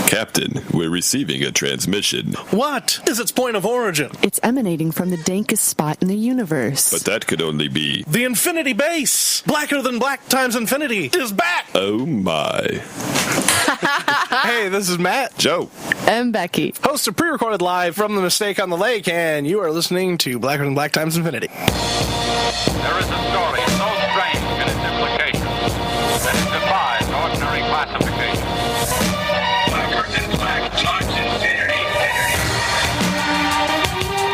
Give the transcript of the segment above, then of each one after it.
Captain, we're receiving a transmission. What is its point of origin? It's emanating from the dankest spot in the universe. But that could only be... The infinity base! Blacker than black times infinity is back! Oh my. Hey, this is Matt. Joe. And Becky. Hosts are pre-recorded live from the Mistake on the Lake, and you are listening to Blacker than Black times infinity. There is a story so strange in its implications that it defies ordinary classification. Blacker than black times infinity.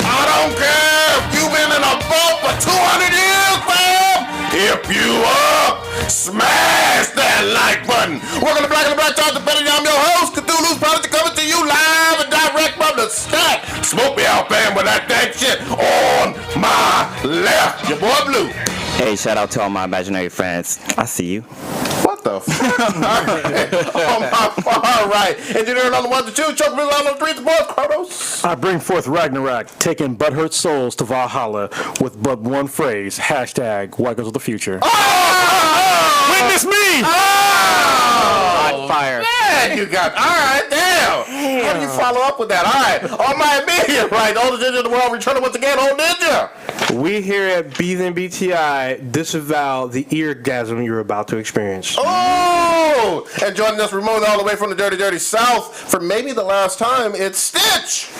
I don't care if you've been in a boat for 200 years, fam! If you up, smash that like button! Welcome to Black and the Black Times Infinity. I'm your host, Kr0nus and Blue, coming to you live and direct from the stack. Smoke me out, fam, with that dang shit on my left. Your boy Blue. Hey, shout out to all my imaginary friends. I see you. What the fuck? All right. On my far right, engineering on the 1 to 2, choking on the 3 to 4, Kr0nus. I bring forth Ragnarok, taking butthurt souls to Valhalla with but one phrase, hashtag White Girls of the Future. Oh! Witness me! Oh! Fire. Man, you got, all right, damn. How do you follow up with that? All right, on my immediate right, oldest ninja in the world, returning once again, old ninja. We here at BTI disavow the eargasm you're about to experience. Oh! And joining us remotely all the way from the dirty, dirty South, for maybe the last time, it's Stitch.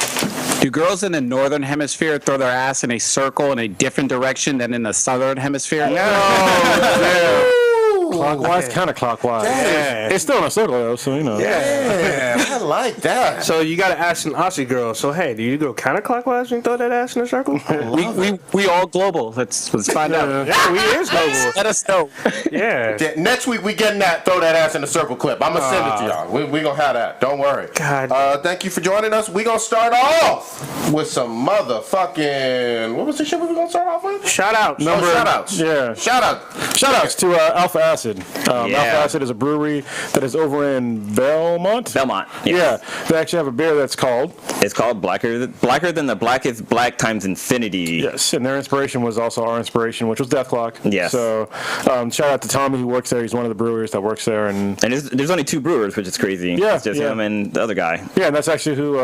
Do girls in the northern hemisphere throw their ass in a circle in a different direction than in the southern hemisphere? No. Clockwise, counterclockwise. Yeah. It's still in a circle, though, so you know. Yeah, I like that. So you got to ask an Aussie girl. So hey, do you go counterclockwise when you throw that ass in a circle? We all global. Let's find out. Yeah, we is global. Let us know. Yeah. Next week we getting that throw that ass in the circle clip. I'm gonna send it to y'all. We gonna have that. Don't worry. God. Thank you for joining us. We gonna start off with some motherfucking. What was the shit we were gonna start off with? Shout out. Shout outs. Yeah. Shout out. Shout outs to Alpha Acid. Alpha Acid is a brewery that is over in Belmont. Belmont. Yes. Yeah. They actually have a beer that's called. It's called Blacker Than the Blackest Black times Infinity. Yes, and their inspiration was also our inspiration, which was Deathclock. Yes. So shout out to Tommy who works there. He's one of the brewers that works there. And there's only 2 brewers, which is crazy. Yeah, It's just him and the other guy. Yeah, and that's actually who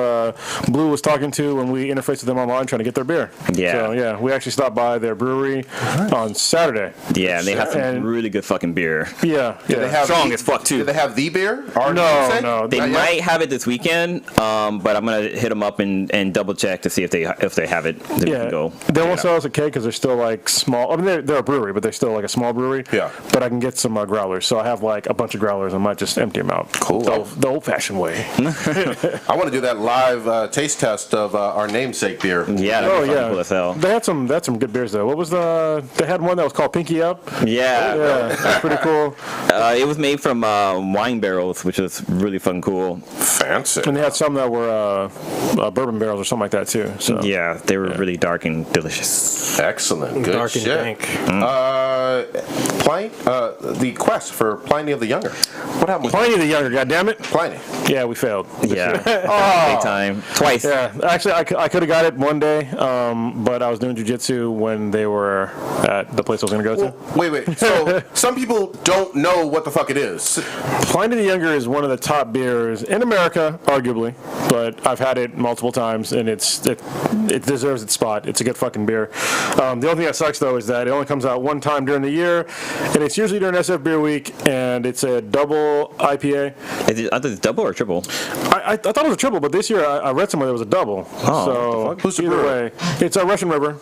Blue was talking to when we interfaced with them online trying to get their beer. Yeah. So, yeah, we actually stopped by their brewery on Saturday. Yeah, they have some really good fucking beer. Yeah. They have Strong as fuck, too. Do they have the beer? No. They might have it this weekend, but I'm gonna hit them up and double check to see if they have it. Then we can go. They won't sell us a cake because they're still like small. I mean, they're a brewery, but they're still like a small brewery. Yeah. But I can get some growlers, so I have like a bunch of growlers. I might just empty them out. Cool. The old-fashioned way. I want to do that live taste test of our namesake beer. Yeah. That'd be cool as hell. They had some good beers though. What was they had one that was called Pinky Up. Yeah. That's pretty cool. It was made from wine barrels, which was really fucking cool. Fancy. And they had some that were bourbon barrels or something like that too. So yeah, they were really dark and delicious. Excellent. Good Dark shit. and dank. The quest for Pliny the Younger. What happened with Pliny the Younger, goddammit. Pliny? Yeah, we failed. Yeah. Big time. Twice. Yeah, actually, I could have got it one day, but I was doing jiu-jitsu when they were at the place I was going to go to. Wait. So some people don't know what the fuck it is. Pliny the Younger is one of the top beers in America, arguably, but I've had it multiple times, and it deserves its spot. It's a good fucking beer. The only thing that sucks, though, is that it only comes out one time during the year, and it's usually during SF Beer Week, and it's a double IPA. Is it double or triple? I thought it was a triple, but this year I read somewhere it was a double. Oh, so who's the either brewer? way, it's a Russian River,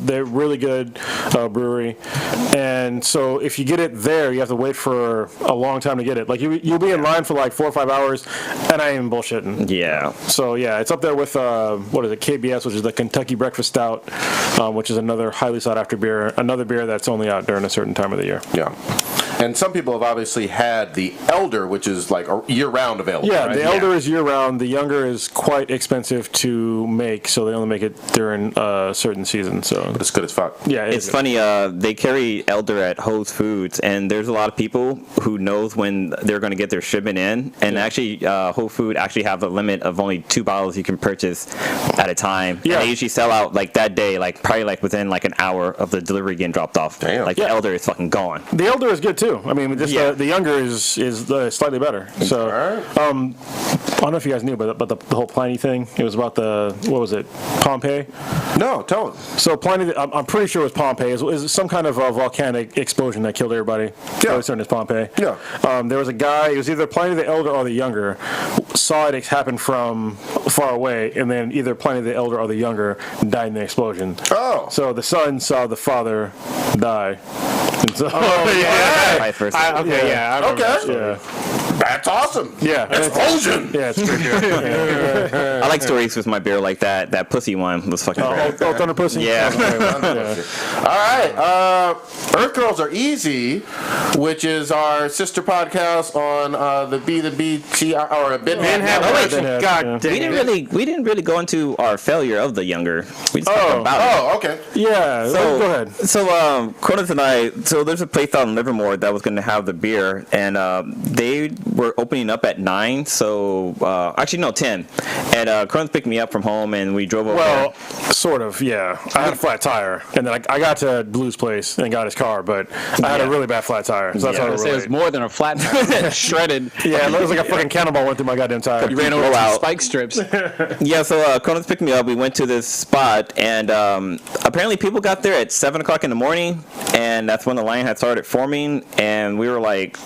they're really good brewery, and so if you get it there, you have to wait for a long time to get it. Like you'll be in line for like 4 or 5 hours, and I ain't even bullshitting. Yeah. So yeah, it's up there with what is it, KBS, which is the Kentucky Breakfast Stout, which is another highly sought after beer, another beer that's only out during a certain time of the year. Yeah. And some people have obviously had the Elder, which is like a year-round available. Yeah, right? the Elder is year-round. The Younger is quite expensive to make, so they only make it during certain seasons. So, but it's good as fuck. Yeah, it's funny. They carry Elder at Whole Foods, and there's a lot of people who knows when they're going to get their shipment in. And actually, Whole Food actually have a limit of only 2 bottles you can purchase at a time. Yeah, and they usually sell out like that day, like probably like within like an hour of the delivery getting dropped off. Damn. Like the Elder is fucking gone. The Elder is good too. too. I mean, just the younger is slightly better. So, I don't know if you guys knew, but the whole Pliny thing. It was about what was it, Pompeii? No, tell us. So Pliny, I'm pretty sure it was Pompeii. It was some kind of volcanic explosion that killed everybody. Yeah. It's known as Pompeii. Yeah. There was a guy. It was either Pliny the Elder or the Younger. Saw it happen from far away, and then either Pliny the Elder or the Younger died in the explosion. Oh. So the son saw the father die. And so, Vice versa. I remember that story. yeah. That's awesome. Yeah. Explosion. Yeah, it's pretty good. I like stories with my beer like that. That pussy one was fucking great. Thunder Pussy? Yeah. All right. Earth Girls REZ, which is our sister podcast on the BTI or Ben Had. God damn. We didn't really go into our failure of the Younger. We just talked about it. Oh, okay. Yeah, So, go ahead. So, Kr0nus and I, so there's a place out in Livermore that was going to have the beer, and they were opening up at 9, so, actually, no, 10. And Kr0nus picked me up from home, and we drove over Well, there. sort of, yeah. I had a flat tire, and then I got to Blue's place and got his car, but I had a really bad flat tire, so that's Yeah. how I was gonna say it was more than a flat tire. Shredded. Yeah, it was like a fucking cannonball went through my goddamn tire. You ran over Pullout. two spike strips. Yeah, so Kr0nus picked me up. We went to this spot, and apparently people got there at 7 o'clock in the morning, and that's when the line had started forming, and we were like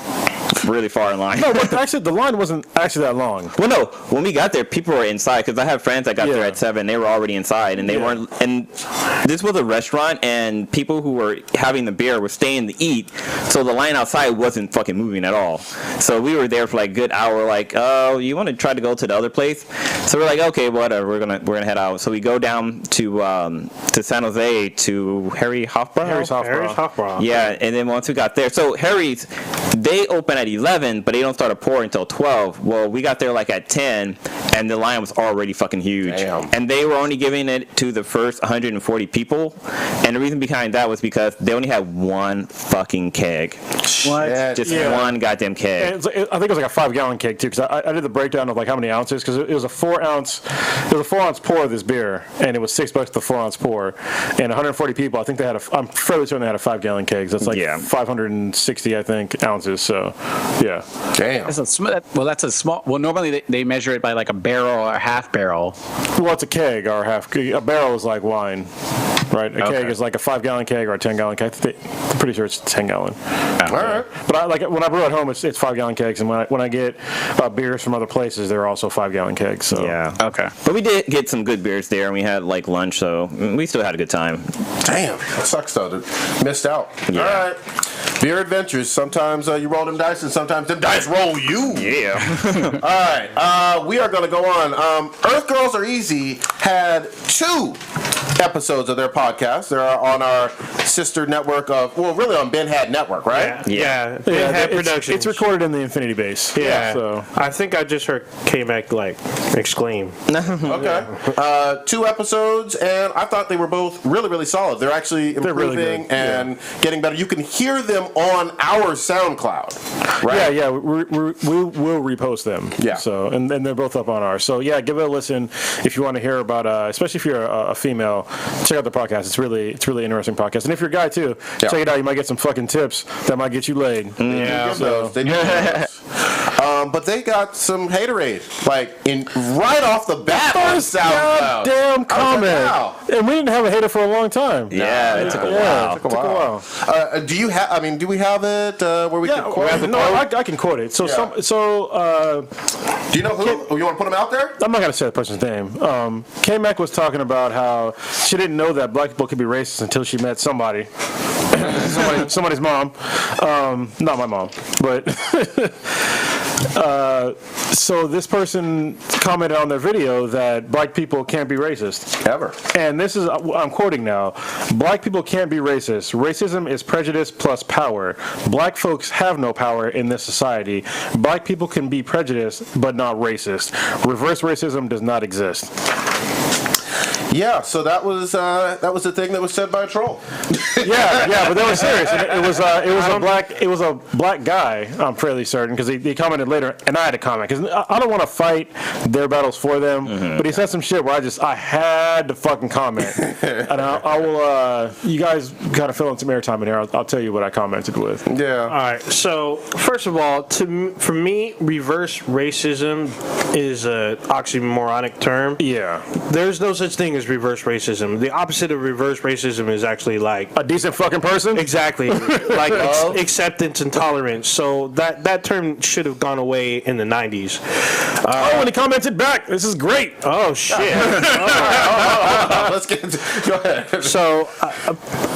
really far in line. No, but actually, the line wasn't actually that long. Well, no, when we got there, people were inside, because I have friends that got there at 7. They were already inside, and they weren't. And this was a restaurant, and people who were having the beer were staying to eat, so the line outside wasn't fucking moving at all. So we were there for like a good hour, like, oh, you want to try to go to the other place? So we're like, okay, whatever, we're gonna head out. So we go down to San Jose to Harry's Hofbrau. Yeah, and then once we got there, so Harry's, they open at 11, but they don't start a pour until 12. Well, we got there like at 10, and the line was already fucking huge. Damn. And they were only giving it to the first 140 people, and the reason behind that was because they only had one fucking keg. What? Just one goddamn keg. And I think it was like a 5-gallon keg too, because I did the breakdown of like how many ounces, because it was a 4-ounce pour of this beer, and it was $6 the 4-ounce pour, and 140 people. I think they had I'm fairly certain they had a 5-gallon keg. So that's like 560, I think, ounces. So yeah. Damn. That's a small. Well, normally they measure it by like a barrel or a half barrel. Well, it's a keg or a barrel is like wine, right? A keg is like a 5-gallon keg or a 10-gallon keg. I'm pretty sure it's 10-gallon. All right. But when I brew at home, it's 5-gallon kegs, and when I get beers from other places, they're also 5-gallon kegs. So Yeah. Okay. But we did get some good beers there, and we had like lunch, so we still had a good time. Damn. That sucks though. Missed out. Yeah. All right. Beer adventures. Sometimes you roll them dice, and sometimes them dice roll you. Yeah. All right. We are going to go on. Earth Girls REZ had 2 episodes of their podcast. They're on our sister network of, well, really on Ben Had Network, right? Yeah. Ben Had Productions. it's recorded in the Infinity Base. Yeah. So I think I just heard K-Mac like exclaim. Okay. 2 episodes, and I thought they were both really, really solid. They're actually improving really good. and getting better. You can hear them on our SoundCloud, right? Yeah. We will repost them. Yeah. So and they're both up on ours. So yeah, give it a listen if you want to hear about, especially if you're a female. Check out the podcast. It's really interesting podcast. And if you're a guy too, check it out. You might get some fucking tips that might get you laid. Yeah. So they do those. But they got some haterade, like right off the bat on SoundCloud. Damn comment. Wow. And we didn't have a hater for a long time. Yeah, it took a while. It took a while. Do you have? I mean, do we have it where we can quote it? No, I can quote it. So do you know who? You want to put him out there? I'm not going to say the person's name. K-Mac was talking about how she didn't know that black people could be racist until she met somebody's mom. Not my mom, but so this person commented on their video that black people can't be racist. Ever. And this is, I'm quoting now, black people can't be racist. Racism is prejudice plus power. Black folks have no power in this society. Black people can be prejudiced, but not racist. Reverse racism does not exist. Yeah, so that was the thing that was said by a troll. Yeah, but they were serious. And it was a black guy. I'm fairly certain because he commented later, and I had to comment because I don't want to fight their battles for them. But he said some shit where I had to fucking comment, and I will. You guys kind of fill in some airtime in here. I'll tell you what I commented with. Yeah. All right. So first of all, for me, reverse racism is an oxymoronic term. Yeah. There's no such thing as reverse racism. The opposite of reverse racism is actually like a decent fucking person. Exactly. Like acceptance and tolerance. So that term should have gone away in the 90s. And he commented back. This is great. Oh shit. Let's get into. Go ahead. So,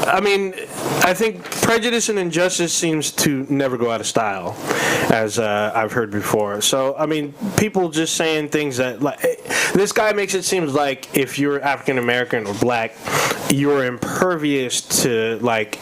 I mean, I think prejudice and injustice seems to never go out of style, as I've heard before. So, I mean, people just saying things that, like, this guy makes it seem like if you're African American or black, you're impervious to, like,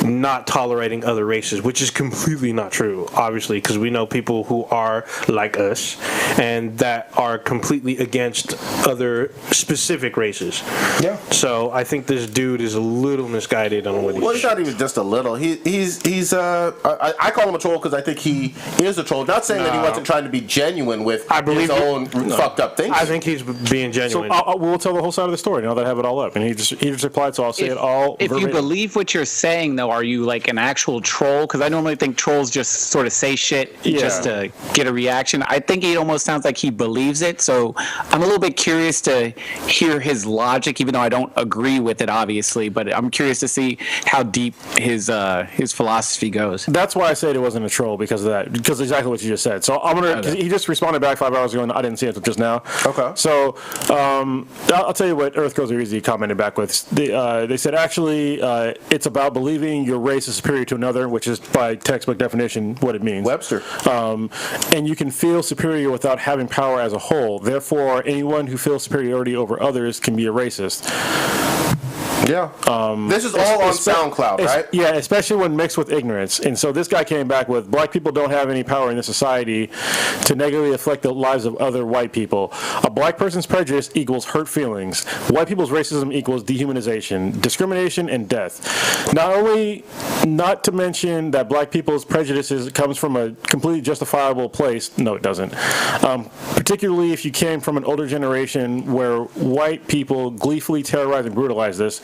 not tolerating other races, which is completely not true, obviously, because we know people who are like us and that are completely against other specific races. Yeah. So I think this dude is a little misguided on what he's. Well, he's not even just a little. He's I call him a troll because I think he is a troll. Not saying that he wasn't trying to be genuine with his own fucked up things. I think he's being genuine. So we'll tell the whole side of the story now that I have it all up. And he just replied, so I'll say it all. If verbatim. you believe what you're saying, though, are you like an actual troll? Because I normally think trolls just sort of say shit just to get a reaction. I think it almost sounds like he believes it. So I'm a little bit curious to hear his logic, even though I don't agree with it, obviously. But I'm curious to see how deep his philosophy goes. That's why I said it wasn't a troll, because of that. Because exactly what you just said. So I'm gonna. He just responded back 5 hours ago, and I didn't see it until just now. Okay. So I'll tell you what Earth Gurls REZ commented back with. They said actually it's about believing your race is superior to another, which is by textbook definition what it means. Webster. And you can feel superior without having power as a whole. Therefore, anyone who feels superiority over others can be a racist. Yeah. This is all on SoundCloud, right? Yeah, especially when mixed with ignorance. And so this guy came back with, black people don't have any power in this society to negatively affect the lives of other white people. A black person's prejudice equals hurt feelings. White people's racism equals dehumanization, discrimination, and death. Not to mention that black people's prejudices comes from a completely justifiable place. No, it doesn't. Particularly if you came from an older generation where white people gleefully terrorize and brutalize this.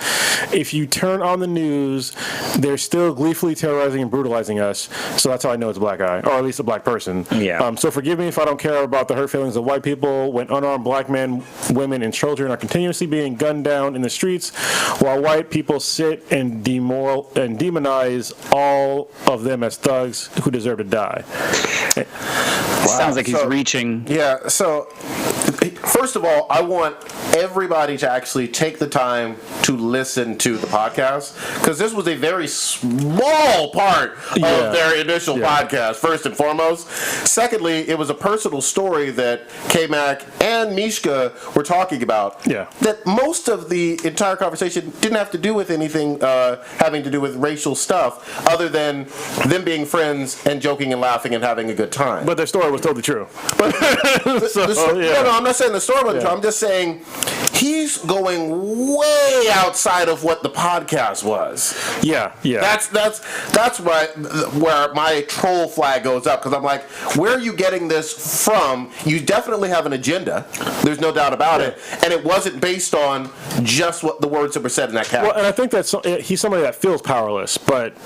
If you turn on the news, they're still gleefully terrorizing and brutalizing us. So that's how I know it's a black guy, or at least a black person. Yeah. So forgive me if I don't care about the hurt feelings of white people when unarmed black men, women, and children are continuously being gunned down in the streets, while white people sit and demonize all of them as thugs who deserve to die. Sounds like he's reaching. Yeah, so first of all, I want everybody to actually take the time to listen to the podcast, because this was a very small part of their initial podcast, first and foremost. Secondly, it was a personal story that K-Mac and Mishka were talking about. Yeah. That most of the entire conversation didn't have to do with anything having to do with racial stuff, other than them being friends and joking and laughing and having a good time. But their story was totally true. No, I'm not saying the story wasn't true. I'm just saying he's going way outside of what the podcast was. Yeah. That's where my troll flag goes up, because I'm like, where are you getting this from? You definitely have an agenda. There's no doubt about it, and it wasn't based on just what the words that were said in that cast. Well, and I think that he's somebody that feels powerless, but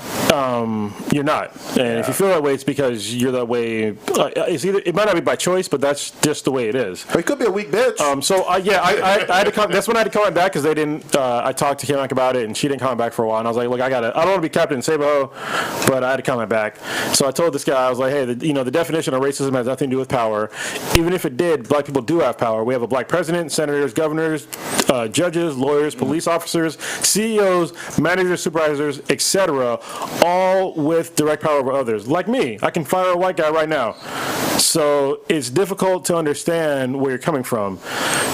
you're not. And if you feel that way, it's because you're that way. It might not be by choice, but that's just the way it is. It could be a weak bitch. I had to come. That's when I had to comment back, because they didn't. I talked to K-Mac about it, and she didn't comment back for a while. And I was like, look, I don't want to be Captain Sabo, but I had to comment back. So I told this guy, I was like, hey, the definition of racism has nothing to do with power. Even if it did, black people do have power. We have a black president, senators, governors, judges, lawyers, police officers, CEOs, managers, supervisors, etc., all with direct power over others. Like me, I can fire a white guy right now. So it's difficult to understand where you're coming from.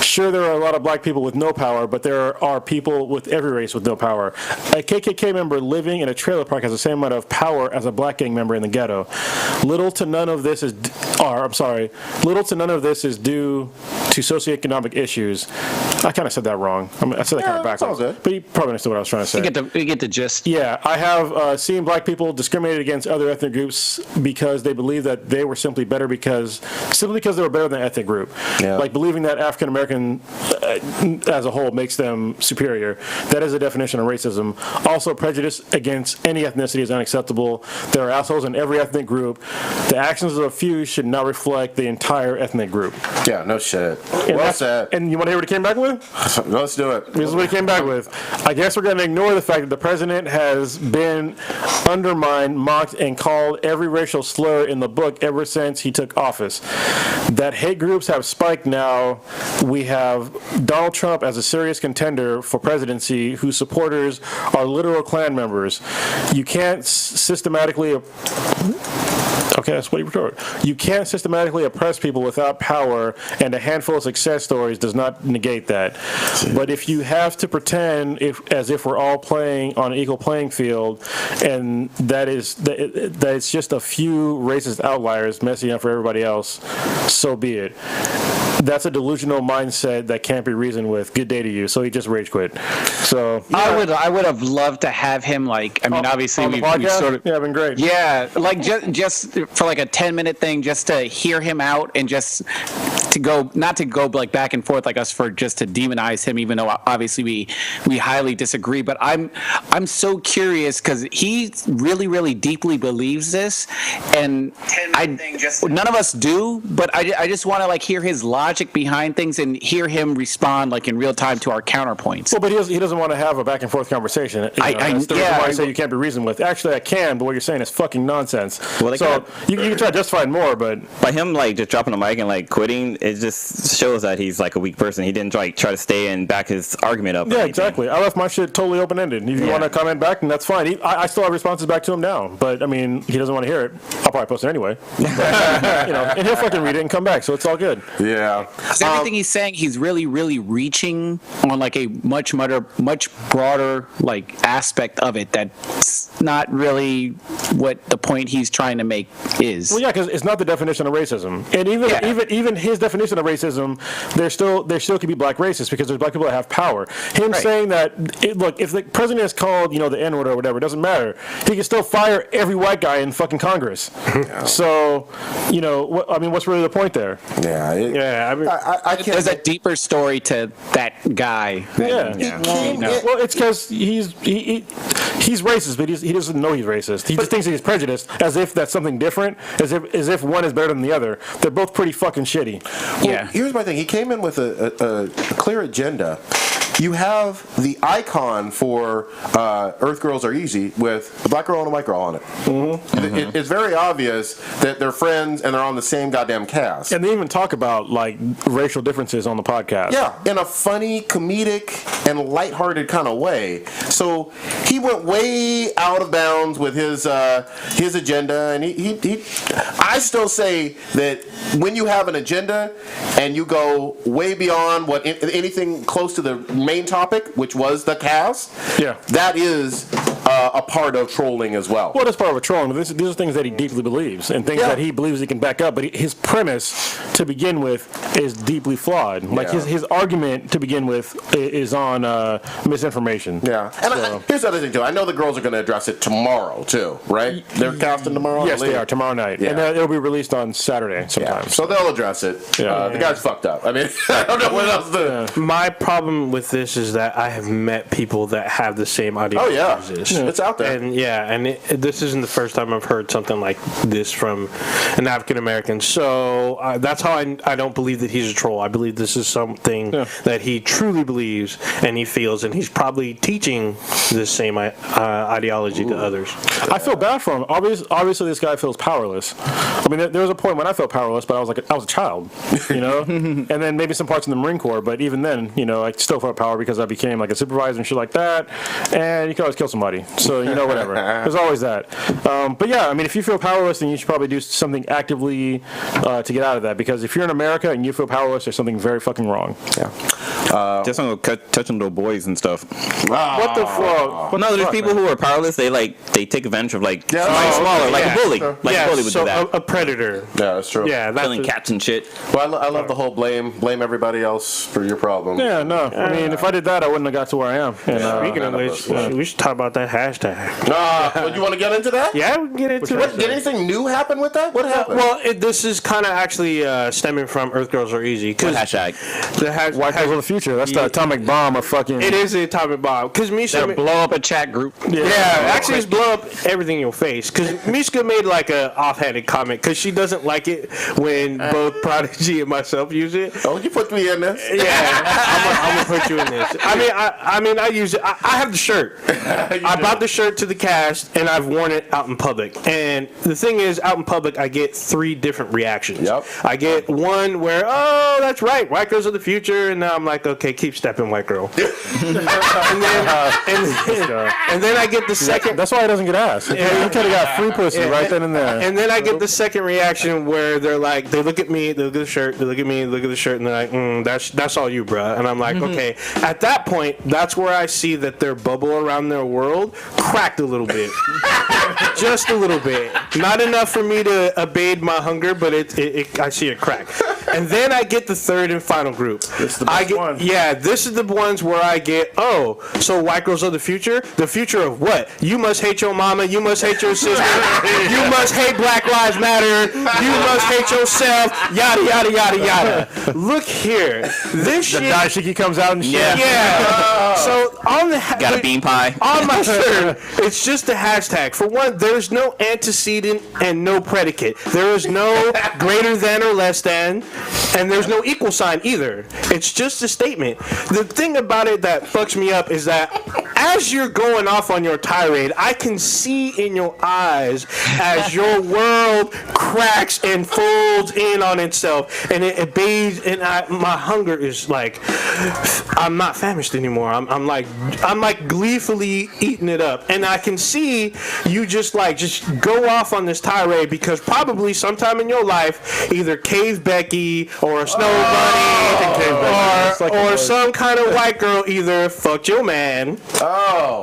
Sure, there are a lot of black people with no power, but there are people with every race with no power. A KKK member living in a trailer park has the same amount of power as a black gang member in the ghetto. Little to none of this is little to none of this is due to socioeconomic issues. I kind of said that wrong. I said that kind of backwards. But you probably understood what I was trying to say. You get the gist. Yeah, I have seen black people discriminated against other ethnic groups because they believe that they were simply better because they were better than an ethnic group. Yeah. Like believing that African American as a whole makes them superior. That is a definition of racism. Also, prejudice against any ethnicity is unacceptable. There are assholes in every ethnic group. The actions of a few should not reflect the entire ethnic group. Yeah, no shit. And Well said. And you want to hear what he came back with? Let's do it. This is what he came back with. I guess we're going to ignore the fact that the president has been undermined, mocked, and called every racial slur in the book ever since he took office. That hate groups have spiked now. We have Donald Trump as a serious contender for presidency whose supporters are literal Klan members. You can't systematically... Okay, that's what he recorded. You can't systematically oppress people without power, and a handful of success stories does not negate that. But if you have to pretend as if we're all playing on an equal playing field, and that it's just a few racist outliers messing up for everybody else, so be it. That's a delusional mindset that can't be reasoned with. Good day to you. So he just rage quit. So yeah. I would have loved to have him, like, I mean, obviously on the we sort of, yeah, been great. yeah, like just for like a 10-minute thing, just to hear him out and just to go, not to go like back and forth like us for just to demonize him, even though obviously we highly disagree. But I'm so curious because he really deeply believes this, and none of us do. But I just want to like hear his logic behind things and hear him respond like in real time to our counterpoints. Well, but he doesn't want to have a back and forth conversation. That's the reason why I say you can't be reasoned with. Actually, I can, but what you're saying is fucking nonsense. Well, so you can try to justify it more, but by him like just dropping the mic and like quitting, it just shows that he's like a weak person. He didn't try to stay and back his argument up. Yeah, exactly. I left my shit totally open ended. If you want to comment back, then that's fine. I still have responses back to him now, but I mean, he doesn't want to hear it. I'll probably post it anyway. But, and he'll fucking read it and come back, so it's all good. Yeah. Everything he's saying, he's really reaching on like a much broader like aspect of it that's not really what the point he's trying to make is. Well, yeah, because it's not the definition of racism, and even his definition of racism, there still could be black racists because there's black people that have power. Him saying that, look, if the president is called the N-word or whatever, it doesn't matter. He can still fire every white guy in fucking Congress. So, what's really the point there? Yeah. I can't. There's a deeper story to that guy. Well, it's because he's racist, but he doesn't know he's racist. He just thinks he's prejudiced, as if that's something different, as if one is better than the other. They're both pretty fucking shitty. Well, here's my thing. He came in with a clear agenda. You have the icon for Earth Gurls REZ with a black girl and a white girl on it. Mm-hmm. It's very obvious that they're friends and they're on the same goddamn cast. And they even talk about like racial differences on the podcast. Yeah, in a funny, comedic, and lighthearted kind of way. So he went way out of bounds with his agenda, and he I still say that when you have an agenda and you go way beyond what anything close to the main topic, which was the cast, that is a part of trolling as well. Well, that's part of a trolling. These are things that he deeply believes and things that he believes he can back up. But his premise to begin with is deeply flawed. Like his argument to begin with is on misinformation. Yeah. And here's the other thing too. I know the girls are going to address it tomorrow too, right? They're casting tomorrow. Yes, they are tomorrow night, and it'll be released on Saturday sometime. So they'll address it. The guy's fucked up. I mean, I don't know what else to do. My problem with this is that I have met people that have the same ideology as this. It's out there. And this isn't the first time I've heard something like this from an African American. So that's how I don't believe that he's a troll. I believe this is something that he truly believes and he feels, and he's probably teaching this same ideology to others. I feel bad for him. Obviously, this guy feels powerless. I mean, there was a point when I felt powerless, but I was a child, and then maybe some parts in the Marine Corps. But even then, I still felt power because I became like a supervisor and shit like that. And you can always kill somebody. So, whatever. There's always that. But yeah, I mean, if you feel powerless, then you should probably do something actively to get out of that. Because if you're in America and you feel powerless, there's something very fucking wrong. Yeah. Just on touching little boys and stuff. What the fuck? No, there's people who are powerless. They take advantage of somebody smaller, like a bully. Like a bully would do that. A predator. Yeah, that's true. Yeah, that's Killing cats and shit. Well, I love the whole blame everybody else for your problem. Yeah, no. I mean, if I did that, I wouldn't have got to where I am. And, Speaking of which, we should talk about that hashtag. Well, you want to get into that? Yeah, we can get into it. Did anything new happen with that? What happened? Well, this is kind of actually stemming from Earth Girls REZ. What hashtag? White Girls of the Future. That's the atomic bomb of fucking... It is the atomic bomb. Because Misha... They'll blow up a chat group. Yeah, actually just blow up everything in your face. Because Mishka made like a offhanded comment because she doesn't like it when both Prodigy and myself use it. Oh, you put me in this? Yeah, I'm gonna put you in this. I mean, I use it. I have the shirt. I brought the shirt to the cast, and I've worn it out in public. And the thing is, out in public, I get 3 different reactions. Yep. I get one where, oh, that's right, white girls of the future, and now I'm like, okay, keep stepping, white girl. and then I get the second. That's why he doesn't get ass. Yeah. You could have got free pussy right then and there. And then I get the second reaction where they're like, they look at me, they look at the shirt, they look at me, look at the shirt, and they're like, that's all you, bruh. And I'm like, okay. At that point, that's where I see that their bubble around their world cracked a little bit. Just a little bit. Not enough for me to abate my hunger, but I see a crack. And then I get the third and final group. This is the best one. Yeah, this is the ones where I get, so white girls of the future? The future of what? You must hate your mama, you must hate your sister, you must hate Black Lives Matter, you must hate yourself, yada, yada, yada, yada. Look here. This shit... The dashiki comes out and shit. Yeah. So on the... Got a bean pie. On my shirt, it's just a hashtag. For one, there's no antecedent and no predicate. There is no greater than or less than, and there's no equal sign either. It's just a statement. The thing about it that fucks me up is that as you're going off on your tirade, I can see in your eyes as your world cracks and folds in on itself, and it bathes, and my hunger is like, I'm not famished anymore. I'm like gleefully eating it up, and I can see you just go off on this tirade because probably sometime in your life, either Cave Becky or a Snow Bunny or some kind of white girl either fucked your man,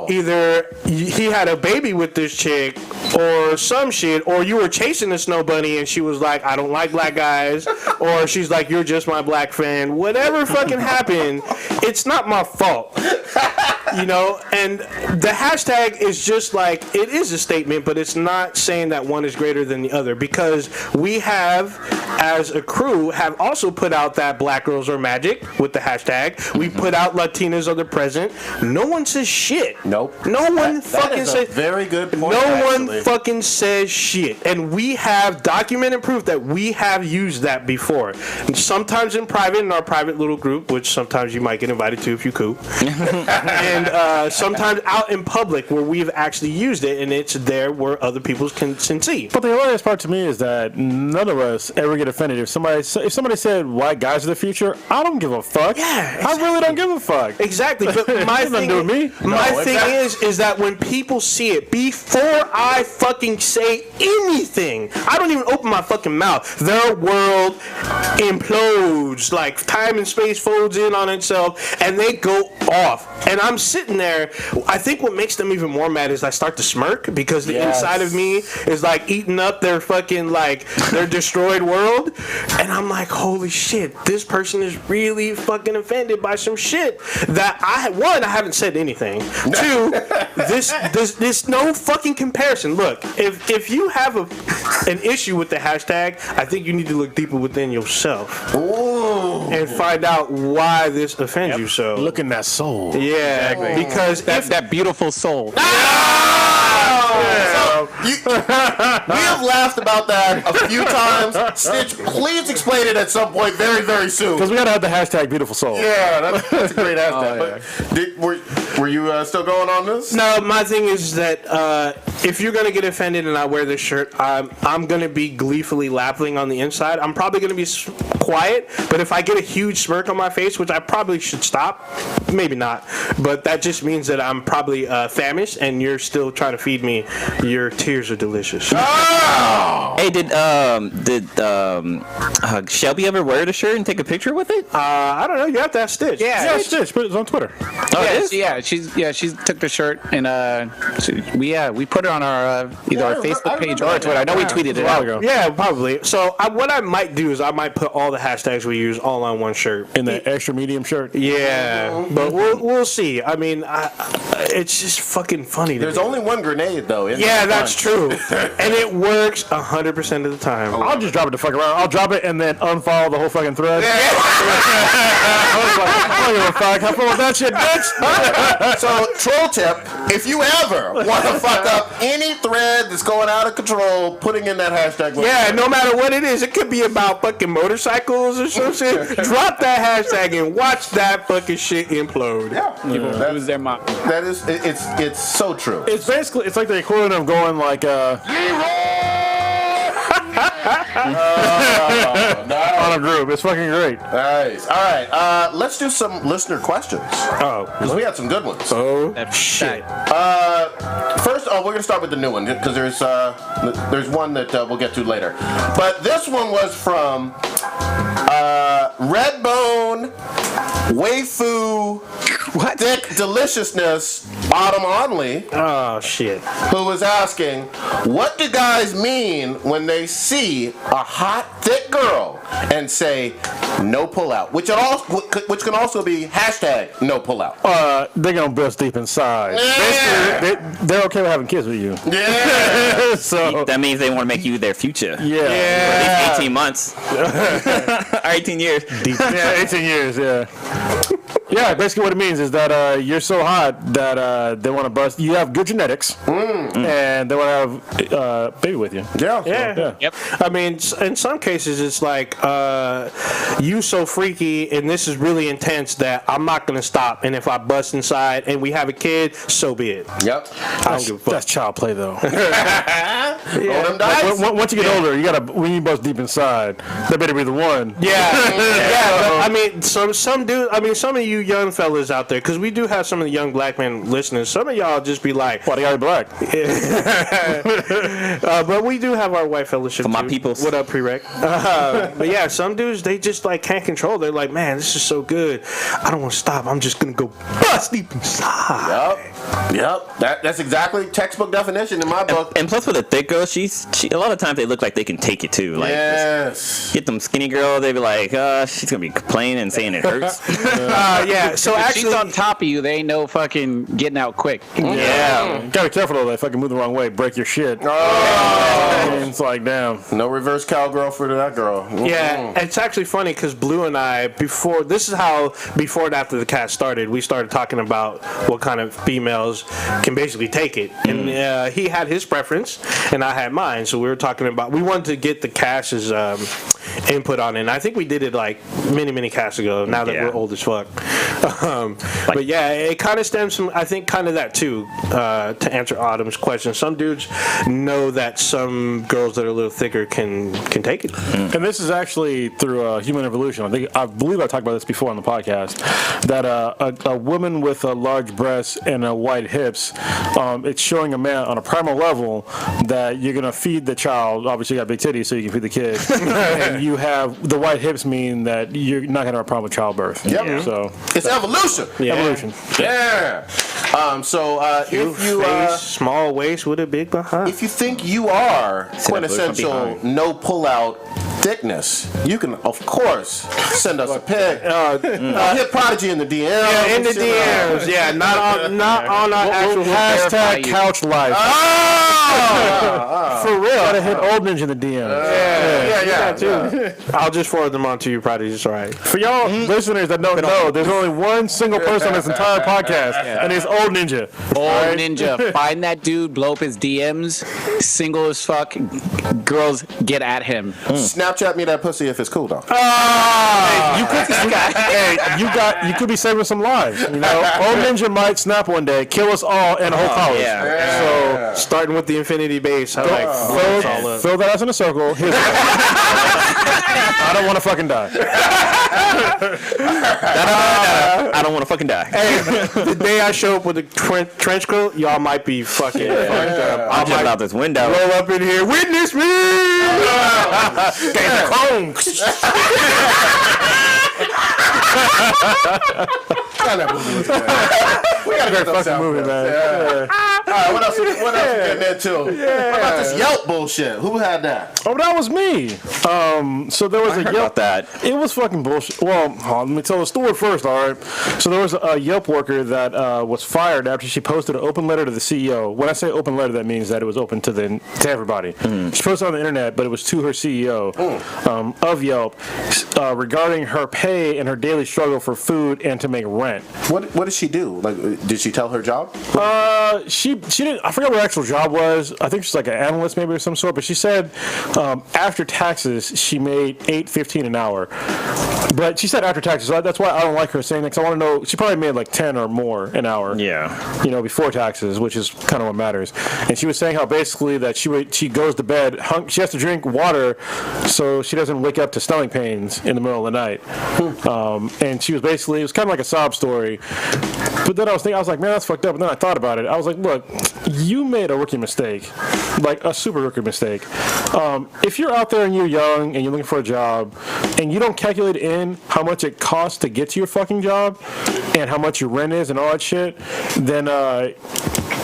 either he had a baby with this chick or some shit, or you were chasing the Snow Bunny and she was like, I don't like black guys, or she's like, you're just my black friend. Whatever fucking happened, it's not my fault. And the hashtag is just like, it is a statement, but it's not saying that one is greater than the other, because we have, as a crew, have also put out that Black Girls Are Magic with the hashtag. We put out Latinas Are the Present. No one says shit. Nope. No one fucking says. Very good point. No one fucking says shit, and we have documented proof that we have used that before. And sometimes in private, in our private little group, which sometimes you might get invited to if you cool. And sometimes out in public where we've actually used it, and it's there where other people can see. But the hilarious part to me is that none of us ever get offended if somebody said white guys are the future. I don't give a fuck. Yeah, exactly. I really don't give a fuck. Exactly. But my thing is that when people see it, before I fucking say anything, I don't even open my fucking mouth, their world implodes, like time and space folds in on itself, and they go off. And I'm sitting there, I think what makes them even more mad is I start to smirk because the inside of me is like eating up their fucking, like, their destroyed world. And I'm like, holy shit, this person is really fucking offended by some shit that I haven't said anything. 2, this no fucking comparison. Look, if you have an issue with the hashtag, I think you need to look deeper within yourself. Ooh. And find out why this offends you so. Look in that soul. Yeah, exactly. Because that beautiful soul. we have laughed about that a few times. Stitch, please explain it at some point very, very soon. Because we gotta have the hashtag beautiful soul. Yeah, that's a great hashtag. But were you still going on this? No, my thing is that if you're gonna get offended and I wear this shirt, I'm gonna be gleefully laughing on the inside. I'm probably gonna be quiet, but if I get a huge smirk on my face, which I probably should stop, maybe not, but that just means that I'm probably famished and you're still trying to feed me. Your tears are delicious. Oh! Hey, did Shelby ever wear the shirt and take a picture with it? I don't know. You have to ask Stitch. Yeah, Stitch. Put it on Twitter. Oh, it is? She took the shirt and we put it on our either our Facebook page or our Twitter. I know we tweeted it out. Ago. Yeah, probably. So what I might do is I might put all the hashtags we use all on one shirt. In the extra medium shirt. Yeah, but we'll see. I mean, it's just fucking funny. There's only one grenade though. Yeah, that's true, and it works 100% of the time. I'll just drop it the fuck around. I'll drop it and then unfollow the whole fucking thread. I was like, I don't give a fuck. Have fun with that shit, bitch. So, troll tip: if you ever want to fuck up any thread that's going out of control, putting in that hashtag. Yeah, no matter what it is, it could be about fucking motorcycles or some shit. Drop that hashtag and watch that fucking shit implode. Yeah, That was their mom. that is. It's so true. It's basically, it's like the equivalent of going like, on a group. It's fucking great. Nice. All right. Let's do some listener questions. Oh, Because we had some good ones. oh Shit. First, we're gonna start with the new one because there's one that we'll get to later. But this one was from Redbone Waifu Thick Deliciousness Autumn Only, Oh shit. who was asking, what do guys mean when they see a hot thick girl and say no pullout, which can also be hashtag no pullout. They're gonna bust deep inside. Yeah. Basically, they're okay with having kids with you. Yeah. So That means they want to make you their future. yeah. For at least 18 months. Or 18 years. Yeah, 18 years, yeah. Yeah, basically what it means is that you're so hot that they want to bust. You have good genetics, and they want to have a baby with you. Yeah. Yeah. Yep. I mean, in some cases, it's like you so freaky and this is really intense that I'm not gonna stop. And if I bust inside and we have a kid, so be it. Yep. I don't give a fuck. That's child play, though. Roll them dice. Once you get older, you gotta, when you bust deep inside, that better be the one. Yeah, but, I mean, some dude. I mean, some of you young fellas out there, because we do have some of the young black men listening. Some of y'all just be like, Why they gotta be black? but we do have our white fellowship. For my too. peoples. What up, prereq? But yeah, some dudes they just like can't control. They're like, man, this is so good. I don't want to stop. I'm just gonna go bust deep inside. Yep. That's exactly textbook definition in my book. And plus with a thick girl, she a lot of times they look like they can take it too. Like Yes. get them skinny girl, they be like, she's gonna be complaining and saying it hurts. Yeah. So If actually, she's on top of you, they ain't no fucking getting out quick. Yeah. Gotta be careful though. They fucking move the wrong way, break your shit. And it's like, damn. No reverse cowgirl for that girl. yeah, it's actually funny because Blue and I, before and after the cast started, we started talking about what kind of females can basically take it. And he had his preference, and I had mine. So we were talking about, we wanted to get the cast's input on it. And I think we did it like many casts ago, now that we're old as fuck. But yeah, it kind of stems from, I think, kind of that too, to answer Autumn's question. Some dudes know that some girls that are a little thicker can take it. And this is actually through human evolution. I believe I talked about this before on the podcast. That a woman with a large breasts and wide hips, it's showing a man on a primal level that you're gonna feed the child. Obviously, you got big titties, so you can feed the kid. And you have the wide hips mean that you're not gonna have a problem with childbirth. Yep. Yeah. So It's evolution. evolution. Yeah. If you small waist with a big behind. if you think you are Sit up, quintessential look from no pullout thickness, you can, of course, send us a pic. Hit Prodigy in the DMs. Yeah, in the DMs. Yeah, not on our actual Hashtag couch life. For real. Gotta hit Old Ninja in the DM. Yeah. I'll just forward them on to you, Prodigy. It's all right. For y'all listeners that don't know, there's only one single person on this entire podcast, and it's Old Ninja. Old Ninja. Find that dude, blow up his DMs, single as fuck. Girls, get at him. Snapchat me that pussy if it's cool, though. You could be saving some lives. You know, Old Ninja might snap one day, kill us all, and a whole college. So starting with the infinity base, I throw that ass in a circle. I don't want to fucking die. I don't want to fucking die. Hey, the day I show up with a trench coat, y'all might be fucking fucked up. I'll jump out this window. Roll up in here, witness me! We gotta get those fucking movie, man. All right, what else we getting into? What about this Yelp bullshit? Who had that? Oh, that was me. So there was a Yelp. About that. It was fucking bullshit. Well, let me tell the story first, all right? So there was a Yelp worker that was fired after she posted an open letter to the CEO. When I say open letter, that means that it was open to everybody. She posted on the internet, but it was to her CEO of Yelp regarding her pay and her daily struggle for food and to make rent. What did she do? Like, did she tell her job? She didn't. I forgot what her actual job was. I think she's like an analyst maybe of some sort. But she said after taxes she made $8.15 an hour. But she said after taxes. So that's why I don't like her saying that. Because I want to know. She probably made like 10 or more an hour. Yeah. You know, before taxes, which is kind of what matters. And she was saying how basically that she goes to bed. She has to drink water so she doesn't wake up to stomach pains in the middle of the night. And she was basically, it was kind of like a sob story. But then I was like, man, that's fucked up. And then I thought about it. I was like, look, you made a rookie mistake, like a super rookie mistake. If you're out there and you're young and you're looking for a job and you don't calculate in how much it costs to get to your fucking job and how much your rent is and all that shit, then,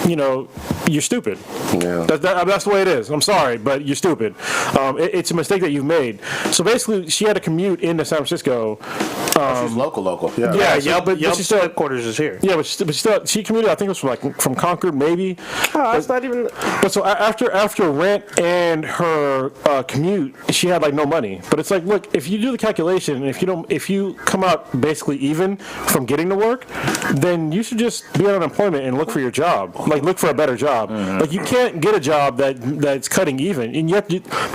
you know, you're stupid. Yeah. That's the way it is. I'm sorry, but you're stupid. It's a mistake that you've made. So basically, she had to commute into San Francisco. She's local. Yeah, but she still headquarters is here. Yeah, but she commuted. I think it was from Concord, maybe. Oh, that's not even. But so after rent and her commute, she had like no money. But it's like, look, if you do the calculation, and if you come out basically even from getting to work, then you should just be on unemployment and look for your job. Like look for a better job. Like you can't get a job that's cutting even, and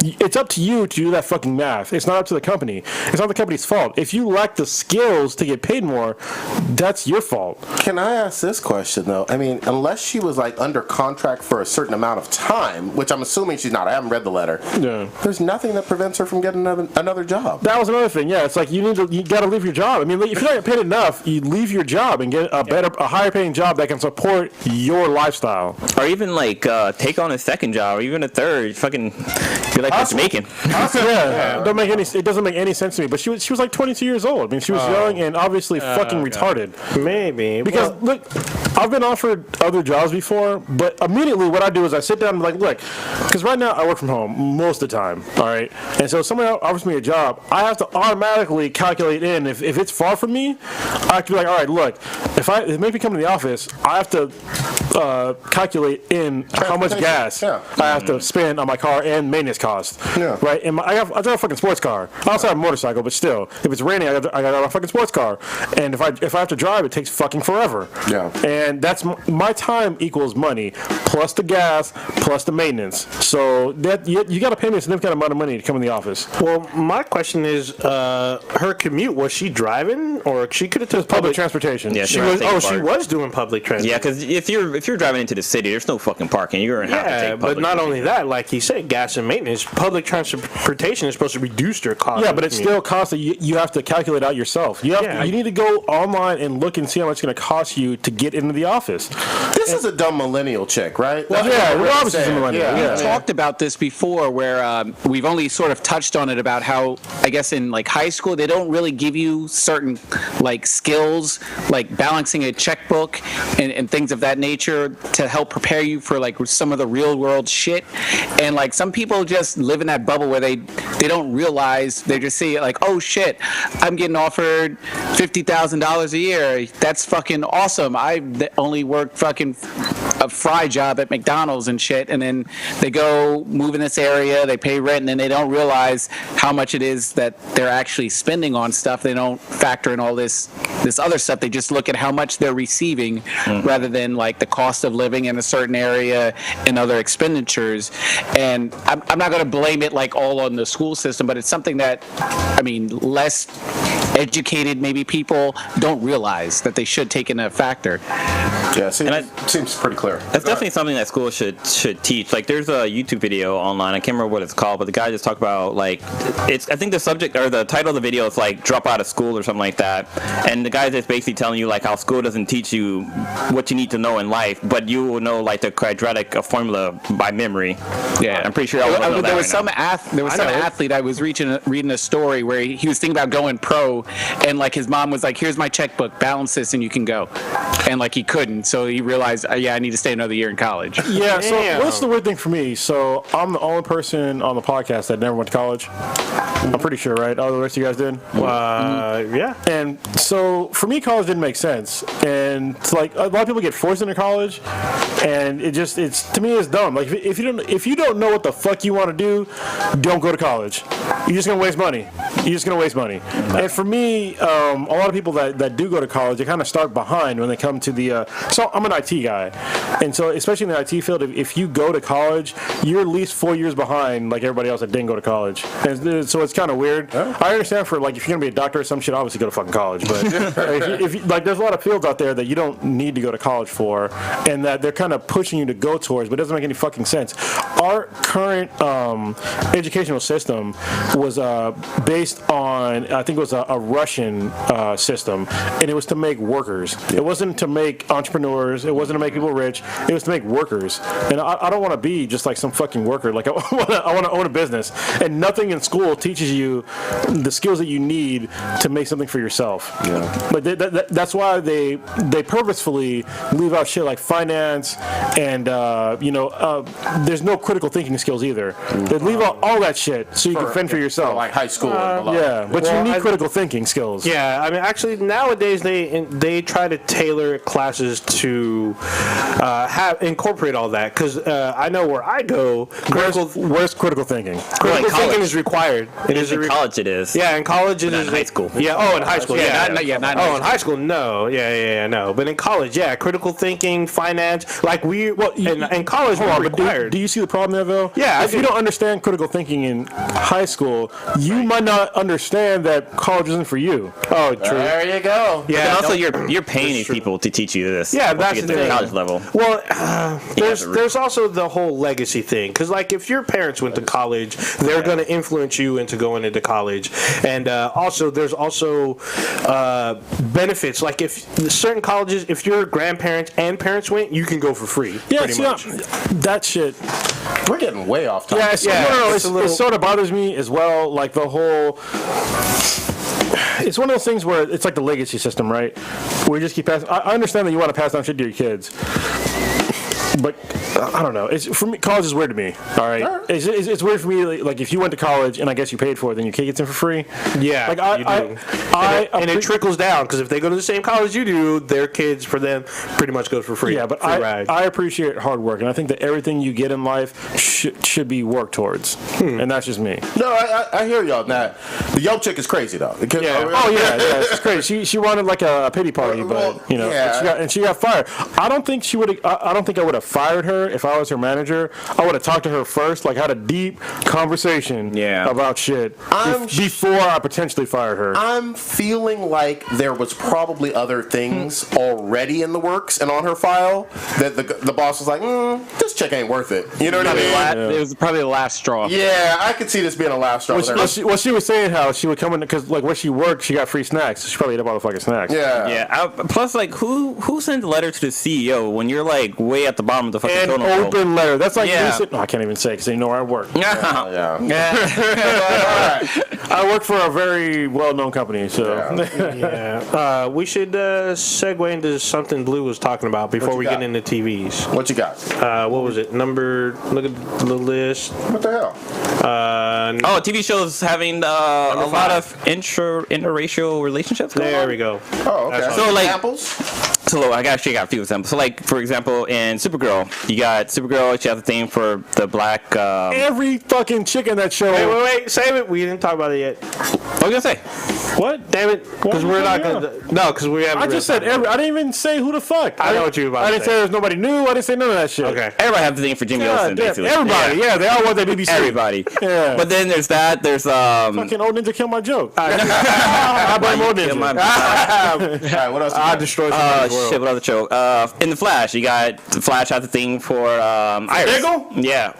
it's up to you to do that fucking math. It's not up to the company. It's not the company's fault. If you lack the skills to get paid more, that's your fault. Can I ask this question though? I mean, unless she was like under contract for a certain amount of time, which I'm assuming she's not. I haven't read the letter. Yeah. There's nothing that prevents her from getting another job. That was another thing. Yeah, it's like you got to leave your job. I mean, if you're not getting paid enough, you leave your job and get a higher paying job that can support your lifestyle. Or even like take on a second job, or even a third. Fucking be like Jamaican. Yeah, it doesn't make any sense to me. But she was like 22 years old. I mean, she was young and obviously fucking retarded. Maybe because look, I've been offered other jobs before, but immediately what I do is I sit down and be like, look, because right now I work from home most of the time. All right, and so if somebody offers me a job, I have to automatically calculate in if it's far from me. I can be like, all right, look, if it makes me come to the office, I have to calculate in how much gas I have to spend on my car and maintenance costs. Yeah. Right? And I drive a fucking sports car. I also have a motorcycle, but still, if it's raining, I got a fucking sports car. And if I have to drive, it takes fucking forever. Yeah. And that's my time equals money plus the gas plus the maintenance. So that you got to pay me a significant amount of money to come in the office. Well, my question is, her commute, was she driving or she could have taken public transportation? Yeah, she was doing public transportation. Yeah, because if you're driving into the city, there's no fucking parking. You're gonna have to take public. But not only that, like he said, gas and maintenance. Public transportation is supposed to reduce their cost. Yeah, but it's still cost that you have to calculate out yourself. You need to go online and look and see how much it's going to cost you to get into the office. This is a dumb millennial chick, right? Well, we're obviously a millennial. We talked about this before, where we've only sort of touched on it about how I guess in like high school they don't really give you certain like skills like balancing a checkbook and things of that nature to help prepare you for like some of the real world shit. And like some people just live in that bubble where they they don't realize, they just see it like, oh shit, I'm getting offered $50,000 a year. That's fucking awesome. I only work fucking a fry job at McDonald's and shit, and then they go move in this area, they pay rent, and then they don't realize how much it is that they're actually spending on stuff. They don't factor in all this other stuff. They just look at how much they're receiving rather than like the cost of living in a certain area and other expenditures. And I'm not going to blame it like all on the school system, but it's something that, I mean, less educated maybe people don't realize that they should take into factor. Yeah, seems pretty clear. That's definitely something that schools should teach. Like, there's a YouTube video online. I can't remember what it's called, but the guy just talked about like I think the subject or the title of the video is like "Drop Out of School" or something like that. And the guy's just basically telling you like how school doesn't teach you what you need to know in life, but you will know like the quadratic formula by memory. Yeah, I'm pretty sure. There was some athlete I was reading a story where he was thinking about going pro, and like his mom was like, "Here's my checkbook, balance this, and you can go." And like he couldn't, so he realized, yeah, I need to stay another year in college. Yeah. So what's the weird thing for me? So I'm the only person on the podcast that never went to college. I'm pretty sure, right? All the rest of you guys did. Yeah. And so for me, college didn't make sense. And it's like a lot of people get forced into college, and it's to me it's dumb. Like if you don't know what the fuck you want to do, don't go to college. You're just gonna waste money. And for me, a lot of people that do go to college, they kind of start behind when they come to the. So I'm an IT guy, and so especially in the IT field, if you go to college, you're at least 4 years behind like everybody else that didn't go to college. And so it's kind of weird. I understand for like if you're gonna be a doctor or some shit, obviously go to fucking college. But if like there's a lot of fields out there that you don't need to go to college for, and that they're kind of pushing you to go towards, but it doesn't make any fucking sense. Our current educational system was based on, I think it was a Russian system, and it was to make workers. It wasn't to make entrepreneurs. It wasn't to make people rich. It was to make workers. And I don't want to be just like some fucking worker. Like I want to own a business. And nothing in school teaches you the skills that you need to make something for yourself. Yeah. But that's why they purposefully leave out shit like finance and there's no critical thinking skills either. They leave out all that shit so you can fend for yourself. Like high school. But you need critical thinking skills. Yeah, I mean, actually, nowadays they try to tailor classes to incorporate all that. Because I know where I go, where's critical thinking? Critical thinking is required. In college it is. Yeah, in college it is. In high school. Yeah. Oh, in high school. Not in high school. No. Yeah. No. But in college, yeah, critical thinking, finance, like in college we're required. Do you see the problem there though? Yeah. If you don't understand critical thinking in high school, you might not understand that college isn't for you. Oh, true. There you go. Yeah. And also, you're paying these people to teach you this. Yeah, that's the college level. Well, there's also the whole legacy thing, because like if your parents went to college, they're going to influence you into going into college, and also there's also benefits. Like if certain colleges, if your grandparents and parents went, you can go for free. Yeah, pretty much. That shit. We're getting way off topic. It sort of bothers me as well. Like the whole. It's one of those things where it's like the legacy system, right? Where you just keep passing. I understand that you want to pass down shit to your kids, but I don't know. For me, college is weird to me. All right, it's weird for me. Like if you went to college and I guess you paid for it, then your kid gets in for free. Yeah, like you do. And it trickles down because if they go to the same college you do, their kids for them pretty much goes for free. Yeah, but I appreciate hard work, and I think that everything you get in life should be worked towards, and that's just me. No, I hear y'all. Now, the young chick is crazy though. It's crazy. She wanted like a pity party, but she got fired. I don't think I would have fired her if I was her manager. I would have talked to her first, like had a deep conversation about shit before I potentially fired her. I'm feeling like there was probably other things already in the works and on her file that the boss was like, this chick ain't worth it. You know what I mean? It was probably the last straw. Yeah, I could see this being a last straw. She was saying how she would come in because like where she worked, she got free snacks. So she probably ate up all the fucking snacks. Yeah. Plus, like who sends a letter to the CEO when you're like way at the bottom of the fucking An totem pole. open letter. That's like Yeah. me sitting. I can't even say because you know where I work. Yeah. I work for a very well-known company, so Yeah. We should segue into something Blue was talking about before What you we got? get into TVs. What you got? What was it? Look at the list. What the hell? Oh, TV shows having a lot of interracial relationships going There on? we go. Oh, okay. That's So, like- examples? So I actually got a few examples. So like for example in Supergirl, you got Supergirl. She has a thing for the black. every fucking chick in that show. Wait. Save it. We didn't talk about it yet. What was I gonna say? What? Damn it. Because we're not going to. No, because we haven't. I just said every. I didn't even say who the fuck. I know what you were about I to didn't say. say there's nobody new. I didn't say none of that shit. Okay. Everybody has a thing for Jimmy God Olsen, damn, basically. everybody, yeah, they all want that BBC. Everybody. Yeah. But then there's that. There's Fucking old ninja killed my joke. I blame old ninja. All right, what else? I destroyed somebody's world. Shit, what other show? In the Flash, you got the Flash has a thing for Iris. Diggle? Yeah.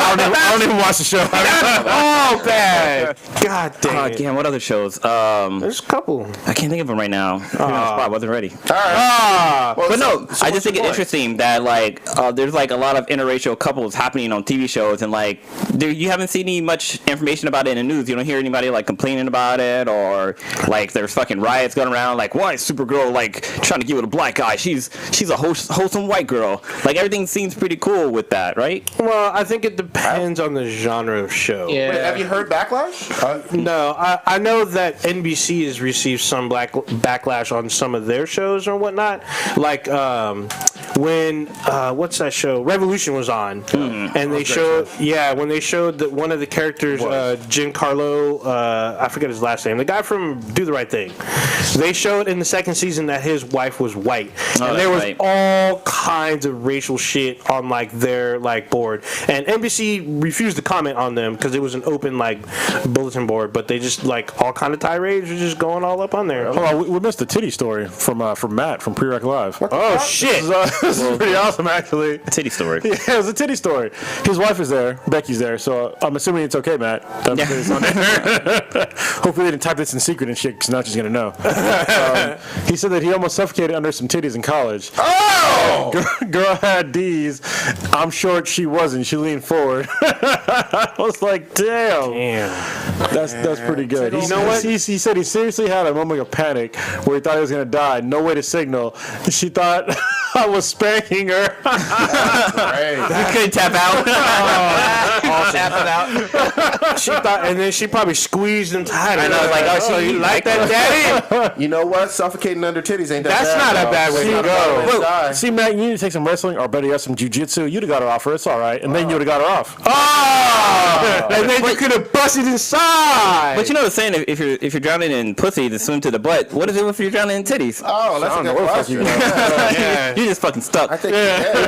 I don't even watch the show. Oh, bad. God damn it. Damn, what other shows? There's a couple. I can't think of them right now. I wasn't ready. All right. Well, But no, so I just think it's what's interesting that like there's like a lot of interracial couples happening on TV shows, and like you haven't seen any much information about it in the news. You don't hear anybody like complaining about it, or like there's fucking riots going around. Like, why is Supergirl like trying to get with a black guy? She's a wholesome white girl. Like everything seems pretty cool with that, right? Well, I think it depends on the genre of show. Wait, have you heard backlash? No, I know that NBC has received some backlash on some of their shows or whatnot. Like when what's that show? Revolution was on, and they showed when they showed that one of the characters, Giancarlo, I forget his last name, the guy from Do the Right Thing. They showed in the second season that his wife was white, and there was all kinds of racial shit on like their like board, and NBC refused to comment on them because it was an open like bulletin board, but they just like all kind of tirades were just going all up on there. Hold on, we missed the titty story from Matt from Pre-Rec Live. Oh shit! This is pretty awesome, actually. Titty story. Yeah, it was a titty story. His wife is there, Becky's there, so I'm assuming it's okay, Matt. It's on there. Hopefully they didn't type this in secret and shit, because now she's gonna know. He said that he almost suffocated under some titties in college. Oh! Girl had D's. I'm short, she wasn't. She leaned forward. I was like, damn. That's pretty good. You know what? He said he seriously had a moment of panic where he thought he was gonna die. No way to signal. She thought I was spanking her. You couldn't tap out. Tap it out. She thought, and then she probably squeezed him tight. And I was like, oh, you like that, daddy? You know what? Suffocating under titties ain't that That's bad. not a bad way to go. go. See, Matt, you need to take some wrestling, or better yet, some jiu-jitsu. You'd have got her off her. It's all right. And then you would have got her off. And then you could have busted inside. But you know the saying, if you're drowning in pussy, to swim to the butt. What is it if you're drowning in titties? Oh, that's a good question. You're just fucking stuck. I think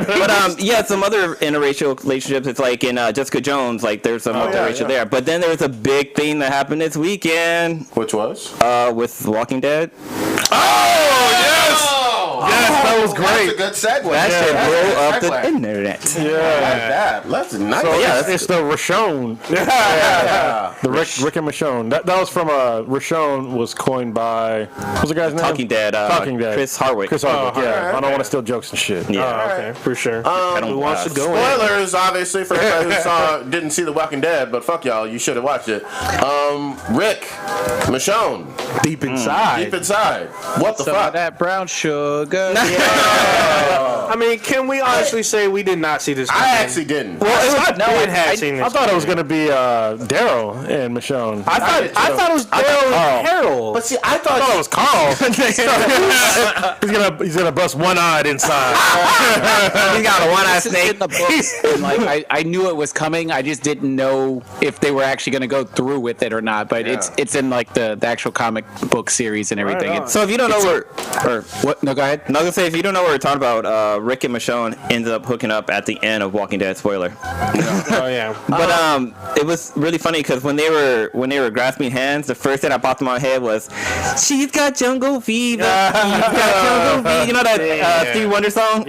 But some other interracial relationships. It's like in Jessica Jones, like there's some interracial there. But then there's a big thing that happened this weekend. Which was? With Walking Dead. Oh, yes! Yes, that was great. That's a good segue. That shit blew up Segue. the internet. I like that. That's nice. So it's the Rashon. Yeah. The Rick and Michonne. That was from Rashon was coined by, what's the guy's name? Talking Dead. Talking Dead. Chris Hardwick. Chris Hardwick, yeah. okay. I don't want to steal jokes and shit. Yeah. Okay, for sure. Who wants to go in? Spoilers, obviously, for everybody who didn't see The Walking Dead, but fuck y'all, you should have watched it. Rick, Michonne, Deep inside. deep inside. What the Some of fuck? that brown sugar. I mean, can we honestly say we did not see this coming? I actually didn't. Well, Ben had seen this. I thought it was going to be Daryl and Michonne. I thought it was Daryl and Harold. But see, I thought it was Carl. he's gonna bust one-eyed inside. He got a one-eye This is snake. in the books. And, like I knew it was coming. I just didn't know if they were actually going to go through with it or not. But it's in like the actual comic book series and everything. Right on. It's, So if you don't know what? No, go ahead. I was gonna say if you don't know what we're talking about, Rick and Michonne ended up hooking up at the end of Walking Dead. Spoiler. Oh yeah. But it was really funny because when they were grasping hands, the first thing that popped in my head was, "She's got jungle fever." She's got jungle fever. You know that Stevie Wonder song? Or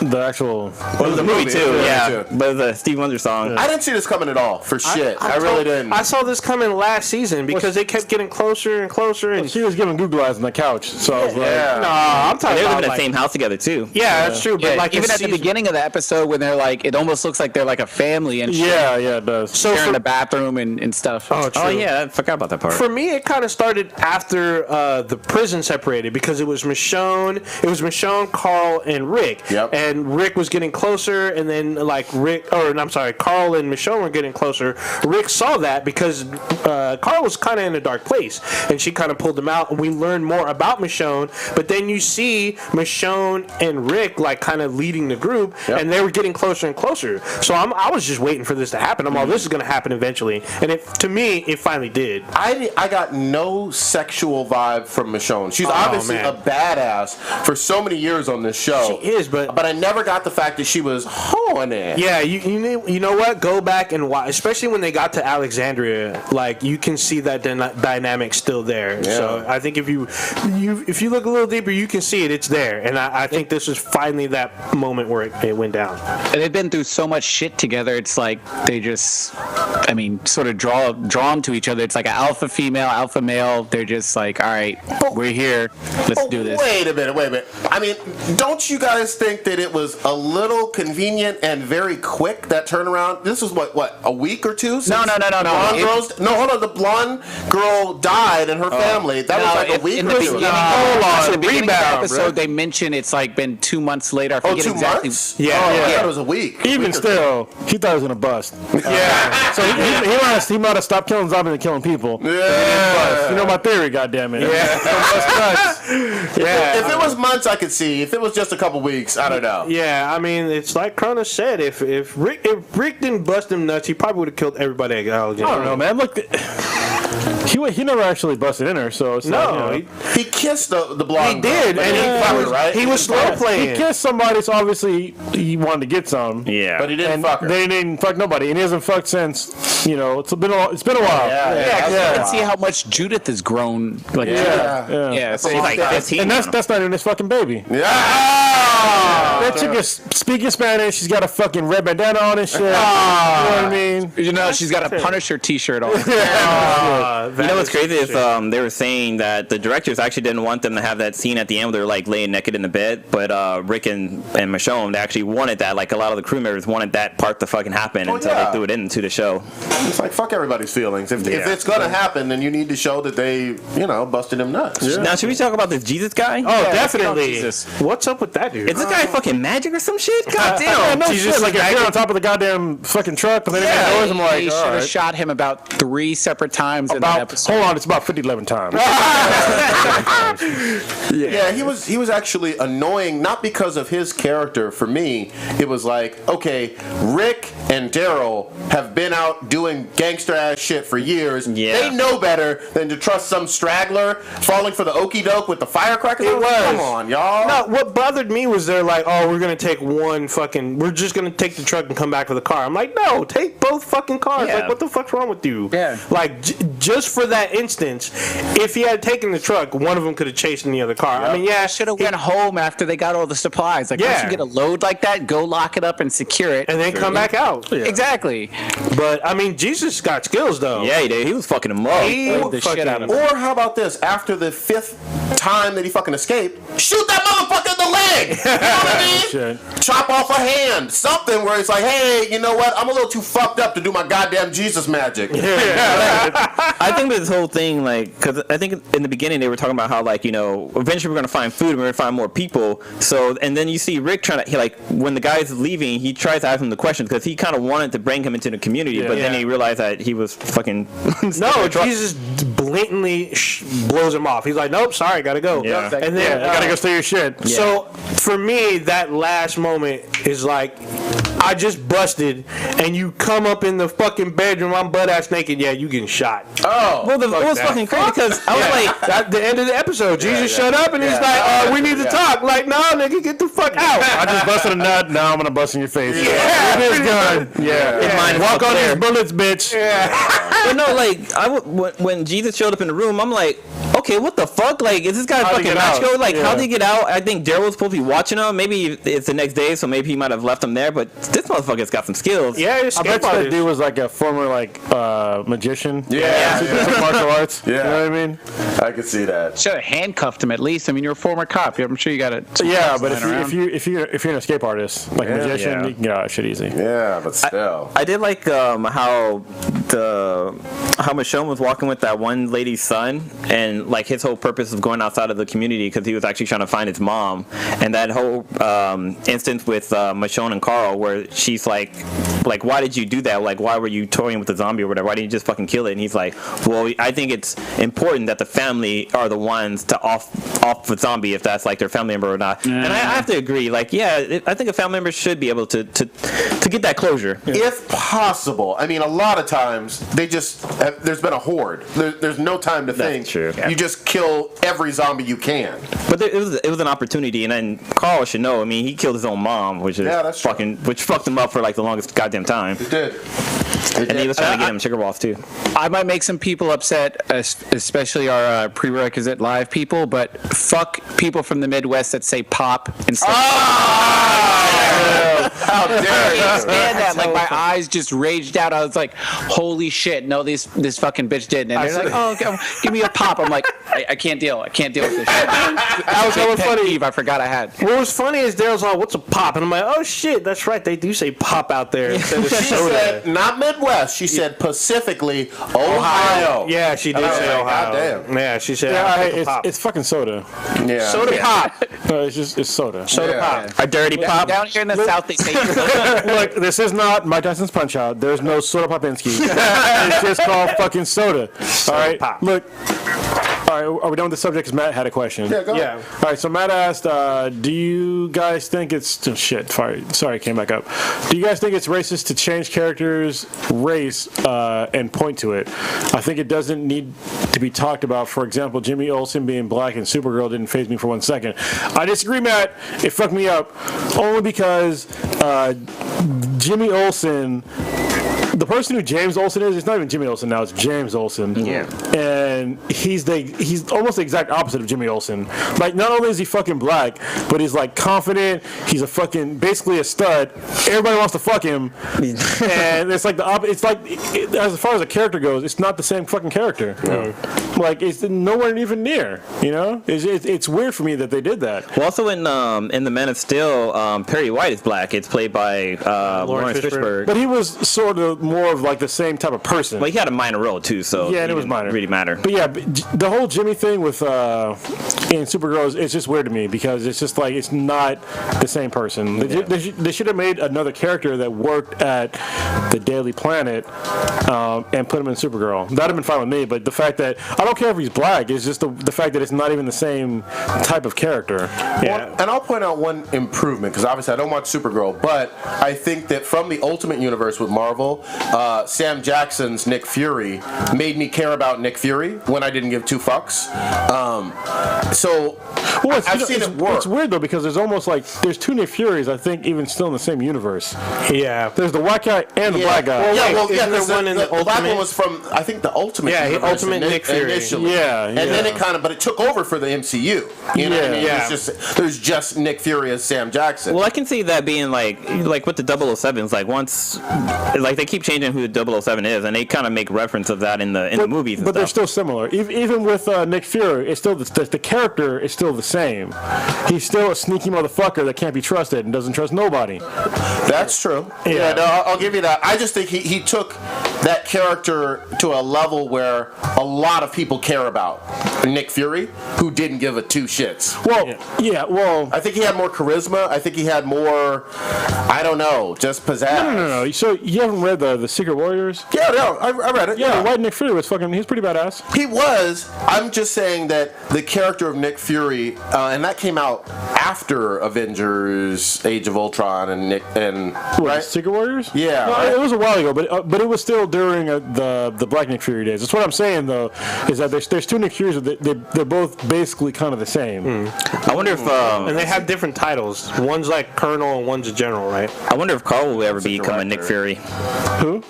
the actual. Well, it was a movie too. Yeah, too. but it was a Stevie Wonder song. I didn't see this coming at all, for shit. I really didn't. I saw this coming last season because they kept getting closer and closer. And She was giving Google eyes on the couch, so I was like, no, I'm talking They live about in the like, same house together too. Yeah, that's true. But Yeah, like even in at the season- beginning of the episode when they're like, it almost looks like they're like a family and shit. Yeah, it does. So They're in for, the bathroom and stuff. oh, true. Oh yeah, I forgot about that part. For me, it kind of started after the prison separated because it was Michonne, Carl, and Rick. Yep. And Rick was getting closer, and then Carl and Michonne were getting closer. Rick saw that because Carl was kind of in a dark place, and she kind of pulled him out, and we learned more about Michonne. But then you see Michonne and Rick like kind of leading the group, and they were getting closer and closer. So I was just waiting for this to happen. I'm all, this is going to happen eventually, and to me, it finally did. I got no sexual vibe from Michonne. She's obviously man. a badass for so many years on this show. She is, but I never got the fact that she was horny. yeah, you know what? Go back and watch, especially when they got to Alexandria. Like you can see that dynamic still there. Yeah. So I think if you look a little deeper, you can see it. It's there, and I think this is finally that moment where it went down. And they've been through so much shit together. It's like they just, I mean, sort of drawn to each other. It's like an alpha female, alpha male. They're just like, all right, we're here. Let's do this. Wait a minute. I mean, don't you guys think that it was a little convenient and very quick, that turnaround? This was what, a week or two? No. Hold on. The blonde girl died and her family. That was like a week in or the two. beginning, Hold on, the beginning of the rebound, episode, bro. they mention it's like been 2 months later. I Oh, forget 2 exactly. months? Yeah, I yeah. thought it was a week. Even still, he thought he was gonna bust. Yeah. So he might have stopped killing zombies and killing people. Yeah. You know my theory, goddammit. Yeah. If it was months, I could see. If it was just a couple weeks, I don't know. Yeah, I mean, it's like Kr0nus said. If Rick didn't bust him nuts, he probably would have killed everybody at Alexandria. I don't know, man. Look, he never actually busted in her, so it's No, not, you know. He kissed the blonde. he did, girl, and he was slow He playing. kissed somebody, so obviously he wanted to get some. Yeah. But he didn't And fuck her. they didn't fuck nobody, and he hasn't fucked since. You know, it's been a while. Yeah, 'cause Yeah. you can see how much Judith has grown. Like, Yeah. so She's like 15 And now. that's not even his fucking baby. Yeah. That chick is speaking Spanish. She's got a fucking red bandana on and shit. You know what I mean? you know, she's got a Punisher T-shirt on. You know what's crazy is they were saying that the directors actually didn't want them to have that scene at the end where they're like laying naked in the bed, but Rick and Michonne, they actually wanted that. Like a lot of the crew members wanted that part to fucking happen until yeah. they threw it into the show. It's like, fuck everybody's feelings. If it's gonna happen, then you need to show that they, busted him nuts. Yeah. Now, should we talk about this Jesus guy? Oh, definitely. Jesus. What's up with that dude? Is this guy fucking magic or some shit? God damn. No Jesus shit, like is if you're on top of the goddamn fucking truck, and then it goes, I'm like, They should all have right. shot him about 3 separate times in that episode. Hold on, it's about 50-11 times. Yeah, he was actually annoying, not because of his character. For me, it was like, okay, Rick and Daryl have been out doing gangster ass shit for years. Yeah. They know better than to trust some straggler falling for the okie doke with the firecrackers. It was. Come on, y'all. No, what bothered me was they're like, oh, we're just gonna take the truck and come back with the car. I'm like, no, take both fucking cars. Yeah. Like, what the fuck's wrong with you? Yeah. Like, just for that instance, if he had taken the truck, one of them could have chased in the other car. I mean, yeah, Should have went home after they got all the supplies. Like, once Yeah. you get a load like that, go lock it up and secure it. and then come back out. Exactly. But I mean, Jesus got skills though. Yeah, he did. He was fucking him up. He Played the shit out of him. Or how about this? After the 5th time that he fucking escaped, shoot that motherfucker in the leg. You know what I mean? Shit. Chop off a hand. Something where it's like, hey, you know what? I'm a little too fucked up to do my goddamn Jesus magic. I think this whole thing, like, because I think in the beginning they were talking about how, like, eventually we're going to find food and we're going to find more people. So, and then you see Rick trying to, when the guy's leaving, he tries to ask him the questions because he kind of wanted to bring him into the community, but then he realized that he was fucking. No, Jesus blatantly blows him off. He's like, nope, sorry, gotta go. Yeah. And then You gotta go steal your shit. So for me, that last moment is like, I just busted, and you come up in the fucking bedroom, I'm butt ass naked. Yeah, you getting shot. Oh. Well, it was that. fucking crazy because I was like, At the end of the episode, Jesus shut up and he's like, we need to talk. Like, no, nigga, get the fuck out. I just busted a nut. Now I'm gonna bust in your face. Yeah. It is good. Yeah. mine is Walk up on there. these bullets, bitch. but no, like when Jesus showed up in the room, I'm like, okay, okay, what the fuck? Like, is this guy How'd he fucking get out? macho? Like, Yeah. how'd he get out? I think Daryl was supposed to be watching him. Maybe it's the next day, so maybe he might have left him there. But this motherfucker's got some skills. Yeah, I bet you that dude was like a former magician. Yeah. Martial arts. Yeah. You know what I mean? I could see that. Should have handcuffed him at least. I mean, you're a former cop. I'm sure you got it. Yeah, but if you're an escape artist, like a magician, Yeah. you can get out of shit easy. Yeah, but still. I did like how Michonne was walking with that one lady's son, and like his whole purpose of going outside of the community because he was actually trying to find his mom, and that whole instance with Michonne and Carl where she's like why did you do that? Like, why were you toying with the zombie or whatever? Why didn't you just fucking kill it? And he's like, well, I think it's important that the family are the ones to off the zombie if that's like their family member or not. And I have to agree. Like, I think a family member should be able to get that closure. If possible. I mean, a lot of times they just there's been a horde. There's no time to think. true. You just kill every zombie you can. But it was an opportunity, and then Carl should know. I mean, he killed his own mom, which fucked him up for like the longest goddamn time. It did. And he was trying to get him sugar balls too. I might make some people upset, especially our prerequisite live people, but fuck people from the Midwest that say pop instead. How dare I can't you? stand that. Like, my eyes just raged out. I was like, holy shit, no, this fucking bitch didn't. And they're like, oh, okay, give me a pop. I'm like, I can't deal. I can't deal with this shit. That was so funny. peeve I forgot I had. What was funny is Daryl's all, what's a pop? And I'm like, oh shit, that's right. They do say pop out there instead of She soda. said, not Midwest. She said specifically Ohio. Yeah, she did say Ohio. Goddamn. Yeah, she said It's fucking soda. Yeah. soda pop. It's soda. Soda Yeah. pop. A dirty pop. Down here in the South, they say Look, this is not Mike Tyson's Punch Out. There's no soda popinski. It's just called fucking soda. All right. pop. Look. All right. Are we done with the subject? Because Matt had a question. Yeah, go Yeah. ahead. All right. So Matt asked, "Do you guys think it's sorry, it came back up. Do you guys think it's racist to change characters' race and point to it? I think it doesn't need to be talked about. For example, Jimmy Olsen being black and Supergirl didn't faze me for 1 second. I disagree, Matt. It fucked me up only because Jimmy Olsen. The person who James Olsen is, it's not even Jimmy Olsen now, it's James Olsen. Yeah. And he's almost the exact opposite of Jimmy Olsen. Like, not only is he fucking black, but he's like confident, he's a fucking, basically a stud. Everybody wants to fuck him. And it's like it's like, as far as a character goes, it's not the same fucking character. No. Like, it's nowhere even near, you know? It's weird for me that they did that. Well, also in the Man of Steel, Perry White is black. It's played by Lawrence Fishburne. But he was sort of more of like the same type of person. Well, he had a minor role too, so Yeah, and it was didn't minor. really matter. But yeah, the whole Jimmy thing with in Supergirl, it's just weird to me because it's just like it's not the same person. They should have made another character that worked at the Daily Planet and put him in Supergirl. That'd have been fine with me. But the fact that I don't care if he's black, it's just the fact that it's not even the same type of character. Well, and I'll point out one improvement because obviously I don't watch Supergirl, but I think that from the Ultimate Universe with Marvel, Sam Jackson's Nick Fury made me care about Nick Fury when I didn't give two fucks. I've seen it work. It's weird though because there's almost like there's two Nick Furies. I think even still in the same universe. Yeah. There's the white guy and the black guy. Isn't there one in the black one Ultimate? was from I think the Ultimate. Yeah, Universe Ultimate Nick Fury. initially. Yeah, and then it but it took over for the MCU. You know what I mean? Yeah. There's just Nick Fury as Sam Jackson. Well, I can see that being like with the 007s, like once, like they keep changing who the 007 is, and they kind of make reference of that in the movies. And But they're stuff. still similar. Even with Nick Fury, it's still the character is still the same. He's still a sneaky motherfucker that can't be trusted and doesn't trust nobody. That's true. Yeah. No, I'll give you that. I just think he took that character to a level where a lot of people care about Nick Fury, who didn't give a two shits. Well, I think he had more charisma. I think he had more, I don't know, just pizzazz. No. So you haven't read the Secret Warriors? Yeah, no, I read it. Yeah, White Nick Fury was he's pretty badass. He was. I'm just saying that the character of Nick Fury, and that came out after Avengers: Age of Ultron right? Secret Warriors? Yeah, No, right. it was a while ago, but it was still during the Black Nick Fury days. That's what I'm saying though, is that there's two Nick Furies they're both basically kind of the same. I wonder if and they have different titles. One's like Colonel and one's a general, right? I wonder if Carl will ever become a Nick Fury. Who?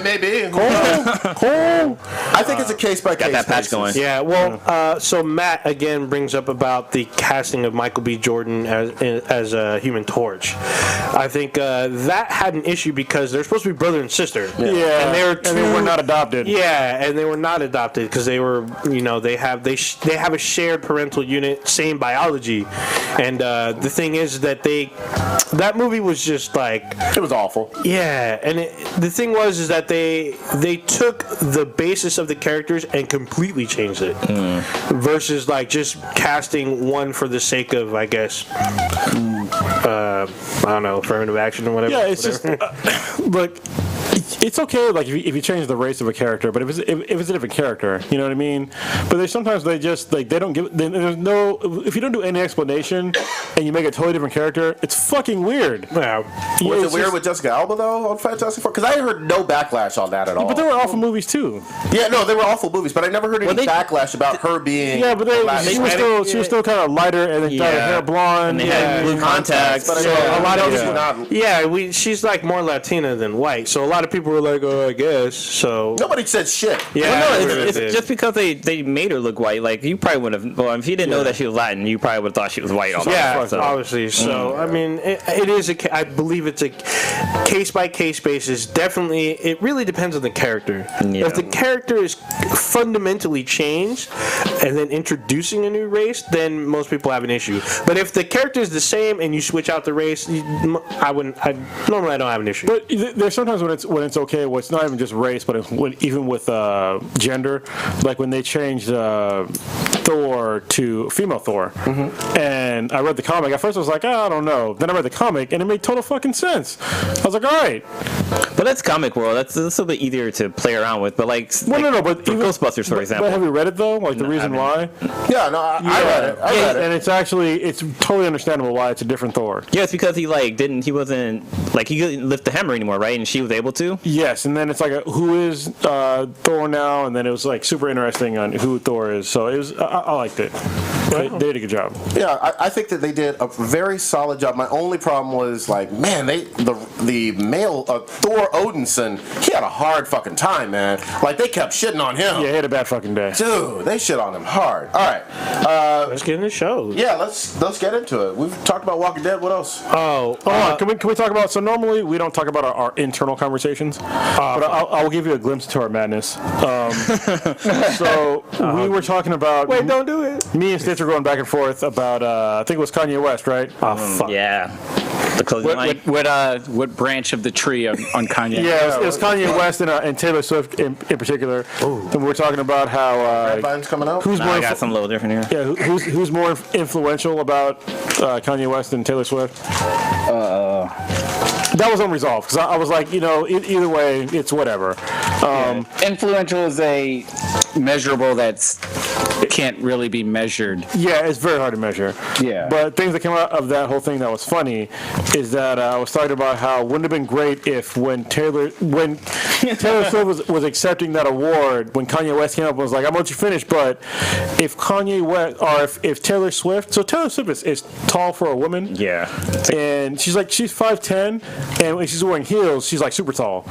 Maybe. Cole. I think it's a case by case. Got that patch going. Yeah, well, so Matt again brings up about the casting of Michael B. Jordan as a Human Torch. I think that had an issue because they're supposed to be brother and sister. Yeah, and they were not adopted. Yeah, and they were not adopted because they were, they have a shared parental unit, same biology, and the thing is that that movie was just like, it was awful. Yeah, and the thing was is that they took the basis of the characters and completely changed it, versus like just casting one for the sake of, I guess, I don't know, affirmative action or whatever. Yeah, it's just look. It's okay, like if you change the race of a character, but if it's a different character, you know what I mean. But there's sometimes they just like they don't give. There's no, if you don't do any explanation and you make a totally different character, it's fucking weird. Yeah. Was it weird with Jessica Alba though on Fantastic Four? Because I heard no backlash on that at all. But they were awful movies too. Yeah, no, they were awful movies, but I never heard any backlash about her being. Yeah, but she was still kind of lighter and then dyed her hair blonde. And they had blue contacts. But So a lot of not. Yeah, she's like more Latina than white, so a lot of people were like, "Oh, I guess." So Nobody said shit. yeah, Well, no, it's just because they made her look white. Like you probably would have. Well, if you didn't know that she was Latin, you probably would have thought she was white. yeah, So. obviously. So I mean, it is I believe it's a case by case basis. Definitely, it really depends on the character. Yeah. If the character is fundamentally changed and then introducing a new race, then most people have an issue. But if the character is the same and you switch out the race, I normally don't have an issue. But there's sometimes when it's okay. Well, it's not even just race, but even with gender. Like when they changed Thor to female Thor, and I read the comic. At first, I was like, I don't know. Then I read the comic, and it made total fucking sense. I was like, all right. But that's comic world. That's a little bit easier to play around with. But like, No. But for Ghostbusters, for example. But have you read it though? Like the reason why? Yeah, no, I read it. I read it. And it's totally understandable why it's a different Thor. Yeah, it's because he wasn't he couldn't lift the hammer anymore, right? And she was able to. Yes, and then it's like who is Thor now, and then it was like super interesting on who Thor is. So it was I liked it. They did a good job. Yeah, I think that they did a very solid job. My only problem was like, man, the male Thor Odinson, he had a hard fucking time, man. Like they kept shitting on him. Yeah, he had a bad fucking day. Dude, they shit on him hard. All right, Let's get into the show. yeah, let's get into it. We've talked about Walking Dead. What else? Hold on, can we talk about? So normally we don't talk about our internal conversations, but I'll give you a glimpse into our madness. So we were talking about. Wait, don't do it. Me and Stitch were going back and forth about. I think it was Kanye West, right? Oh fuck. Yeah. The closing line. What branch of the tree on Kanye? Yeah, it was Kanye West and Taylor Swift in particular. And we were talking about how Vine's coming out. who's more I got something a little different here. yeah who's more influential about Kanye West and Taylor Swift. That was unresolved because I was like, either way, it's whatever. Influential is a measurable that's can't really be measured. Yeah, it's very hard to measure. Yeah. But things that came out of that whole thing that was funny is that I was talking about how wouldn't it have been great if when Taylor Swift was accepting that award, when Kanye West came up and was like, I'm going to let you finish, but if Kanye West, or if Taylor Swift, so Taylor Swift is tall for a woman. Yeah. And she's 5'10", and when she's wearing heels, she's like super tall,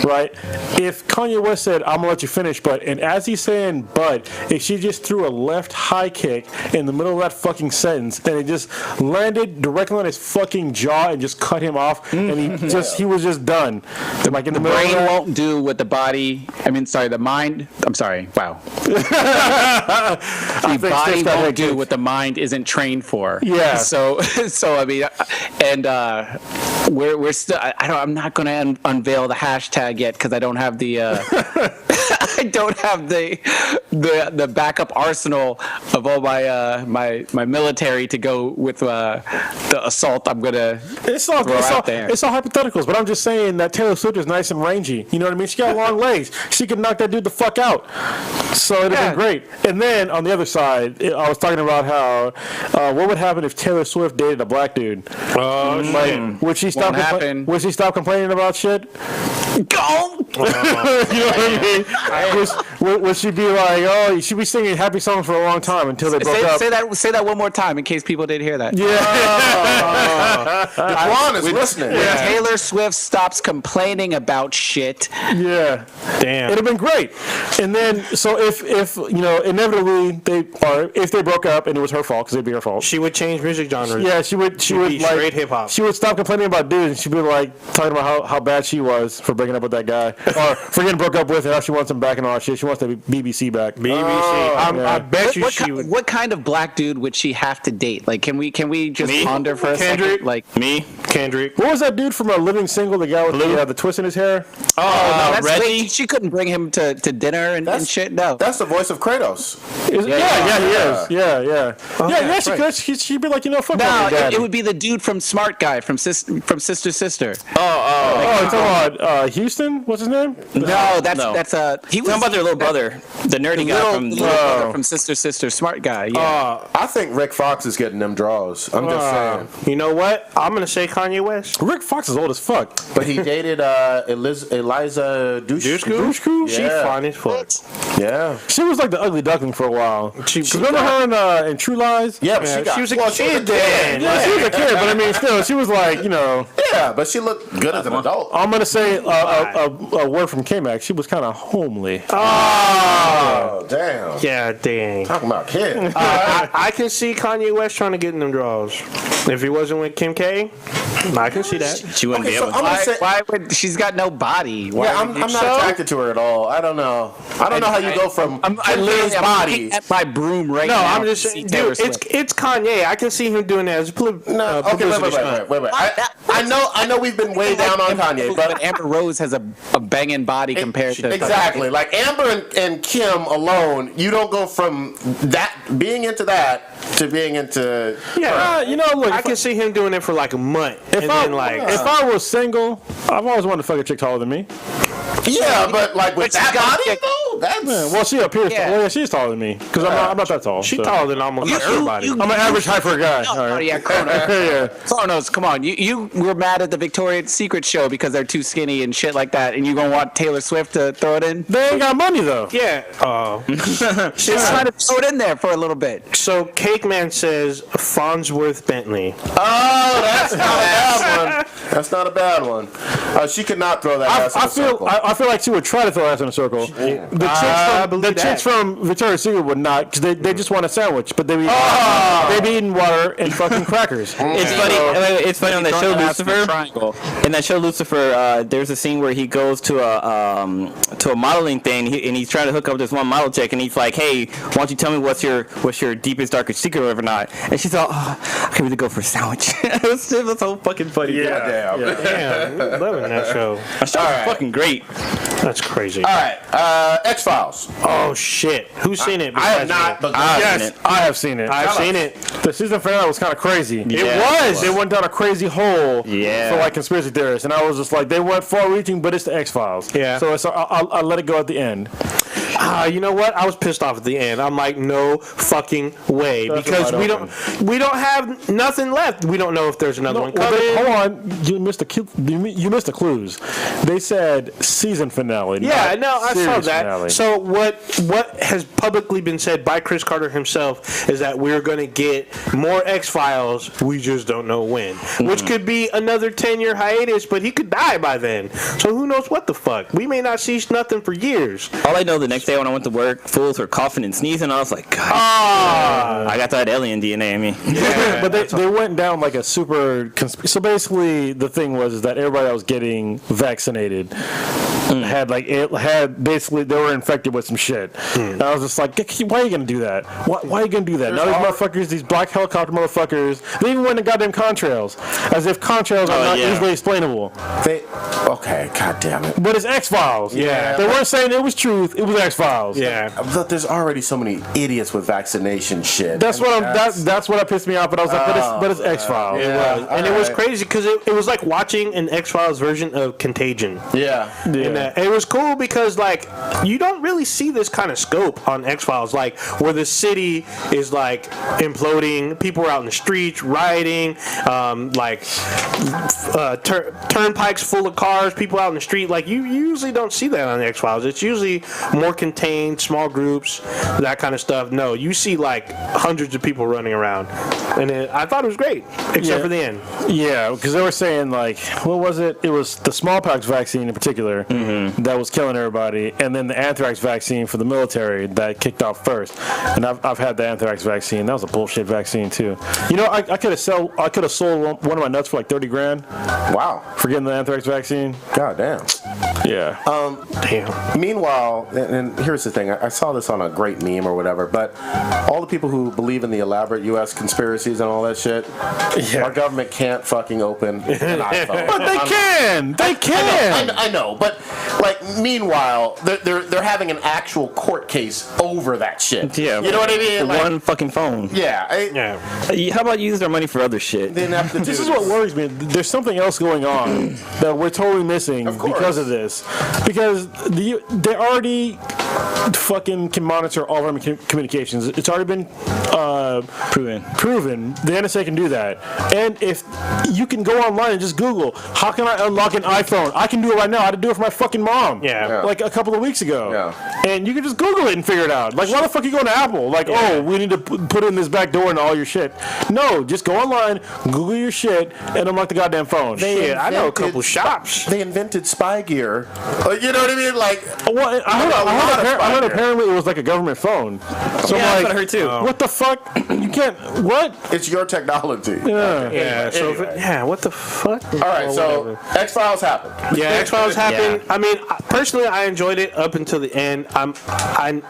right? If Kanye West said, I'm going to let you finish, and as he's saying, but if she just threw a left high kick in the middle of that fucking sentence, and it just landed directly on his fucking jaw and just cut him off, and he was just done. Like in the middle Brain of that, won't do what the body. The mind. I'm sorry. Wow. The body won't do what the mind isn't trained for. Yeah. So I mean, and we're still. I'm not going to unveil the hashtag yet because I don't have the. I don't have the backup arsenal of all my military to go with the assault. I'm gonna it's all there. It's all hypotheticals, but I'm just saying that Taylor Swift is nice and rangy. You know what I mean? She got long legs. She could knock that dude the fuck out. So it'd have been great. And then on the other side, I was talking about how what would happen if Taylor Swift dated a black dude? Oh, shit. Would she stop? Would she stop complaining about shit? Go! You know what I mean? Would she be like, oh, she'd be singing happy songs for a long time until they broke up? Say that one more time in case people didn't hear that. Juan is listening. When Taylor Swift stops complaining about shit. Yeah. Damn. It'd have been great. And then, so if inevitably if they broke up and it was her fault, because it'd be her fault. She would change music genres. Yeah, she would be like straight hip hop. She would stop complaining about dudes, and she'd be like talking about how bad she was for breaking up with that guy, or for getting broke up with, and how she wants him back and all that shit. She wants the BBC back. BBC. I bet she would. What kind of black dude would she have to date? Like, can we just ponder for a second? Like Kendrick. What was that dude from Living Single? The guy with the twist in his hair. Oh, no, she couldn't bring him to dinner and shit. No, that's the voice of Kr0nus. He is. Yeah. She could. She'd be like, fuck my dad. it would be the dude from Smart Guy from Sister Sister. It's about Houston. What's his name? No, that's he was talking about their little brother, the nerdy guy from little brother from Sister Sister, Smart Guy. Yeah. I think Rick Fox is getting them draws. I'm just saying. You know what? I'm gonna say Kanye West. Rick Fox is old as fuck. But he dated Eliza Dushku. Yeah. She fine as fuck. Yeah. She was like the ugly duckling for a while. She remember her in True Lies? Yeah, but she was a kid then. Yeah, she was a kid, but I mean, still, she was like, Yeah, but she looked good as an adult. I'm gonna say a word from K-Mac. She was kind of homely. Oh, damn. Yeah, dang. Talking about kid. I can see Kanye West trying to get in them draws. If he wasn't with Kim K, I can see that. She wouldn't be able to. Why would she's got no body? I'm not attracted to her at all. I don't know how you go from Kim's body. At my broom right now. No, I'm just saying, dude. It's Kanye. I can see him doing that as wait. I know we've been way down on Kanye, but Amber Rose has a banging body compared to exactly like Amber and Kim alone. You don't go from that being into that to being into. Yeah, look, I can see him doing it for like a month. If I was single, I've always wanted to fuck a chick taller than me. Yeah, but like with that body though, that's well, she appears. Yeah. Well, yeah, she's taller than me because I'm not that tall. She's taller than almost everybody. I'm an average height for a guy. Kr0nus, come on. You were mad at the Victoria's Secret show because they're too skinny and shit like that, and you gonna want Taylor Swift to throw it in? They ain't got money though. Yeah. She's trying to throw it in there for a little bit. So Cake Man says Farnsworth Bentley. Oh, that's not a bad one. That's not a bad one. She could not throw that ass in a circle. I feel like she would try to throw ass in a circle. The chicks from Victoria's Secret would not, because they just want a sandwich, but they be eating water and fucking crackers. It's funny on that show Lucifer. In that show Lucifer, there's a scene where he goes to a modeling thing, and he's trying to hook up with this one model chick, and he's like, "Hey, why don't you tell me what's your deepest, darkest secret or not?" And she's all, "I can really go for a sandwich." It was so fucking funny. Damn, loving that show. That show was fucking great. That's crazy. All right, X-Files. Oh shit, who's seen it? I have not. But Yes, I have seen it. I've seen it. The season finale was kind of crazy. Yeah, it was. They went down a crazy hole for like conspiracy theorists, and I was just like, they went far-reaching, but it's the X-Files. Yeah. So I'll let it go at the end. You know what? I was pissed off at the end. I'm like, no fucking way, because we don't have nothing left. We don't know if there's another one coming. Hold on, you missed the clues. They said season finale. Yeah, no, I saw that. Finale. So what has publicly been said by Chris Carter himself is that we're going to get more X-Files. We just don't know when, which could be another 10-year hiatus. But he could die by then. So who knows what the fuck? We may not see nothing for years. All I know, the next day when I went to work, fools were coughing and sneezing. I was like, God, I got that alien DNA in me. Yeah, but they went down like a super. So basically, the thing was that everybody that was getting vaccinated had basically they were infected with some shit. And I was just like, why are you gonna do that? Why are you gonna do that? Now these motherfuckers, these black helicopter motherfuckers, they even went to goddamn contrails, as if contrails are not easily explainable. Okay, god damn it. But it's X-Files. Yeah. They weren't saying it was truth. It was X-Files. Yeah. But there's already so many idiots with vaccination shit. That's what pissed me off. But I was like, but it's X-Files. Yeah. It was crazy because it was like watching an X-Files version of Contagion. Yeah. And it was cool because like you don't really see this kind of scope on X-Files, like where the city is like imploding, people are out in the streets rioting, turnpikes full of cars, people out in the street. Like you usually don't see that on the X-Files. It's usually more contained, small groups, that kind of stuff. No, you see like hundreds of people running around, and I thought it was great, except for the end. Yeah, because they were saying like, what was it? It was the smallpox vaccine in particular that was killing everybody, and then the anthrax vaccine for the military that kicked off first. And I've had the anthrax vaccine. That was a bullshit vaccine too. You know, I could have sold one of my nuts for like $30,000. Wow. For getting the anthrax vaccine. God damn. Yeah. Damn. Meanwhile, and here's the thing, I saw this on a great meme or whatever, but all the people who believe in the elaborate U.S. conspiracies and all that shit, our government can't fucking open an iPhone. But they can! They can! I know, but like, meanwhile, they're having an actual court case over that shit. Yeah. You know what I mean? Like, one fucking phone. Yeah. How about use their money for other shit? This is what worries me. There's something else going on that we're totally missing because of this. Because they already fucking can monitor all of our communications. It's already been proven. The NSA can do that. And if you can go online and just Google, how can I unlock an iPhone? I can do it right now. I had to do it for my fucking mom. Yeah. Like a couple of weeks ago. Yeah. And you can just Google it and figure it out. Like, why the fuck are you going to Apple? Like, oh, we need to put in this back door and all your shit. No, just go online, Google your shit, and unlock the goddamn phone. I know a couple shops. They invented spy gear. You know what I mean? Like, well, I heard apparently it was like a government phone. So Yeah, I'm that's what I heard too. What the fuck? You can't. What? it's your technology. Yeah. Yeah. So what the fuck? All right, so X-Files happened. Yeah, X-Files happened. Yeah. I mean, personally, I enjoyed it up until the end.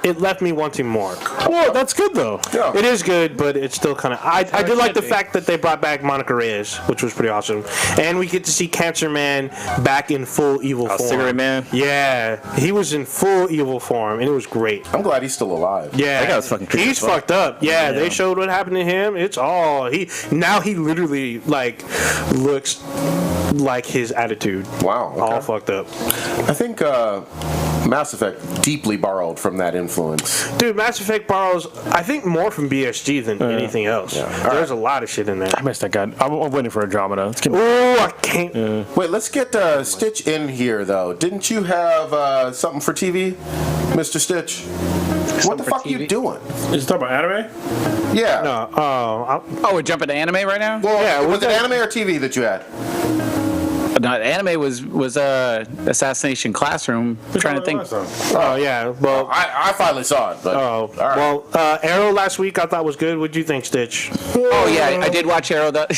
It left me wanting more. Well, that's good though. Yeah. It is good, but it's still kind of. I did like the fact that they brought back Monica Reyes, which was pretty awesome, and we get to see Cancer Man back in full evil form. Cigarette Man. Yeah, he was in full evil form, and it was great. I'm glad he's still alive. Yeah, That guy was fucking creepy he's as fuck. fucked up. Yeah, they showed what happened to him. It's all he literally like looks like his attitude. Wow. Okay. All fucked up. I think Mass Effect deeply borrowed from that influence. Dude, Mass Effect borrows, I think, more from BSG than anything else. Yeah. There's a lot of shit in there. I missed that guy. I'm waiting for Andromeda. Oh, I can't. Wait, let's get Stitch in here, though. Didn't you have something for TV, Mr. Stitch? What the for fuck are you TV? doing? Is it talking about anime? Yeah. No. Oh, we're jumping to anime right now? Well, Yeah, was was it that- anime or TV that you had? No, anime was Assassination Classroom. I'm trying to think. Oh, yeah. Well, I finally saw it. But, oh, all right. well, Arrow last week I thought was good. What'd you think, Stitch? Oh, yeah, I did watch Arrow. That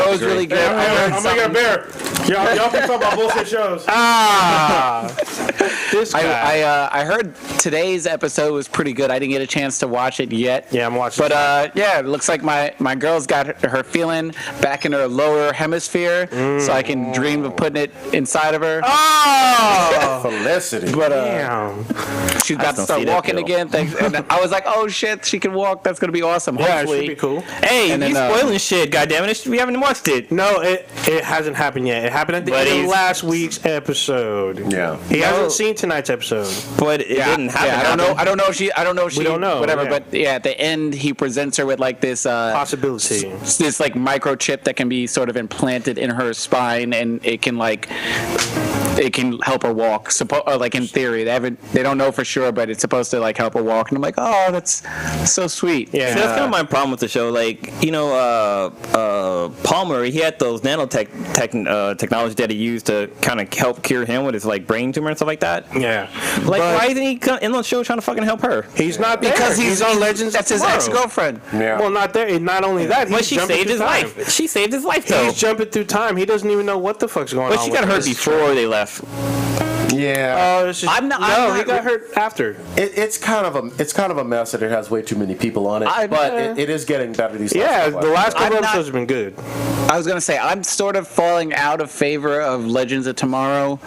was really good. I'm gonna get a bear. Y'all can talk about bullshit shows. This guy. I heard today's episode was pretty good. I didn't get a chance to watch it yet. Yeah, I'm watching. But yeah, it looks like my girl's got her feeling back in her lower hemisphere, so I can dream of putting it inside of her. Oh! Felicity. But, damn. She's about to don't start see that walking pill. again. And I was like, oh shit, she can walk. That's gonna be awesome. Yeah, it Hopefully. should be cool. Hey, And you then, spoiling shit, goddammit. We haven't watched it. No, it hasn't happened yet. It happened at the end of Buddies. last week's episode. Yeah. He hasn't seen tonight's episode. But it didn't happen. Yeah, I don't know if she. We don't know, Whatever. yeah. But yeah, at the end, he presents her with like this Possibility. this like microchip that can be sort of implanted in her spine, and it can help her walk. Like in theory, they don't know for sure, but it's supposed to like help her walk. And I'm like, oh, that's so sweet. Yeah. See, that's kind of my problem with the show. Like, Palmer, he had those technology that he used to kind of help cure him with his like brain tumor and stuff like that. Yeah. Like, But why isn't he in the show trying to fucking help her? he's not there. Because he's on Legends That's of his Tomorrow. ex-girlfriend. Yeah. Well, not there. Not only that, But he's she jumping saved through his time. life. She saved his life though. He's jumping through time. He doesn't even know what the fuck's going on. But she got with hurt this. before they left. Yeah. Oh, it's just, I'm not- he got hurt after. It's kind of a mess that it has way too many people on it. I- but it is getting better these Yeah, last the last couple I'm not- episodes have been good. I was gonna say I'm sort of falling out of favor of Legends of Tomorrow.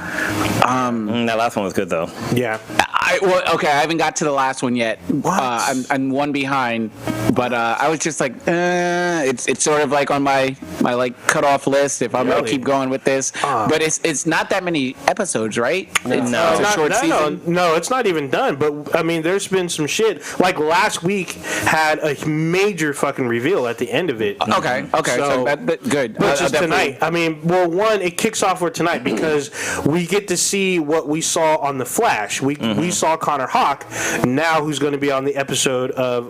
That last one was good though. Yeah. I haven't got to the last one yet. I'm one behind, but I was just like, it's sort of like on my my like cutoff list if I'm Really? gonna keep going with this. But it's not that many episodes, right? It's a short season. No, it's not even done. But I mean, there's been some shit. Like last week had a major fucking reveal at the end of it. Okay. So that good. Which is definitely- tonight. I mean, well, one, it kicks off for tonight because we get to see what we saw on The Flash. We saw Connor Hawk, now who's going to be on the episode of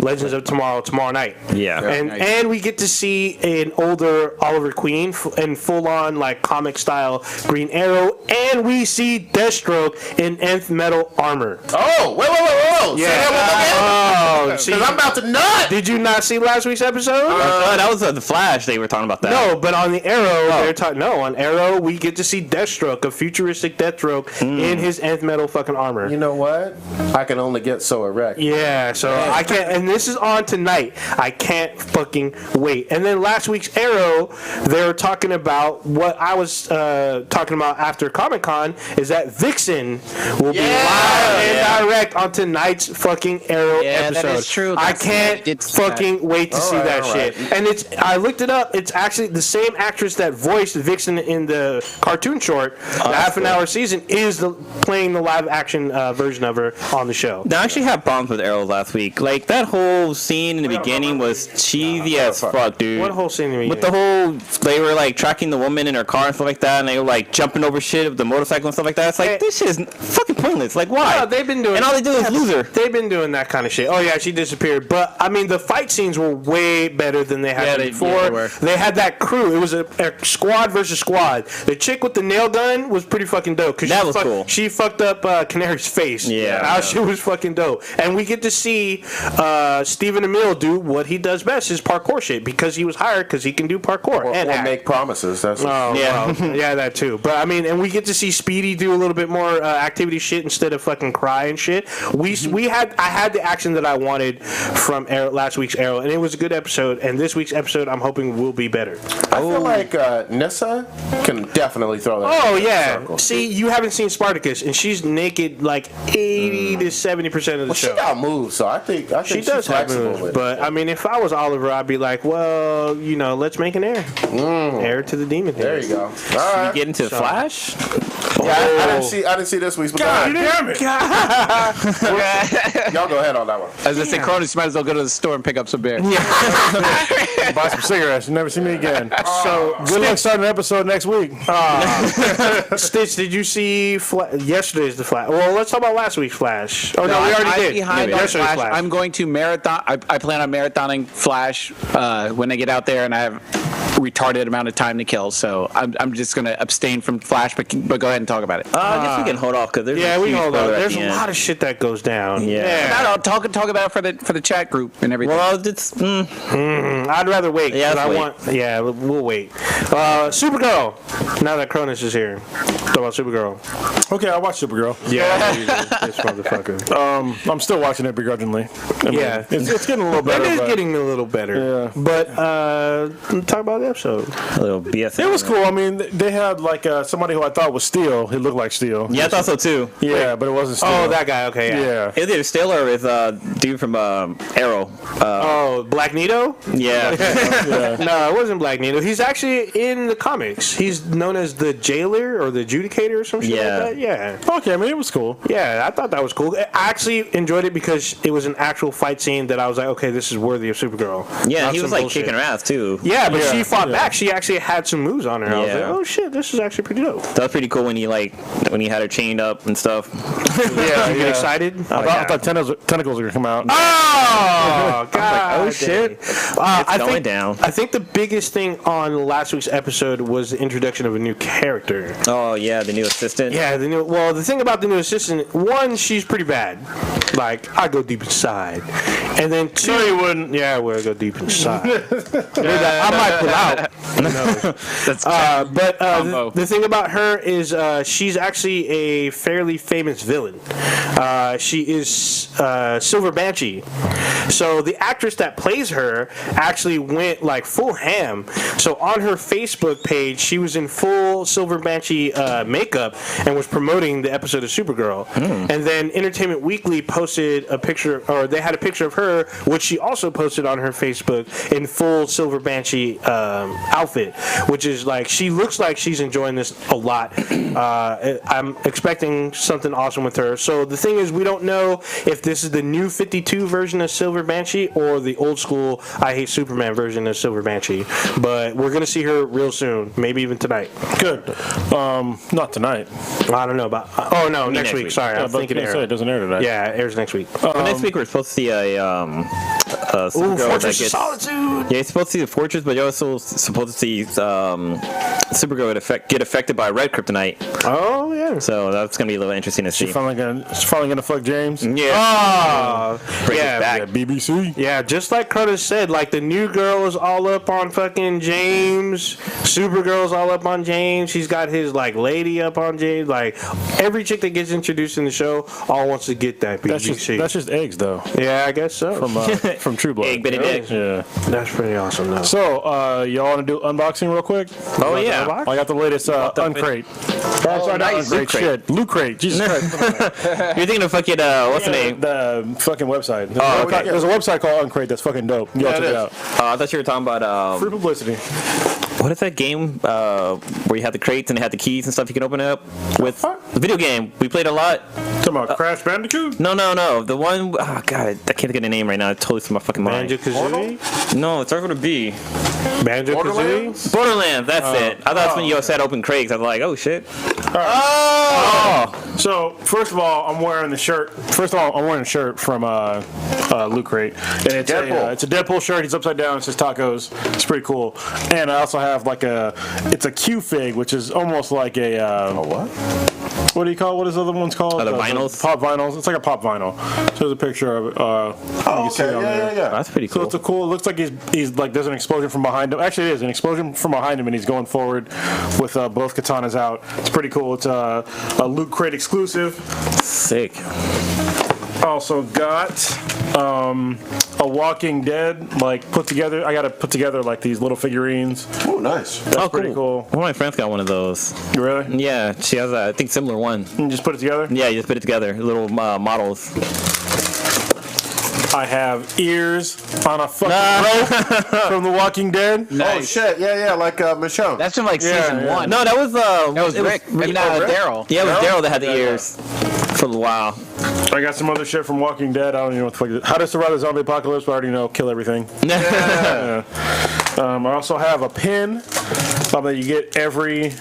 Legends of tomorrow night. Yeah. And we get to see an older Oliver Queen in full-on like comic style Green Arrow, and we see Deathstroke in nth metal armor. Oh, whoa. Yeah. Say that one again. See, 'Cause I'm about to nut. did you not see last week's episode? that was the Flash. They were talking about that. No, but on the Arrow, they're talking. No, on Arrow, we get to see Deathstroke, a futuristic Deathstroke, in his nth metal fucking armor. You know what? I can only get so erect. Yeah, so I can't, and this is on tonight. I can't fucking wait. And then last week's Arrow, they were talking about what I was talking about after Comic Con is that Vixen will be live and direct on tonight's fucking Arrow episode. that is true. I That's- can't it's- fucking wait to see that all shit. right. And I looked it up. It's actually the same actress that voiced Vixen in the cartoon short. The half an hour season is playing the live action version of her on the show. I actually had problems with Arrow last week. Like that whole scene in the beginning was cheesy as fuck, dude. What whole scene? With the whole, they were like tracking the woman in her car and stuff like that, and they were like jumping over shit with the motorcycle and stuff like that. It's like this shit is fucking pointless. Like why? No, they've been doing, and all they do is lose her. They've been doing that kind of shit. Oh yeah, she disappeared. But I mean, the fight scenes were way better than they had before. yeah, they were. They had that crew. It was a squad versus squad. The chick with the nail gun was pretty fucking dope. That was cool. She fucked up Canary's face. Yeah. That shit was fucking dope. And we get to see Stephen Amell do what he does best, his parkour shit, because he was hired because he can do parkour Or and act. make promises. That's Yeah, that too. But I mean, and we get to see Speedy do a little bit more activity shit instead of fucking cry and shit. I had the action that I wanted from last week's Arrow, and it was a good episode. And this week's episode, I'm hoping will be better. I feel like Nissa can definitely throw that. Oh in the yeah. circle. See, you haven't seen Spartacus, and she's naked like 80 to 70% of the Well, show. she got moves, so I think She she's does have flexible moves, with it. but I mean, if I was Oliver, I'd be like, well, let's make an heir. Heir to the demon. There you go. All right. Get into Flash. Yeah, I didn't see this week's. God damn it! Y'all go ahead on that one. As I say, Kr0nus, you might as well go to the store and pick up some beer. Buy some cigarettes. You never see me again. So good luck starting an episode next week. Stitch, did you see yesterday's The Flash? Well, let's talk about last week's Flash. Oh, no, we already I'm did. behind on Yesterday's Flash. I'm going to marathon. I plan on marathoning Flash when I get out there, and I have retarded amount of time to kill. So I'm just going to abstain from Flash, but go ahead and talk about it. I guess we can hold off because there's Yeah, a we huge hold on. spoiler at There's the a end. lot of shit that goes down. Yeah. No, talk about it for the chat group and everything. Well, it's I'd rather wait. Yeah, 'cause let's wait. we'll wait. Supergirl. Now that Kr0nus is here, talk about Supergirl. Okay, I watched Supergirl. Yeah, this motherfucker. I'm still watching it begrudgingly. I mean, Yeah. it's getting a little better. It is but getting a little better. Yeah. But talk about the episode. a little BS. It was cool. I mean, they had like somebody who I thought was Steel. He looked like Steel. Yeah, I thought so too. Yeah, but it wasn't Steel. Oh, that guy. Okay, yeah. Yeah. It's either Still or it's dude from Arrow. Oh, Black Nito? Yeah. No, it wasn't Black Nito. He's actually in the comics. He's known as the Jailer or the Adjudicator or some shit Yeah. like that. Yeah. Okay, I mean, it was cool. Yeah, I thought that was cool. I actually enjoyed it because it was an actual fight scene that I was like, okay, this is worthy of Supergirl. Yeah, Not he was some like bullshit. kicking her ass too. Yeah, but she fought yeah. back. She actually had some moves on her. I was Yeah. like, oh shit, this is actually pretty dope. That was pretty cool when he had her chained up and stuff. Yeah, you get excited? I thought tentacles were gonna come out. Oh, God. oh, shit. I going think, down. I think the biggest thing on last week's episode was the introduction of a new character. Oh yeah, the new assistant. Yeah, the thing about the new assistant, one, she's pretty bad. Like, I go deep inside. And then two, you wouldn't. Yeah, I would go deep inside. I might pull out. That's But combo. the thing about her is she's actually a fairly famous villain. She is Silver Banshee. So the actress that plays her actually went like full ham. So on her Facebook page, she was in full Silver Banshee makeup and was promoting the episode of Supergirl. And then Entertainment Weekly posted a picture, or they had a picture of her, which she also posted on her Facebook in full Silver Banshee outfit, which is like, she looks like she's enjoying this a lot. I'm expecting something awesome with her. So the thing is, we don't know if this is the new 52 version of Silver Banshee or the old school I Hate Superman version of Silver Banshee. But we're going to see her real soon, maybe even tonight. Good. Not tonight. I don't know about. Oh no, next week. Sorry, I'm thinking it doesn't air tonight. Yeah, it airs next week. But next week we're supposed to see a Supergirl Fortress that of Solitude. Yeah, you're supposed to see the Fortress, but you're also supposed to see Supergirl get affected by red kryptonite. Oh yeah. So that's gonna be a little interesting to see. She's finally gonna fuck James. Yeah. Bring it back. Yeah, BBC. Yeah, just like Kr0nus said, like the new girl is all up on fucking James. Supergirl's all up on James. She's got his like lady up on James. Like every chick that gets introduced in the show all wants to get that BBC. That's just eggs though. Yeah, I guess so. From True Blood. Egg Benedict. Yeah. That's pretty awesome though. So, y'all want to do unboxing real quick? Oh yeah. I got the latest Uncrate. Sorry, not nice. Uncrate. Lootcrate. Shit. Lootcrate. Jesus Christ. You're thinking of fucking what's the name? The fucking website. okay. There's a website called Uncrate that's fucking dope. You gotta check it out. I thought you were talking about Free publicity. what is that game where you had the crates and they had the keys and stuff you can open up with? The video game we played a lot. Talking about Crash Bandicoot? No. The one, oh god, I can't think of the name right now. It totally slipped my fucking mind. Banjo-Kazooie? No, it starts with a B. Banjo-Kazooie? Borderlands, that's it. I thought that's when you said open crates. I was like, oh shit. So, first of all, I'm wearing the shirt. First of all, I'm wearing a shirt from Lootcrate. And it's it's a Deadpool shirt. He's upside down. It says tacos. It's pretty cool. And I also have like it's a Q-Fig, which is almost like a what? What do you call it? What is the other ones called? The vinyls? Pop vinyls. It's like a pop vinyl. So there's a picture of it. Yeah. That's pretty So cool. it's a cool. It looks like he's like there's an explosion from behind him. Actually, it is an explosion from behind him, and he's going forward with both katanas out. It's pretty cool. It's a Lootcrate exclusive. Sick. Also got a Walking Dead like put together. I got to put together like these little figurines. Oh, nice. That's pretty cool. One of my friends got one of those. Really? Yeah, she has I think similar one. You just put it together. Yeah, you just put it together. Little models. I have ears on a fucking rope from The Walking Dead. Oh shit! Yeah, like Michonne. That's from like season one. No, that was That was Rick. Daryl. Yeah, it was Daryl that had the ears for a while. I got some other shit from Walking Dead. I don't even know what the fuck it is. How to Survive the Zombie Apocalypse, but I already know. Kill everything. I also have a pin that you get every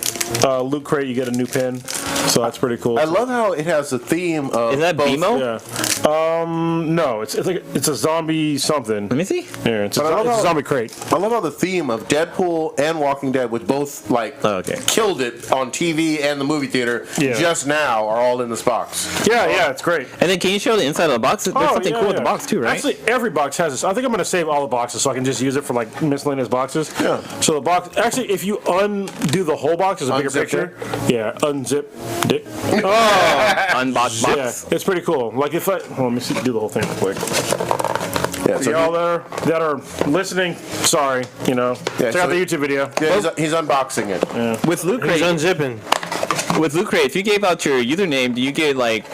Loot Crate. You get a new pin. So that's pretty cool. I love how it has a theme of. Is that both, BMO? Yeah. No, it's like it's a zombie something. Let me see. Yeah, it's But I love a how- zombie crate. I love how the theme of Deadpool and Walking Dead, which both killed it on TV and the movie theater, just now are all in this box. Yeah, it's great. And then can you show the inside of the box? There's something cool with the box too, right? Actually, every box has this. I think I'm going to save all the boxes so I can just use it for like miscellaneous boxes. Yeah. So the box, actually, if you undo the whole box, there's a bigger Unzip picture. Yeah, unzip dick. Unboxed box. Yeah, it's pretty cool. Like if let me see, do the whole thing real quick. Yeah, so y'all that are listening, sorry, check out the YouTube video. Yeah, he's unboxing it. Yeah. With Lootcrate, he's unzipping. With Lootcrate, if you gave out your username, do you get like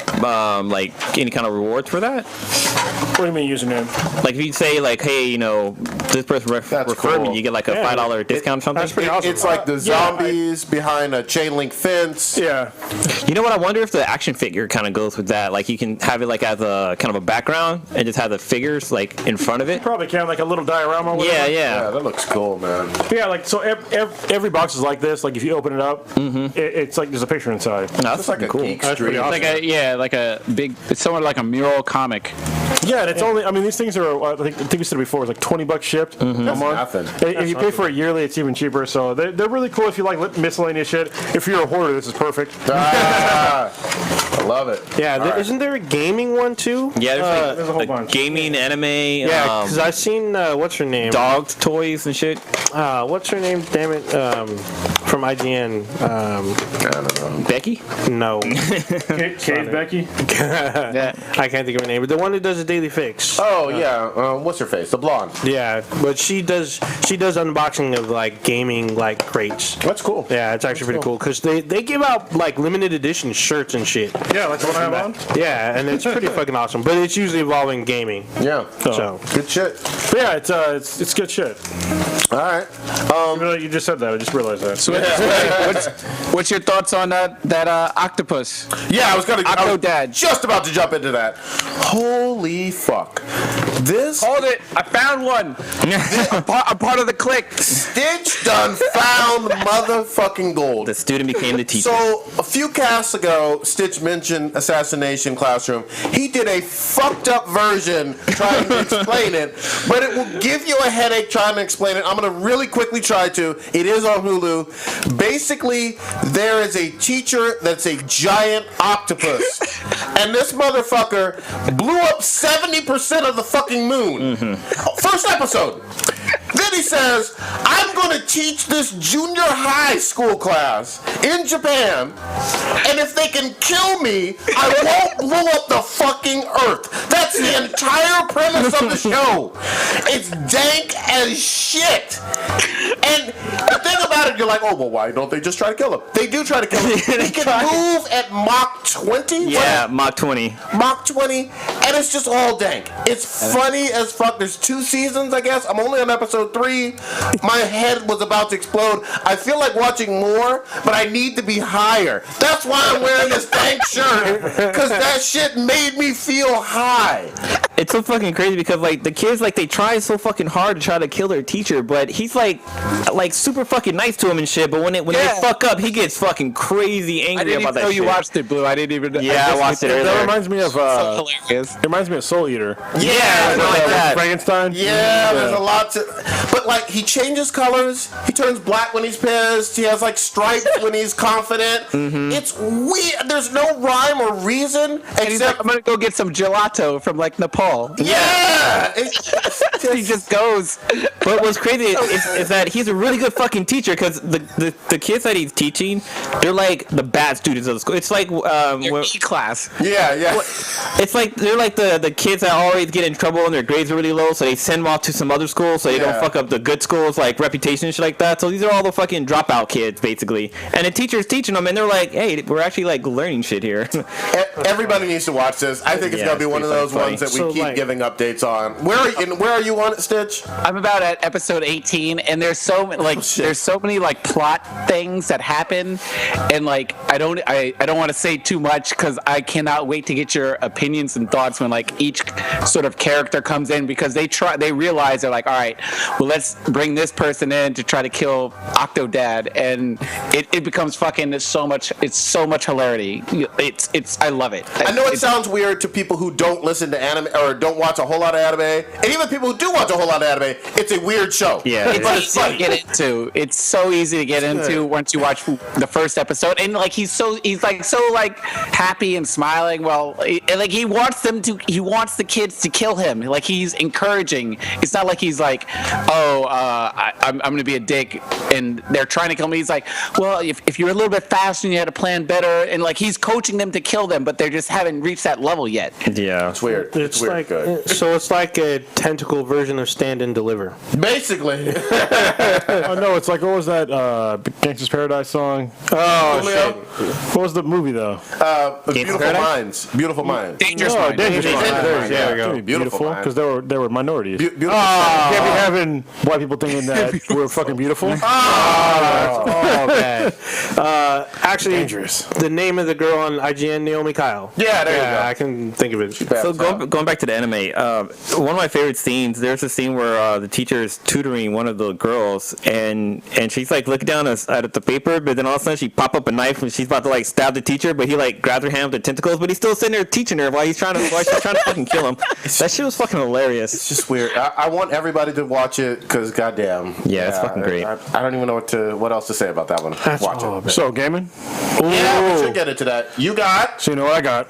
any kind of rewards for that? What do you mean username? Like if you say like, hey, this person referred cool. me, you get like a $5 discount or something. That's pretty awesome. It's like the zombies behind a chain link fence. Yeah. You know what? I wonder if the action figure kind of goes with that. Like you can have it like as a kind of a background and just have the figures like in front of it. Probably can, like a little diorama. Or whatever. Yeah, that looks cool, man. Yeah, like so every box is like this. Like if you open it up, it's like there's a picture inside. No, that's like a cool. geek That's pretty street. awesome. Like a big. It's somewhat like a mural comic. Yeah, and it's only. I mean, these things are. I think we said before, it's like $20 shipped a month. nothing. If you pay for it yearly, it's even cheaper. So they're really cool if you like miscellaneous shit. If you're a hoarder, this is perfect. I love it. Yeah, isn't there a gaming one too? Yeah, there's a whole bunch. Gaming, anime. Yeah, because I've seen what's her name? Dogs, toys, and shit. What's her name? Damn it! From IGN. I don't know. Becky? No, Cave Becky. I can't think of her name. But the one who does the Daily Fix. Oh yeah, what's her face? The blonde. Yeah, but she does unboxing of like gaming like crates. That's cool. Yeah, it's actually pretty cool because they give out like limited edition shirts and shit. Yeah, like the one I have on. Yeah, and it's pretty fucking awesome. But it's usually involving gaming. Yeah. So Good shit. But yeah, it's good shit. All right. Even though you just said that, I just realized that. So what's your thoughts on that octopus? Yeah, I was Octodad. just about to jump into that. Holy fuck. This Hold it! I found one. I'm part of the clique. Stitch done found motherfucking gold. The student became the teacher. So, a few casts ago, Stitch mentioned Assassination Classroom. He did a fucked up version trying to explain it, but it will give you a headache trying to explain it. I'm going to really quickly try to. It is on Hulu. Basically, there is a teacher that's a giant octopus, and this motherfucker blew up 70% of the fucking moon. First episode. Then he says, I'm going to teach this junior high school class in Japan, and if they can kill me, I won't blow up the fucking Earth. That's the entire premise of the show. It's dank as shit. And the thing about it, you're like, oh, well, why don't they just try to kill him? They do try to kill him. They can move at Mach 20? Yeah, Mach 20. Mach 20, and it's just all dank. It's funny as fuck. There's 2 seasons, I guess. I'm only on episode 3. My head was about to explode. I feel like watching more, but I need to be higher. That's why I'm wearing this dank shirt, because that shit made me feel high. It's so fucking crazy because like the kids like they try so fucking hard to try to kill their teacher, but he's like super fucking nice to him and shit. But when they fuck up, he gets fucking crazy angry I didn't about even that know shit. you watched it, Blue. I didn't even. Yeah, I watched it earlier. That reminds me of So hilarious. it reminds me of Soul Eater. Yeah, like that. Frankenstein. Yeah, there's a lot to. But like, he changes colors. He turns black when he's pissed. He has like stripes when he's confident. It's weird. There's no rhyme or reason And he's like, except. I'm gonna go get some gelato from like Nepal. Yeah. He just goes. But what's crazy is that he's a really good fucking teacher because the kids that he's teaching, they're like the bad students of the school. It's like Your E class. Yeah. it's like they're like the kids that always get in trouble and their grades are really low, so they send them off to some other school so they don't fuck up the good schools like reputation and shit like that. So these are all the fucking dropout kids basically, and the teacher's teaching them and they're like, hey, we're actually like learning shit here. Everybody needs to watch this. I think it's gonna be one of those ones that we So, keep like- giving updates on. Where are you on it, Stitch? I'm about at episode 18, and there's so many like plot things that happen, and like I don't want to say too much because I cannot wait to get your opinions and thoughts when like each sort of character comes in, because they realize they're like, all right, well, let's bring this person in to try to kill Octodad, and it becomes fucking so much hilarity. I love it. I know it sounds weird to people who don't listen to anime or don't watch a whole lot of anime, and even people who do watch a whole lot of anime. It's a weird show. Yeah. but It's easy to get into. It's so easy to get into once you watch the first episode, and like he's so happy and smiling. Well, he wants the kids to kill him. Like he's encouraging. It's not like he's like, I'm gonna be a dick and they're trying to kill me. He's like, well, if you're a little bit faster and you had a plan better, and like he's coaching them to kill them, but they just haven't reached that level yet. Yeah. It's weird. It's weird. like Good. so it's like a tentacle version of Stand and Deliver. Basically. Oh no, it's like, what was that Gangsta's Paradise song? Oh Leo? What was the movie though? Beautiful Paradise? Minds. Beautiful Minds. Dangerous No, Mind. Dangerous Mind. Minds. There you Yeah. go. Beautiful Minds. Because they were minorities. Beautiful. Can't be having white people thinking that we're fucking beautiful. Oh man. Actually, dangerous. The name of the girl on IGN, Naomi Kyle. Yeah, there you go. I can think of it. So going back to the anime, one of my favorite scenes. There's a scene where the teacher is tutoring one of the girls, and she's like looking down at the paper, but then all of a sudden she pop up a knife and she's about to like stab the teacher, but he like grabs her hand with the tentacles, but he's still sitting there teaching her while she's trying to fucking kill him. That shit was fucking hilarious. It's just weird. I want everybody to watch it because goddamn. Yeah, it's fucking great. I don't even know what else to say about that one. Watch it. So, gaming? Yeah, we should get into that. You got? So, you know what I got?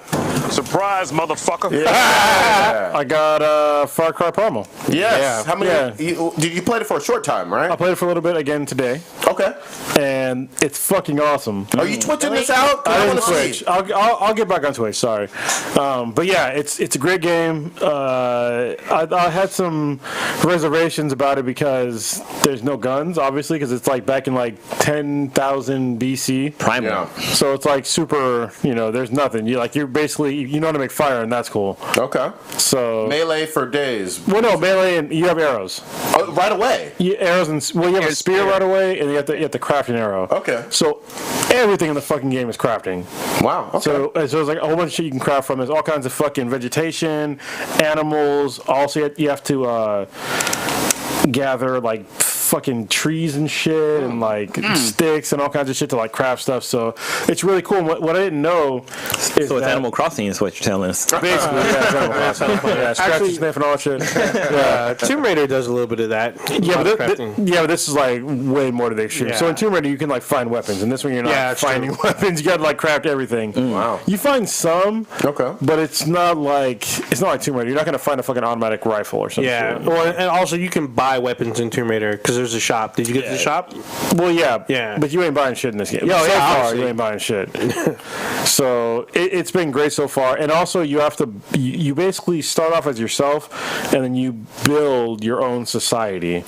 Surprise, motherfucker. Yeah. I got Far Cry Primal. Yes. How many? Yeah. You played it for a short time, right? I played it for a little bit again today. Okay. And it's fucking awesome. Are you twitching this out? I want didn't to Twitch. I'll get back on Twitch. Sorry, but yeah, it's a great game. I had some reservations about it because there's no guns, obviously, because it's like back in like 10,000 BC. Primal. Yeah. So it's like super. There's nothing. You're basically you know how to make fire, and that's cool. Okay. So melee for days. Well, no melee, and you have arrows. Oh, right away. Arrows and you have a spear right away, and you have to craft an arrow. Okay. So everything in the fucking game is crafting. Wow. Okay. So there's like a whole bunch of shit you can craft from. There's all kinds of fucking vegetation, animals. Also, you have to gather like fucking trees and shit and like sticks and all kinds of shit to like craft stuff. So it's really cool. And what I didn't know is so it's Animal Crossing is what you're telling us. Basically, yeah, it's Animal Crossing. Yeah, scratch and sniff and all that shit. Tomb Raider does a little bit of that. Yeah, but this is like way more to the extreme. Yeah. So in Tomb Raider, you can like find weapons, and this one you're not finding weapons. You got to like craft everything. Wow. You find some, okay, but it's not like Tomb Raider. You're not gonna find a fucking automatic rifle or something. Yeah. Well, and also you can buy weapons in Tomb Raider because there's a shop. Did you get to the shop? Well, yeah. But you ain't buying shit in this game. Yeah, so far, obviously. you ain't buying shit. So it's been great so far. And also, you have to you basically start off as yourself, and then you build your own society.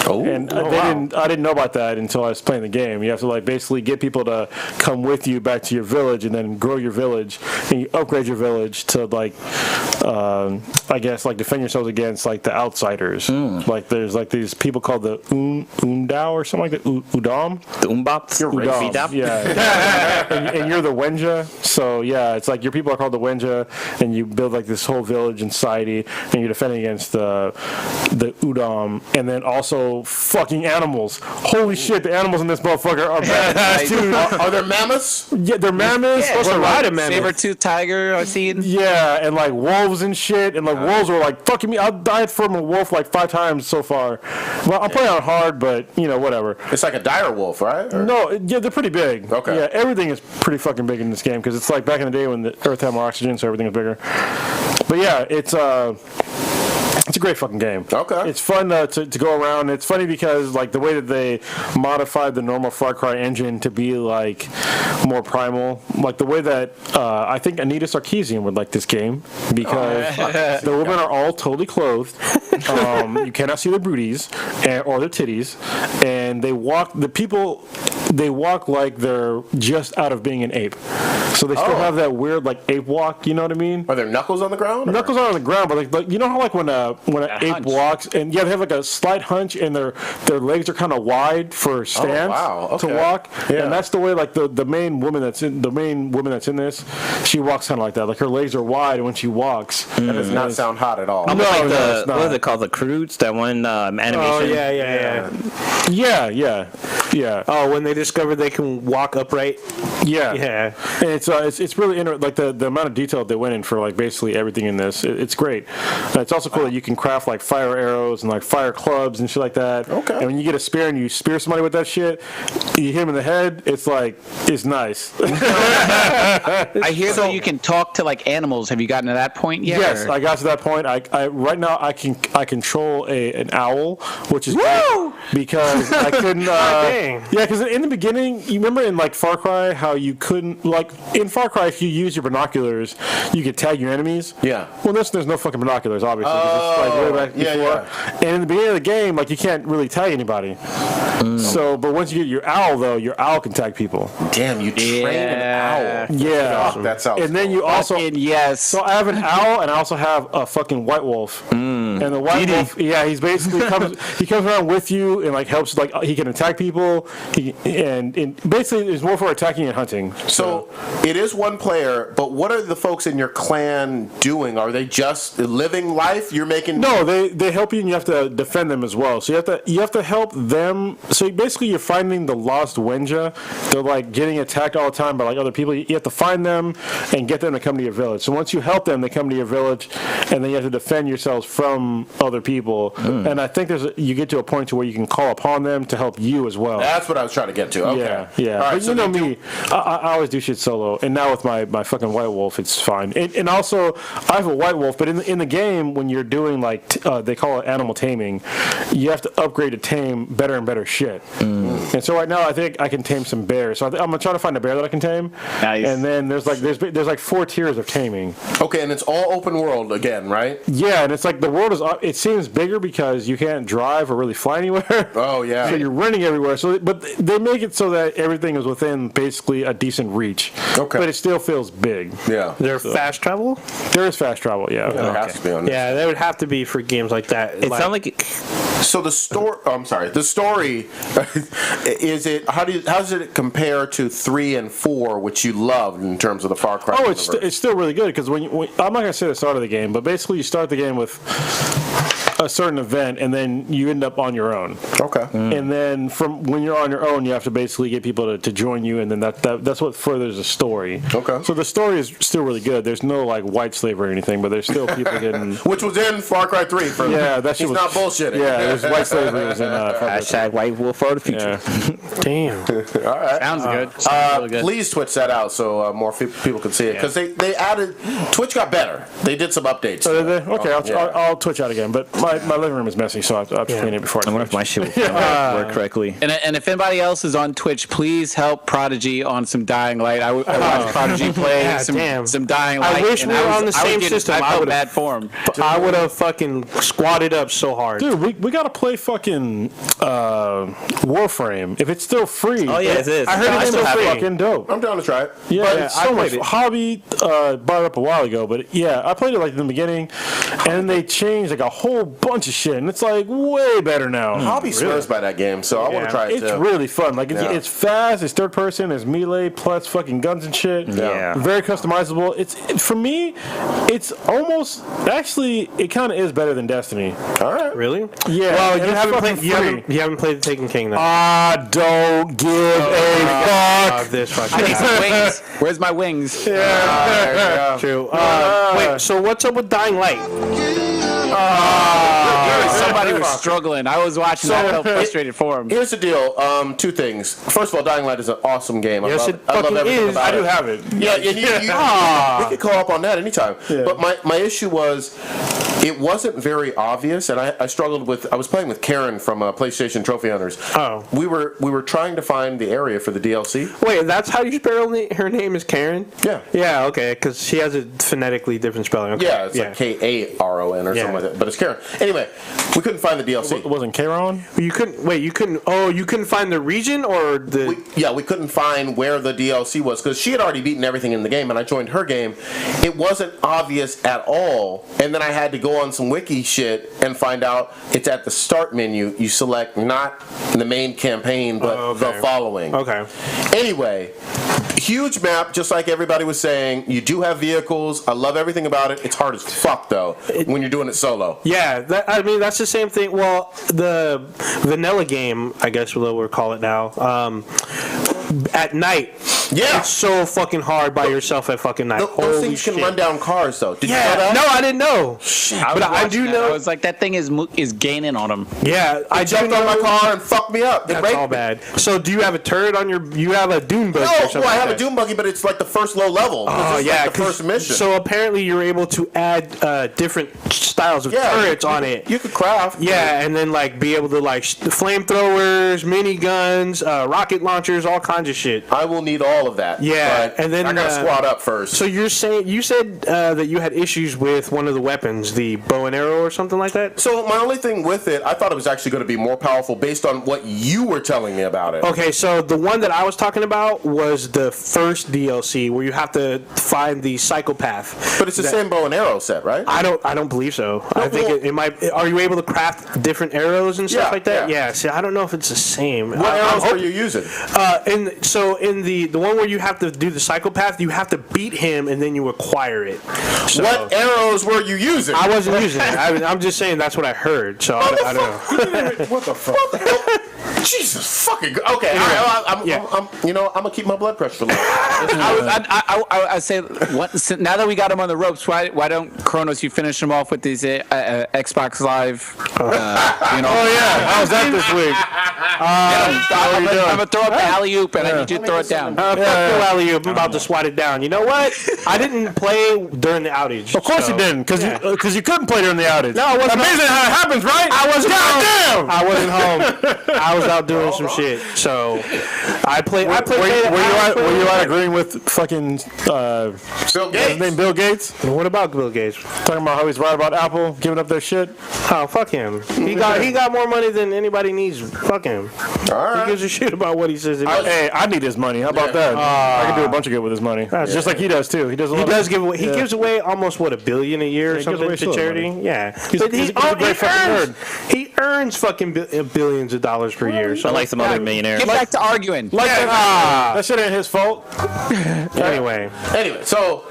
Oh, and I didn't know about that until I was playing the game. You have to like basically get people to come with you back to your village, and then grow your village, and you upgrade your village to like I guess like defend yourselves against like the outsiders. Like there's like these people called the Undao or something like that. Udam? The Umbops? You're Udam. Yeah. and you're the Wenja. So yeah, it's like your people are called the Wenja, and you build like this whole village and society, and you're defending against the Udam, and then also fucking animals. Holy shit, the animals in this motherfucker are bad. Dude, are there mammoths? Yeah, they're mammoths. Yeah, Mammoths. saber-tooth tiger I've seen. Yeah, and like wolves and shit, and like wolves were like fucking me. I've died from a wolf like 5 times so far. Well, I'm playing on hard, but whatever. It's like a dire wolf, right? Or? No, yeah, they're pretty big. Okay. Yeah, everything is pretty fucking big in this game because it's like back in the day when the Earth had more oxygen, so everything was bigger. But yeah, it's a great fucking game. Okay. It's fun to go around. It's funny because like the way that they modified the normal Far Cry engine to be like more primal, like the way that I think Anita Sarkeesian would like this game because the women are all totally clothed. You cannot see their booties or their titties, and they walk. They walk like they're just out of being an ape. So they still have that weird like ape walk. You know what I mean? Are there knuckles on the ground? Or? Knuckles are on the ground, but like you know how like when an ape walks, and yeah, they have like a slight hunch, and their legs are kind of wide for stance to walk. Yeah. And that's the way like the main woman that's in this, she walks kind of like that. Like her legs are wide, and when she walks, that does not sound hot at all. Almost like what is it called? The Kr0nus, that one animation. Oh yeah. Oh, when they discovered they can walk upright. Yeah. And it's really interesting. Like the amount of detail they went in for like basically everything in this. It's great. It's also cool that you can craft like fire arrows and like fire clubs and shit like that. Okay. And when you get a spear and you spear somebody with that shit, you hit him in the head. It's nice. I hear though you can talk to like animals. Have you gotten to that point yet? Yes, I got to that point. I right now I control an owl, which is great because I couldn't. Yeah, because in the beginning, you remember in like Far Cry how you couldn't like in Far Cry if you use your binoculars, you could tag your enemies. Yeah. Well, there's no fucking binoculars, obviously. It's like way back before. And in the beginning of the game, like you can't really tag anybody. So, but once you get your owl, though, your owl can tag people. Damn, you train an owl. Yeah. That sounds. And then you also yes. So I have an owl, and I also have a fucking white wolf. And the white wolf, he's basically he comes around with you and like helps, like he can attack people. And basically it's more for attacking and hunting. So it is one player, but what are the folks in your clan doing? Are they just living life? You're making No, they help you, and you have to defend them as well. So you have to help them. So basically, you're finding the lost Wenja. They're like getting attacked all the time by like other people. You have to find them and get them to come to your village. So once you help them, they come to your village, and then you have to defend yourselves from other people. And I think you get to a point to where you can call upon them to help you as well. That's what I was trying to get to. Okay. Yeah. All right, But you know me, I always do shit solo, and now with my fucking white wolf, it's fine. And also, I have a white wolf, but in the game, when you're doing like they call it animal taming, you have to upgrade to tame better and better shit. And so right now, I think I can tame some bears. So I'm gonna try to find a bear that I can tame. Nice. And then there's like 4 tiers of taming. Okay, and it's all open world again, right? Yeah, and it's like the world is. It seems bigger because you can't drive or really fly anywhere. Oh yeah. So you're running everywhere. So, but they make it so that everything is within basically a decent reach. Okay. But it still feels big. Yeah. There's fast travel? There is fast travel. Yeah. There has to be on this. Yeah, there would have to be for games like that. It sounds like So the story. Oh, I'm sorry. The story is it? How does it compare to 3 and 4, which you loved in terms of the Far Cry? Oh, universe? it's still really good because when I'm not gonna say the start of the game, but basically you start the game with a certain event, and then you end up on your own. Okay. And then from when you're on your own, you have to basically get people to join you, and then that's what furthers the story. Okay. So the story is still really good. There's no like white slavery or anything, but there's still people getting. Which was in Far Cry 3. That shit he's was not bullshitting. Yeah, there's white slavery was in Far Cry 3. hashtag white wolf for the future. Yeah. Damn. All right. Sounds good. Sounds really good. Please Twitch that out so more people can see it, because they added Twitch got better. They did some updates. So did they? Okay, Yeah. I'll Twitch out again, but my living room is messy, so I have to clean it before I I wonder if my shit will work correctly. And if anybody else is on Twitch, please help Prodigy on some Dying Light. I watched Prodigy play some Dying Light. I wish we were on the same I system. I felt would've- bad for him. I would have fucking squatted up so hard. Dude, we gotta play fucking Warframe if it's still free. Oh yeah, it is. I heard it's still free. Fucking dope. I'm down to try it. Yeah, But it's I so much. played it. Hobby brought it up a while ago, but yeah, I played it like in the beginning, and they changed like a whole bunch of shit, and it's like way better now. Hobby swears by that game, so I want to try it It's too. really fun. Like it's Yeah. fast. It's third person. It's melee plus fucking guns and shit. Yeah. Very customizable. For me, it's almost actually it kind of is better than Destiny. All right. Really? Yeah. Well, and you it's haven't fucking played. free. You haven't played the Taken King then. I don't give a fuck. This fucking. I need some wings. Where's my wings? True. Wait. So what's up with Dying Light? Somebody was struggling. I was watching that. I felt frustrated for him. Here's the deal. 2 things. First of all, Dying Light is an awesome game. Yes, it I love fucking everything is. about I do it. have it. Yeah, and we could call up on that anytime. Yeah. But my issue was, it wasn't very obvious, and I struggled with. I was playing with Karen from PlayStation Trophy Hunters. Oh. We were trying to find the area for the DLC. Wait, that's how you spell her name is Karen? Yeah. Yeah, okay, because she has a phonetically different spelling. Okay. Yeah, it's like K-A-R-O-N or something like that, but it's Karen. Anyway, we couldn't find the DLC. It wasn't Kr0n? You couldn't find the region or the... We couldn't find where the DLC was because she had already beaten everything in the game, and I joined her game. It wasn't obvious at all, and then I had to go on some wiki shit and find out it's at the start menu. You select not the main campaign, but the following. Okay. Anyway, huge map, just like everybody was saying. You do have vehicles. I love everything about it. It's hard as fuck, though, when you're doing it solo. Yeah, that's the same thing. Well, the vanilla game, I guess we'll call it now, at night. Yeah. It's so fucking hard by yourself at fucking night. Those Holy things can shit. run down cars, though. Did you know Yeah, that? no, I didn't know. But I do know. I was like, that thing is gaining on him. Yeah, I I jumped on my car and fucked me up. It That's raped all me. bad. So do you have a turret on your... You have a dune buggy or No, something well, I like have that? a Doom Buggy, but it's like the first low level. Oh, It's yeah. like the first mission. So apparently you're able to add different styles of turrets on it. You could craft. Yeah, and then like be able to like flamethrowers, mini guns, rocket launchers, all kinds of shit. I will need all all of that. Yeah, but and then I gotta squat up first. So you said that you had issues with one of the weapons, the bow and arrow or something like that? So my only thing with it, I thought it was actually going to be more powerful based on what you were telling me about it. Okay, so the one that I was talking about was the first DLC where you have to find the psychopath. But it's the same bow and arrow set, right? I don't believe so. I think it might. Are you able to craft different arrows and stuff like that? Yeah. See, I don't know if it's the same. What arrows were you using? In the one where you have to do the psychopath, you have to beat him and then you acquire it. So, what arrows were you using? I wasn't using it. I'm just saying that's what I heard. So I don't know. What the fuck? Jesus fucking. Okay, I'm gonna keep my blood pressure low. I say, now that we got him on the ropes, why don't Kr0nus, you finish him off with these Xbox Live? Oh yeah, how's that this week? I'm gonna throw up the alley oop, and I need you to throw it down. Fuck the alley oop. I'm about to swat it down. You know what? I didn't play during the outage. Of course you didn't, because you couldn't play during the outage. No, I wasn't. Amazing how it happens, right? I wasn't home. Damn! I wasn't home. I was out doing some shit. So I played. Were you out agreeing with fucking Bill Gates? His name Bill Gates? What about Bill Gates? Talking about how he's right about Apple giving up their shit. Oh, fuck him. He got more money than anybody needs. Fuck him. All right. He gives a shit about what he says. Hey, I need his money. How about that? I can do a bunch of good with his money. Just like he does too. He does. Give away. He gives away almost $1 billion a year or something to charity. Yeah, he's a great fucking nerd. He earns fucking billions of dollars per year. So Unlike some other millionaires. Get back to arguing. That shit ain't his fault. Anyway, so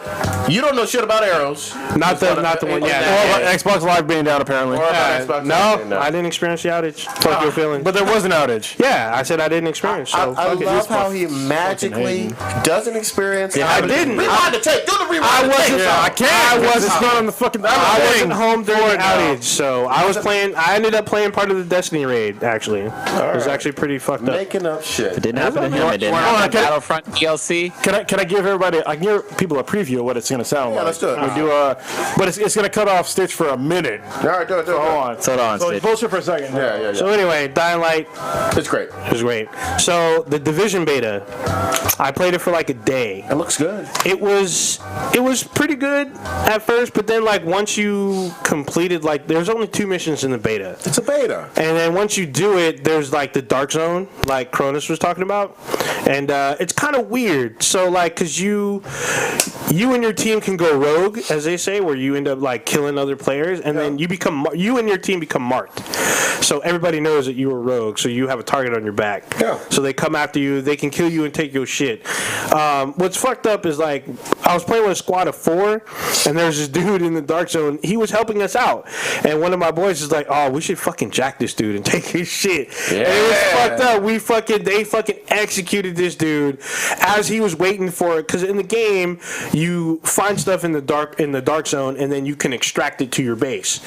you don't know shit about arrows. Not the one. Or about Xbox Live being down apparently. Or about Xbox no, I didn't experience the outage. Fuck your feelings. But there was an outage. Yeah, I said I didn't experience. So I love how he magically doesn't experience. I didn't. Rewind the tape. Do the rewind. I wasn't. Yeah, I can't. It's not on the fucking. I wasn't home during the outage, so I was playing. I ended up playing part of the Destiny raid. Actually, it was actually pretty fucked up. Making up shit. It didn't happen to him. It didn't happen. Battlefront DLC. Can I give everybody? I can give people a preview of what it's gonna sound like. Let's do it. We do but it's gonna cut off Stitch for a minute. All right, do it. Hold on. So bullshit for a second. Yeah. So anyway, Dying Light. It's great. It was great. So the Division beta, I played it for like a day. It looks good. It was pretty good at first, but then like once you completed there's only 2 missions in the beta. It's a beta. And then once you do it, there's like the dark zone, like Kr0nus was talking about, and it's kind of weird. So like, cause you and your team can go rogue, as they say, where you end up like killing other players, and then you and your team become marked. So everybody knows that you were rogue, so you have a target on your back. Yeah. So they come after you, they can kill you and take your shit. What's fucked up is like, I was playing with a squad of 4, and there's this dude in the dark zone. He was helping us out, and one of my boys is like, "Oh, we should fucking jack this dude and take his shit." Yeah. And it was fucked up. They fucking executed this dude as he was waiting for it. Because in the game, you find stuff in the dark zone, and then you can extract it to your base.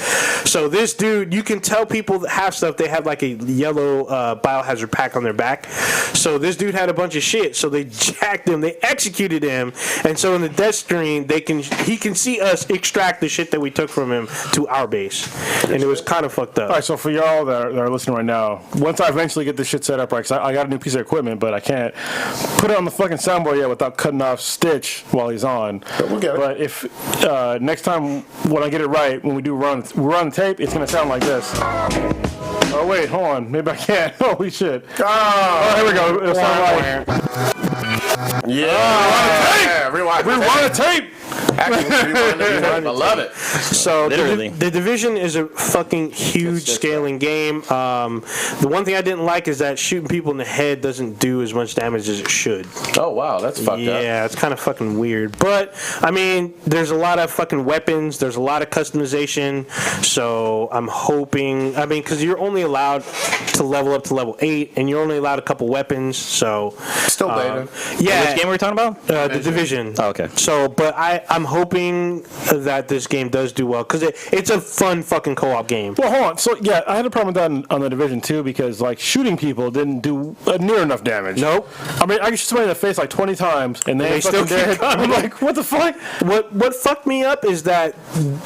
So this dude, you can tell people that have stuff. They have like a yellow biohazard pack on their back. So this dude had a bunch of shit. So they jacked him. They executed him. And so in the death stream, he can see us extract the shit that we took from him to our base. And it was kind of fucked up. All right, so for y'all that are listening right now, once I eventually get this shit set up right, because I got a new piece of equipment, but I can't put it on the fucking soundboard yet without cutting off Stitch while he's on. We'll get it. But if next time when I get it right, when we run the tape, it's gonna sound like this. Oh wait, hold on, maybe I can't. Holy shit! Oh, here we go. It'll sound like. Yeah. Rewind the tape. I love it. So the Division is a fucking huge scaling game. The one thing I didn't like is that shooting people in the head doesn't do as much damage as it should. Oh wow, that's fucked up. Yeah, it's kind of fucking weird. But I mean, there's a lot of fucking weapons. There's a lot of customization. So I'm hoping. I mean, because you're only allowed to level up to level 8, and you're only allowed a couple weapons. So still beta. Yeah. Which game were we talking about? The Division. Oh, okay. So, but I'm I'm hoping that this game does do well because it's a fun fucking co-op game. Well, hold on. So yeah, I had a problem with that on the Division 2 because like shooting people didn't do near enough damage. Nope. I mean, I could shoot somebody in the face like 20 times and they still dead. I'm like, what the fuck? What fucked me up is that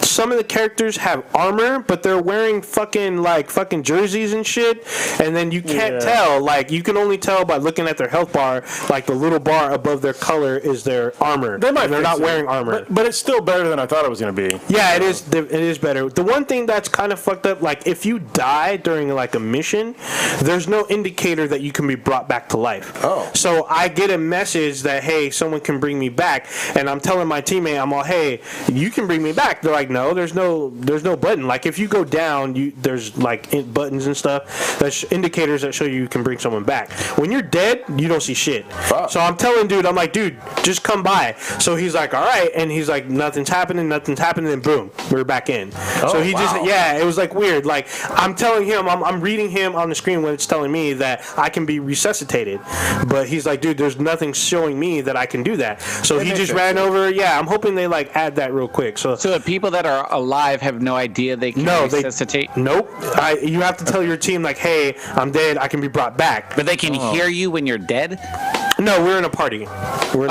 some of the characters have armor, but they're wearing fucking jerseys and shit, and then you can't tell. Like you can only tell by looking at their health bar. Like the little bar above their color is their armor. They're not wearing armor, but it's still better than I thought it was gonna be. Yeah, it is. It is better. The one thing that's kind of fucked up, like if you die during like a mission, there's no indicator that you can be brought back to life. Oh. So I get a message that hey, someone can bring me back, and I'm telling my teammate, I'm all, hey, you can bring me back. They're like, no, there's no button. Like if you go down, there's like buttons and stuff. That's indicators that show you can bring someone back. When you're dead, you don't see shit. Fuck. So I'm telling dude, I'm like, dude, just come by. So he's like, all right, and he's like, nothing's happening, and boom, we're back in. So he just, it was like weird. Like I'm telling him, I'm reading him on the screen when it's telling me that I can be resuscitated, but he's like, dude, there's nothing showing me that I can do that. So he just ran over. Yeah, I'm hoping they like add that real quick. So the people that are alive have no idea they can resuscitate? Nope. You have to tell your team like, hey, I'm dead, I can be brought back. But they can hear you when you're dead? No, we're in a party. We're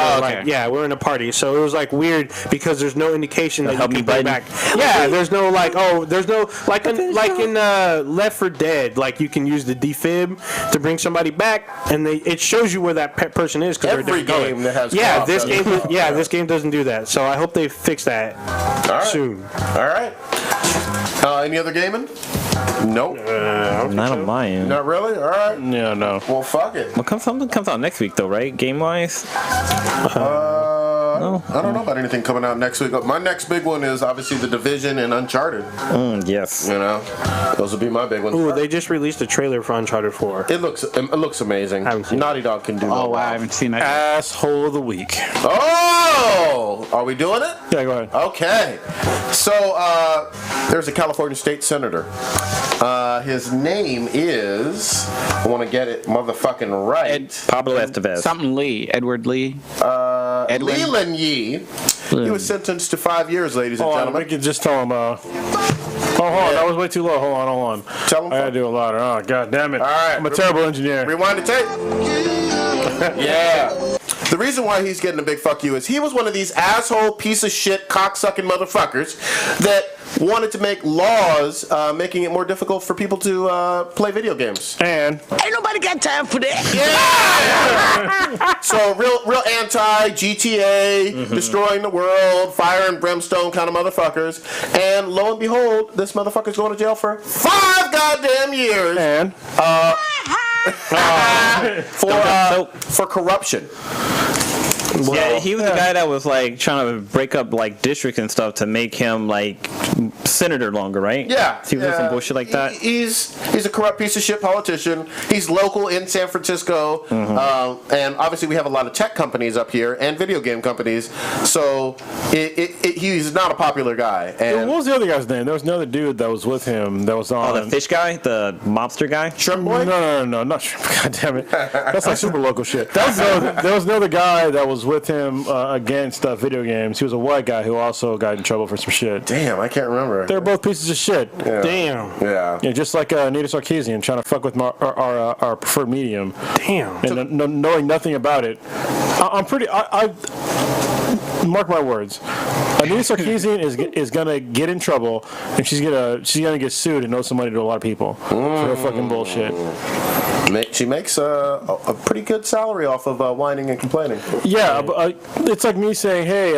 in a party. So it was like weird because there's no indication that you can bring back. Yeah, there's no like in Left 4 Dead, like you can use the defib to bring somebody back, and it shows you where that person is because they're different game that has this game doesn't do that. So I hope they fix that soon. All right. Any other gaming? Nope. Not on mine. Not really? All right. Yeah, no. Well, fuck it. Well, something comes out next week, though, right? Game-wise? No. I don't know about anything coming out next week. My next big one is obviously The Division and Uncharted. Yes. You know, those will be my big ones. Ooh, they just released a trailer for Uncharted 4. It looks amazing. Naughty Dog can do wow, I haven't seen that. Asshole of the week. Oh! Are we doing it? Yeah, go ahead. Okay. So, there's a California state senator. His name is, I want to get it motherfucking right. Pablo Estevez. Something Lee. Edward Lee. Leland Yee. He was sentenced to 5 years, ladies and gentlemen. We can just tell him, hold on, that was way too low. Hold on. Tell him. I gotta do it louder. Oh, god damn it. All right. I'm a terrible engineer. Rewind the tape. Yeah. The reason why he's getting a big fuck you is he was one of these asshole piece of shit cocksucking motherfuckers that wanted to make laws making it more difficult for people to play video games. And ain't nobody got time for that. Yeah. So real anti GTA, destroying the world, fire and brimstone kind of motherfuckers. And lo and behold, this motherfucker's going to jail for 5 goddamn years. And for corruption. Yeah, he was the guy that was like trying to break up like districts and stuff to make him like senator longer, right? Yeah, he was doing some bullshit like that. He's a corrupt piece of shit politician. He's local in San Francisco, and obviously we have a lot of tech companies up here and video game companies. So he's not a popular guy. And what was the other guy's name? There was another dude that was with him that was on. Oh, the fish guy, the mobster guy. Shrimp Boy? No, not Shrimp. God damn it, that's like super local shit. There was another guy that was with him against video games. He was a white guy who also got in trouble for some shit. Damn, I can't remember. They're both pieces of shit. Yeah. Damn. Yeah. Yeah, just like Nita Sarkeesian trying to fuck with our preferred medium. Damn. And knowing nothing about it. I mark my words. Nita Sarkeesian is gonna get in trouble, and she's gonna get sued and owe some money to a lot of people for her fucking bullshit. She makes a pretty good salary off of whining and complaining. Yeah, but, it's like me saying, hey,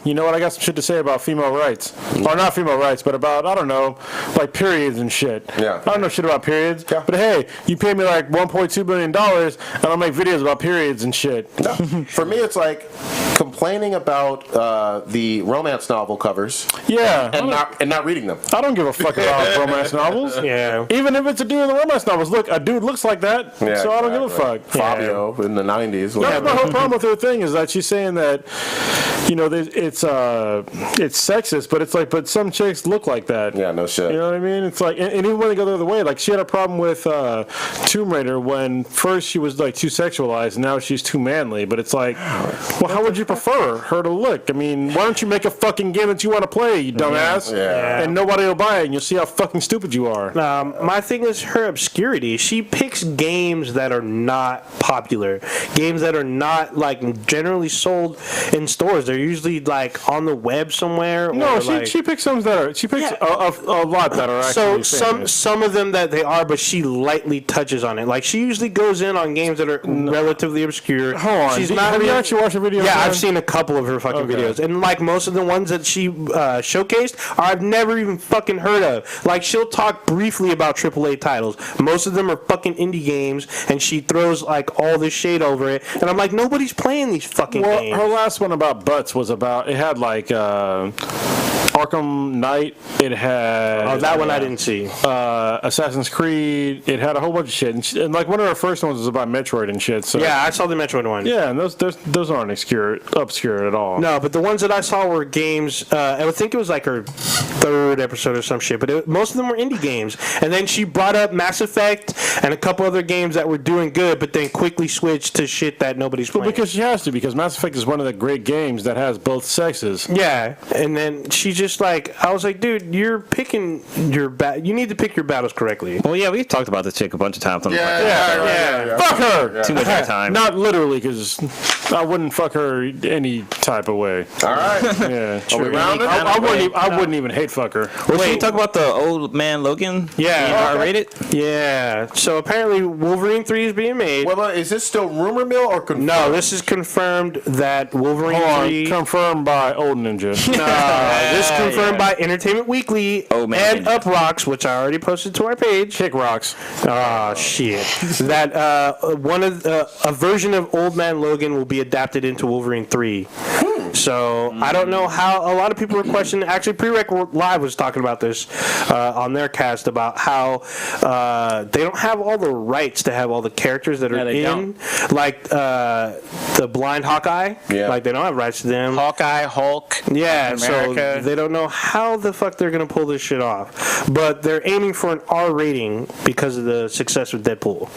you know what, I got some shit to say about female rights. Or not female rights, but about, I don't know, like periods and shit. Yeah. I don't know shit about periods, yeah. But hey, you pay me like $1.2 billion, and I'll make videos about periods and shit. No. For me, it's like complaining about the romance novel covers. Yeah. And not reading them. I don't give a fuck about romance novels. Yeah. Even if it's a dude in the romance novels. Look, a dude looks like that, yeah, so I don't give a fuck. Fabio in the 90s. That's my whole problem with her thing is that she's saying that, you know, it's sexist, but it's like, but some chicks look like that. Yeah, no shit. You know what I mean? It's like, and even when they go the other way, like she had a problem with Tomb Raider when first she was like too sexualized, and now she's too manly. But it's like, well, how would you prefer her to look? I mean, why don't you make a fucking game that you want to play, you dumbass? Yeah. And nobody will buy it, and you'll see how fucking stupid you are. My thing is her obscurity. She picks games that are not popular, games that are not like generally sold in stores. They're usually like on the web somewhere. No, or she picks some that are. She picks a lot that are actually some of them that they are, but she lightly touches on it. Like she usually goes in on games that are relatively obscure. Hold on, have you actually watched a video? Yeah, I've seen a couple of her fucking videos, and like most of the ones that she showcased, I've never even fucking heard of. Like she'll talk briefly about AAA titles. Most of them are fucking indie games, and she throws like all this shade over it, and I'm like, nobody's playing these fucking games. Her last one about butts was about. It had like Arkham Knight. It had. That one I didn't see. Assassin's Creed. It had a whole bunch of shit, and like one of her first ones was about Metroid and shit. So yeah, I saw the Metroid one. Yeah, and those aren't obscure at all. No, but the ones that I saw were games. I would think it was like her third episode or some shit, but most of them were indie games. And then she brought up Mass Effect and a couple other games that were doing good, but then quickly switched to shit that nobody's playing. Well, because she has to, because Mass Effect is one of the great games that has both sexes. Yeah, and then she's just like, I was like, dude, you're picking your you need to pick your battles correctly. Well, yeah, we've talked about this chick a bunch of times on the podcast. Yeah. Fuck her. Too much of the time. Not literally, because I wouldn't fuck her any type of way. All right. Yeah. Are we rounded? I wouldn't even hate fuck her. Well, should we talk about the old man Logan? Yeah. R-rated? Yeah. So apparently Wolverine 3 is being made. Well, is this still rumor mill or confirmed? No, this is confirmed that Wolverine 3... Confirmed by Old Ninja. This is confirmed by Entertainment Weekly and Up Rocks, which I already posted to our page. Kick Rocks. Oh, shit. That a version of Old Man Logan will be adapted into Wolverine 3. So I don't know how. A lot of people were questioning. Actually, Prereq Live was talking about this on their cast about how they don't have all the rights to have all the characters that are in, like the blind Hawkeye. Yeah. Like they don't have rights to them. Hawkeye, Hulk. Yeah, America. so they don't know how the fuck they're gonna pull this shit off. But they're aiming for an R rating because of the success with Deadpool.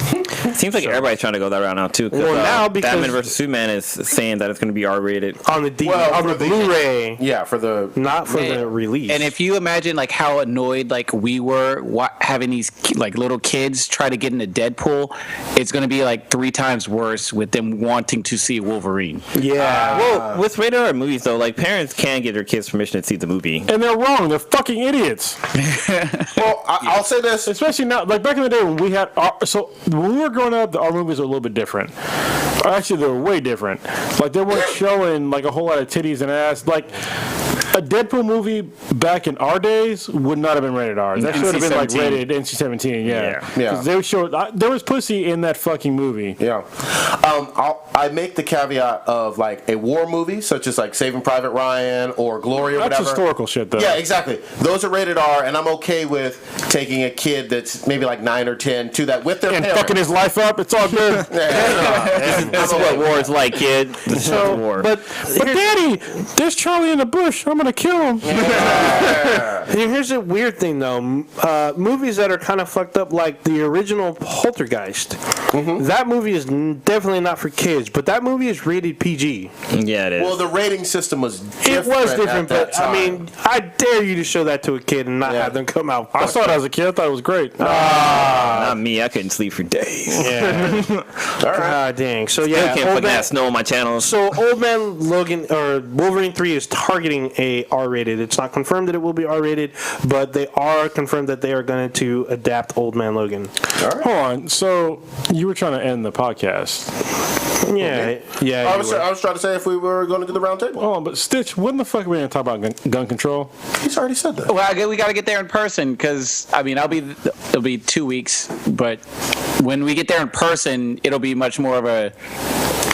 Seems like everybody's trying to go that route now too. Well, now because Batman vs Superman is saying that it's going to be R-rated on the Blu-ray. Yeah, for the not for the release. And if you imagine like how annoyed like we were having these like little kids try to get into Deadpool, it's going to be like 3 times worse with them wanting to see Wolverine. Yeah. Well, with rated R movies though, like parents can give their kids permission to see the movie, and they're wrong. They're fucking idiots. Well, I'll say this, especially now, like back in the day when we had so when we were growing up, our movies were a little bit different. Actually, they were way different. Like they weren't showing like a whole lot of titties and ass. Like a Deadpool movie back in our days would not have been rated R. That should have been like rated NC-17. Yeah. Because they would show there was pussy in that fucking movie. Yeah. I make the caveat of like a war movie, such as like Saving Private Ryan or Glory or whatever. That's historical shit, though. Yeah, exactly. Those are rated R, and I'm okay with taking a kid that's maybe like 9 or 10 to that with their and parents. fucking his life up. It's all good. That's what war is like, kid. This is war. But Daddy, there's Charlie in the bush. I'm gonna kill him. Here's a weird thing though. Movies that are kind of fucked up, like the original Poltergeist. That movie is definitely not for kids, but that movie is rated PG. Yeah, it is. Well, the rating system was different. It was different, at that but time. I mean, I dare you to show that to a kid and not have them come out. I saw it as a kid. I thought it was great. Not me. I couldn't sleep for days. Yeah. God dang. So yeah, Still can't fucking have snow on my channel. So Old Man Logan or Wolverine 3 is targeting a R-rated. It's not confirmed that it will be R-rated, but they are confirmed that they are going to adapt Old Man Logan. Hold on. So you were trying to end the podcast. Yeah, yeah. I was trying to say if we were going to do the round table. Oh, but Stitch, when the fuck are we going to talk about gun control? He's already said that. Well, we got to get there in person because I mean, it'll be 2 weeks, but when we get there in person, it'll be much more of a,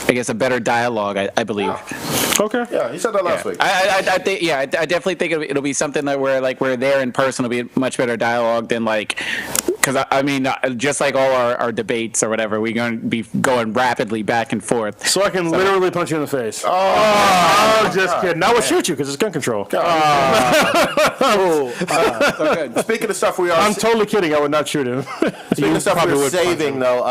I guess, a better dialogue. I believe. Oh. Okay. Yeah, he said that last week. I think. Yeah, I definitely think it'll be something that where like we're there in person. It'll be a much better dialogue than like because I mean, just like all our debates or whatever, we're going to be going rapidly back and forth. So I can literally punch you in the face. Oh, just kidding. I would shoot you because it's gun control. So good. Speaking of stuff I'm totally kidding. I would not shoot him. Speaking of stuff we're saving, though,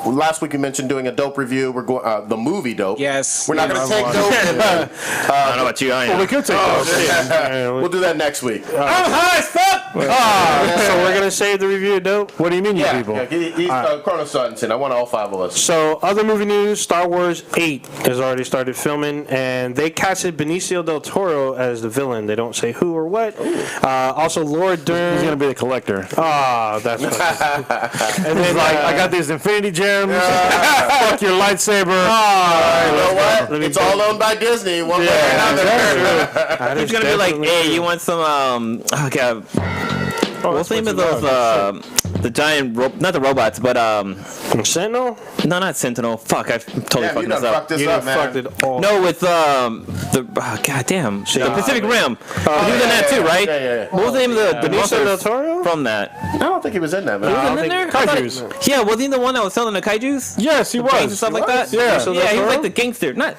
last week you mentioned doing a dope review. We're going the movie Dope. Yes. We're not going to take Dope. I don't know about you. I am. Well, we could take those. We'll do that next week. I'm high as fuck. So we're gonna save the review of Dope. What do you mean, you people? Yeah, he's Kr0nus and I want all 5 of us. So other movie news: Star Wars 8 has already started filming, and they casted Benicio del Toro as the villain. They don't say who or what. Also, Laura Dern. He's gonna be the collector. That's and then I got these infinity gems. Fuck your lightsaber. You know what? It's all owned by Disney. One way or another. He's gonna be like, hey, you want some? What's the name of those? The giant, not the robots, but Sentinel? No, not Sentinel. Fuck, I totally fucked this up. Fucked this up, man. Fucked it all. No, with the goddamn, the Pacific Rim. He was in that too, right? Yeah. What was the name of the Benicio del Toro? from that? I don't think he was in that, man. He was in there? Kaijus. Yeah, was he the one that was selling the kaijus? Yes, he Brains and was. stuff like that? Yeah. Yeah, he was like the gangster. Yeah.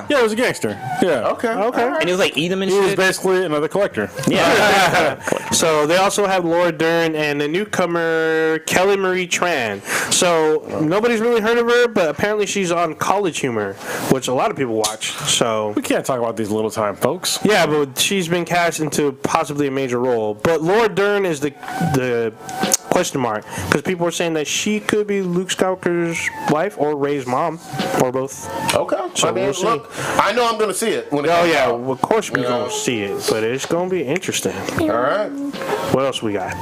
Yeah, he was a gangster. Yeah. Okay. And he was like eat them and He was shit. basically another collector. Yeah. So they also have Laura Dern and the newcomer Kelly Marie Tran. So nobody's really heard of her, but apparently she's on College Humor, which a lot of people watch. So We can't talk about these little time folks. yeah, but she's been cast into possibly a major role. But Laura Dern is the question mark because people are saying that she could be Luke Skywalker's wife or Rey's mom or both. Okay. So I mean, we'll see. look, I know I'm going to see it when it Oh comes yeah, out. of course we're gonna see it, but it's gonna be interesting. All right. What else we got?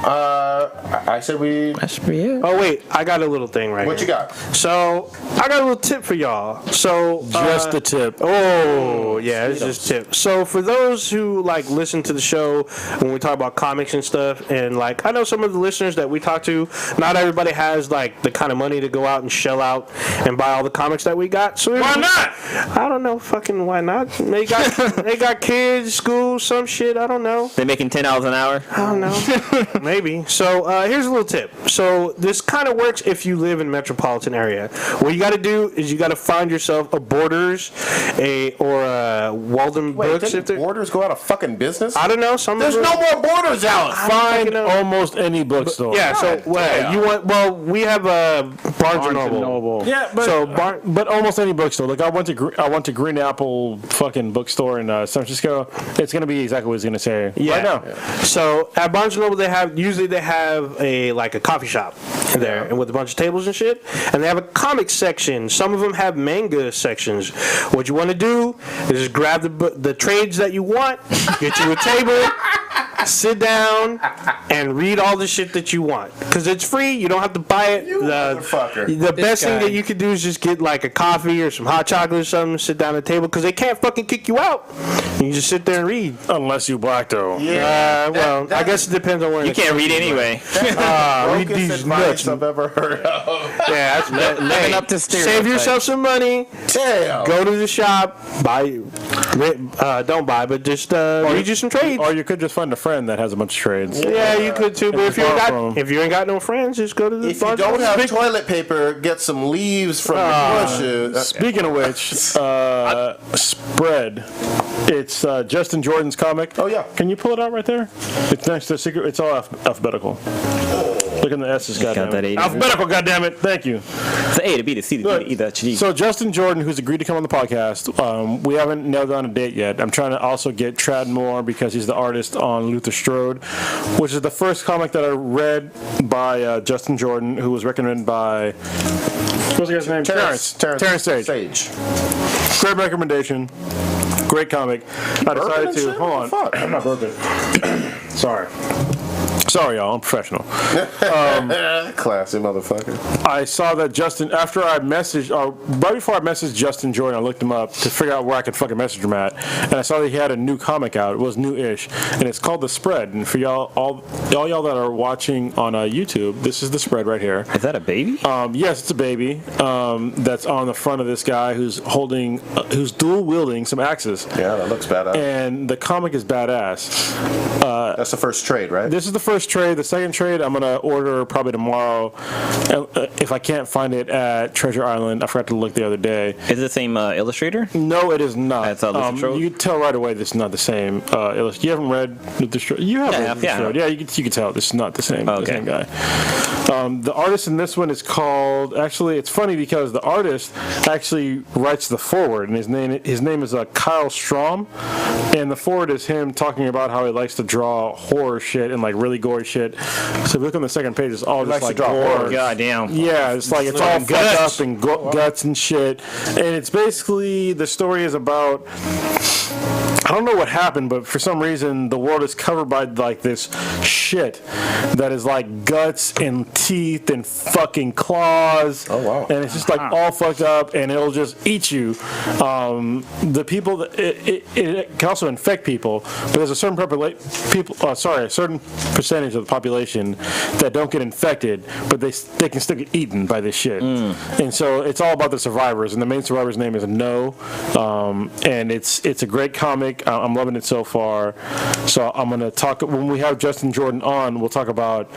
I said we. That's pretty it. Oh wait, I got a little thing right What here. you got? So I got a little tip for y'all. So Just the tip. Oh yeah, it's just tip. So for those who like listen to the show when we talk about comics and stuff, and like I know some of the listeners that we talk to, not everybody has like the kind of money to go out and shell out and buy all the comics that we got. So Why not? I don't know, fucking why not? They got kids, school, some shit. I don't know. They making $10 an hour. I don't know. Maybe. So here's a little tip. So this kind of works if you live in a metropolitan area. What you got to do is you got to find yourself a Borders, or a Walden Wait, Books. didn't Borders go out of fucking business? I don't know. There's no more Borders out. Find almost any bookstore. Yeah. So you want? Well, we have Barnes and Noble. Yeah, but So but almost any bookstore. Like I went to Green Apple fucking bookstore in San Francisco. It's gonna be exactly what it's gonna say right now. So at Barnes and Noble, they have a coffee shop there, and with a bunch of tables and shit, and they have a comic section. Some of them have manga sections. What you want to do is just grab the trades that you want, get you a table, sit down, and read all the shit that you want. Because it's free. You don't have to buy it. Motherfucker. The best thing that you could do is just get like a coffee or some hot chocolate or something, sit down at the table, because they can't fucking kick you out. You just sit there and read. Unless you black though. Yeah. Well, I guess it depends on where You can't read anyway. read Brokest these advice nuts. I've ever heard of. Yeah, that's Living up to Save stereotypes. yourself some money. Damn. Go to the shop. Don't buy, but just read you some trades. Or you could just find a friend that has a bunch of trades. Yeah, you could too. But if you borrow from ain't got no friends, just go to the. If you don't have toilet paper, get some leaves from the bushes. Speaking of which, Spread. It's Justin Jordan's comic. Oh, yeah. Can you pull it out right there? It's next to secret. It's all alphabetical. Look in the S's, Got that goddamn it. 80. Alphabetical, goddammit. Thank you. It's the A to B to C to D to E to G. So Justin Jordan, who's agreed to come on the podcast, we haven't nailed down a date yet. I'm trying to also get Trad Moore because he's the artist on Luther Strode, which is the first comic that I read by Justin Jordan, who was recommended by what's the guy's name? Terrence Sage. Great recommendation. Great comic. I decided to hold on. I'm not broken. Sorry, y'all. I'm professional. Classy motherfucker. I saw that Justin, right before I messaged Justin Jordan, I looked him up to figure out where I could fucking message him at, and I saw that he had a new comic out. It was new-ish, and it's called The Spread. And for all y'all that are watching on YouTube, this is The Spread right here. Is that a baby? Yes, it's a baby that's on the front of this guy who's holding, who's dual-wielding some axes. Yeah, that looks badass. And the comic is badass. That's the first trade, right? This is the first first trade. The second trade, I'm gonna order probably tomorrow. If I can't find it at Treasure Island, I forgot to look the other day. Is it the same illustrator? No, it is not. That's Illustrator? You can tell right away this is not the same. You haven't read Illustrator? You have read Illustrator. Yeah, you can tell this is not the same. Okay. The same guy. The artist in this one is called. Actually, it's funny because the artist actually writes the foreword, and his name is Kr0nus, and the foreword is him talking about how he likes to draw horror shit and like really gory shit. So if you look on the second page, it's all just like gore. God damn. Yeah, it's like it's all fucked up and guts and shit. And it's basically the story is about. I don't know what happened, but for some reason the world is covered by like this shit that is like guts and teeth and fucking claws. Oh wow! And it's just like all fucked up, and it'll just eat you. The people that it can also infect people, but there's a certain a certain percentage of the population that don't get infected, but they can still get eaten by this shit. And so it's all about the survivors, and the main survivor's name is Noah, and it's a great comic. I'm loving it so far. So I'm going to talk, when we have Justin Jordan on, we'll talk about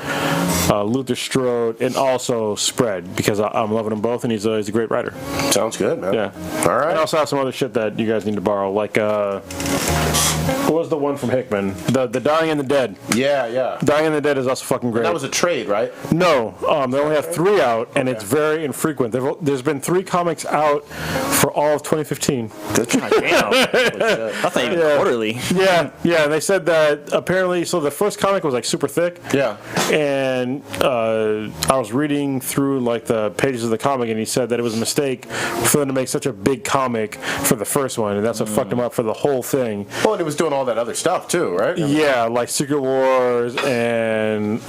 Lootcrate and also Spread, because I'm loving them both, and he's a great writer. Sounds good, man. Yeah. All right. And I also have some other shit that you guys need to borrow, like, what was the one from Hickman? The Dying and the Dead. Yeah. Dying and the Dead is also fucking great. That was a trade, right? No, they only have 3 out, and it's very infrequent. There's been 3 comics out for all of 2015. Good. Damn. That's not even quarterly. Yeah. They said that apparently. So the first comic was like super thick. Yeah. And I was reading through like the pages of the comic, and he said that it was a mistake for them to make such a big comic for the first one, and that's what fucked him up for the whole thing. Well, and he was doing all that other stuff too, right? Yeah, like Secret Wars and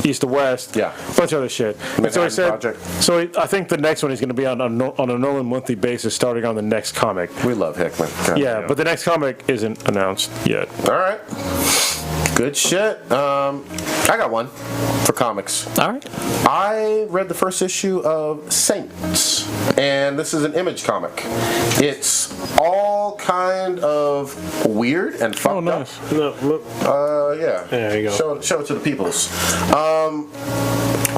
East to West. Yeah. A bunch of other shit. And so he said. Project. So I think the next one he's going to be on a Nolan monthly basis, starting on the next comic. We love Hickman. Yeah, but the next comic isn't announced yet. All right. Good shit. I got one for comics. All right. I read the first issue of Saints, and this is an Image comic. It's all kind of weird and fucked nice. up. Look. Yeah. There you go. Show it to the peoples.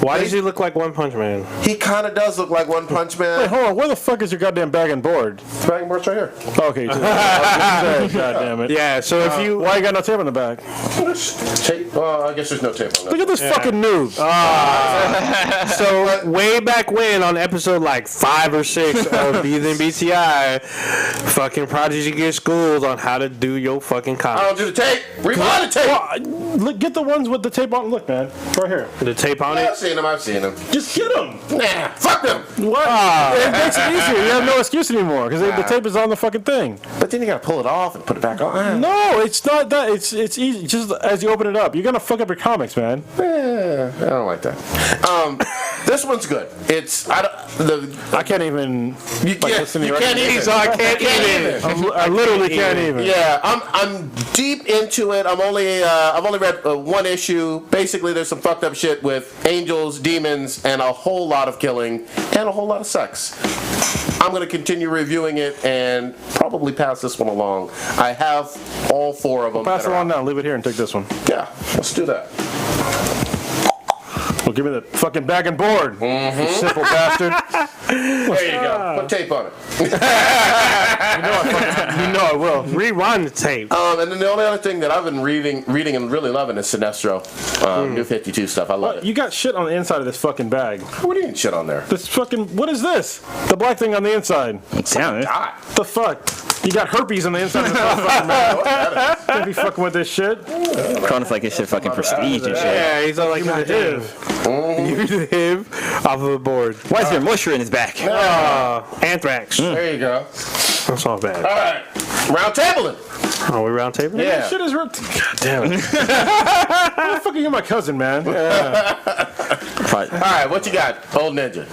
Why does he look like One Punch Man? He kind of does look like One Punch Man. Wait, hold on. Where the fuck is your goddamn bag and board? Bag and board's right here. Okay, you took it. God damn it. Yeah, so if you... Why you got no tape on the back? Tape? Well, I guess there's no tape on that. Look at this fucking noob. So way back when, on episode like 5 or 6 of Beathen BTI, fucking Prodigy gets schooled on how to do your fucking I comics. don't do the tape. Rewind the tape. Well, look, get the ones with the tape on. Look, man. Right here. The tape on I've it? seen them. Just get them. Nah, fuck them. What? It makes it easier. You have no excuse anymore because the tape is on the fucking thing. But then you gotta pull it off and put it back on. No, it's not that. It's easy. Just as you open it up, you're gonna fuck up your comics, man. Yeah, I don't like that. This one's good. I can't even. You can't even. So I can't even. I literally can't even. Yeah, I'm deep into it. I've only read 1 issue. Basically, there's some fucked up shit with angels, demons, and a whole lot of killing and a whole lot of sex. I'm going to continue reviewing it and probably pass this one along. I have all 4 of them. Pass it along now. Leave it here and take this one. Yeah, let's do that. Well, give me the fucking bag and board. You simple bastard. There you go. Put tape on it. You know I will. Rewind the tape. And then the only other thing that I've been reading and really loving is Sinestro. New 52 stuff. I love it. You got shit on the inside of this fucking bag. What do you mean shit on there? This fucking. What is this? The black thing on the inside. Damn it. The fuck? You got herpes on the inside of this motherfucking bag. Don't be fucking with this shit. Kr0nus like his shit fucking prestige and shit. Yeah, he's all like the HIV. Use the HIV off of the board. Why is there moisture in his back? Anthrax. There you go. That's not bad. All right. Round tabling. Are we round table? Yeah. This shit is ripped. God damn it. How the fuck are you my cousin, man? All right, what you got, old ninja?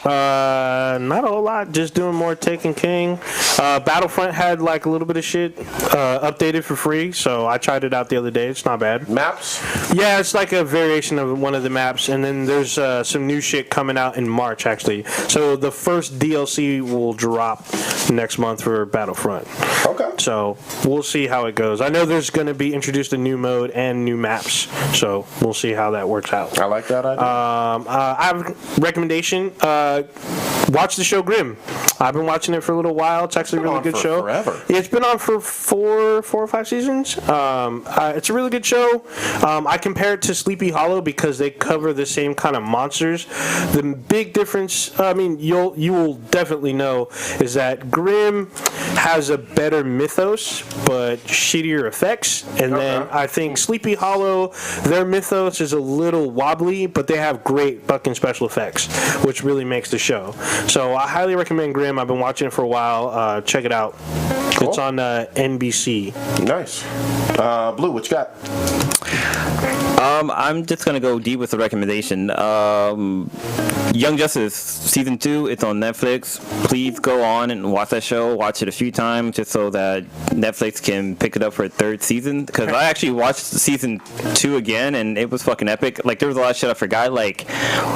Not a whole lot. Just doing more Taken King. Battlefront had like a little bit of shit updated for free, so I tried it out the other day. It's not bad. Maps? Yeah, it's like a variation of one of the maps, and then there's some new shit coming out in March actually. So the first DLC will drop next month for Battlefront. Okay. So we'll see how it goes. I know there's going to be introduced a new mode and new maps, so we'll see how that works out. I like that idea. I have a recommendation. Watch the show Grimm. I've been watching it for a little while. It's actually a really good show. Forever. Yeah, it's been on for four or five seasons. It's a really good show. I compare it to Sleepy Hollow because they cover the same kind of monsters. The big difference, I mean, you will definitely know, is that Grimm has a better mythos but shittier effects, and then I think Sleepy Hollow, their mythos is a little wobbly, but they have great fucking special effects, which really makes the show. So I highly recommend Grimm. I've been watching it for a while. Check it out. Cool. It's on NBC. Nice. Blue, what you got? I'm just gonna go deep with the recommendation. Young Justice season 2. It's on Netflix. Please go on and watch that show. Watch it a few times just so that Netflix can pick it up for a third season. Because I actually watched season 2 again, and it was fucking epic. Like, there was a lot of shit I forgot. Like,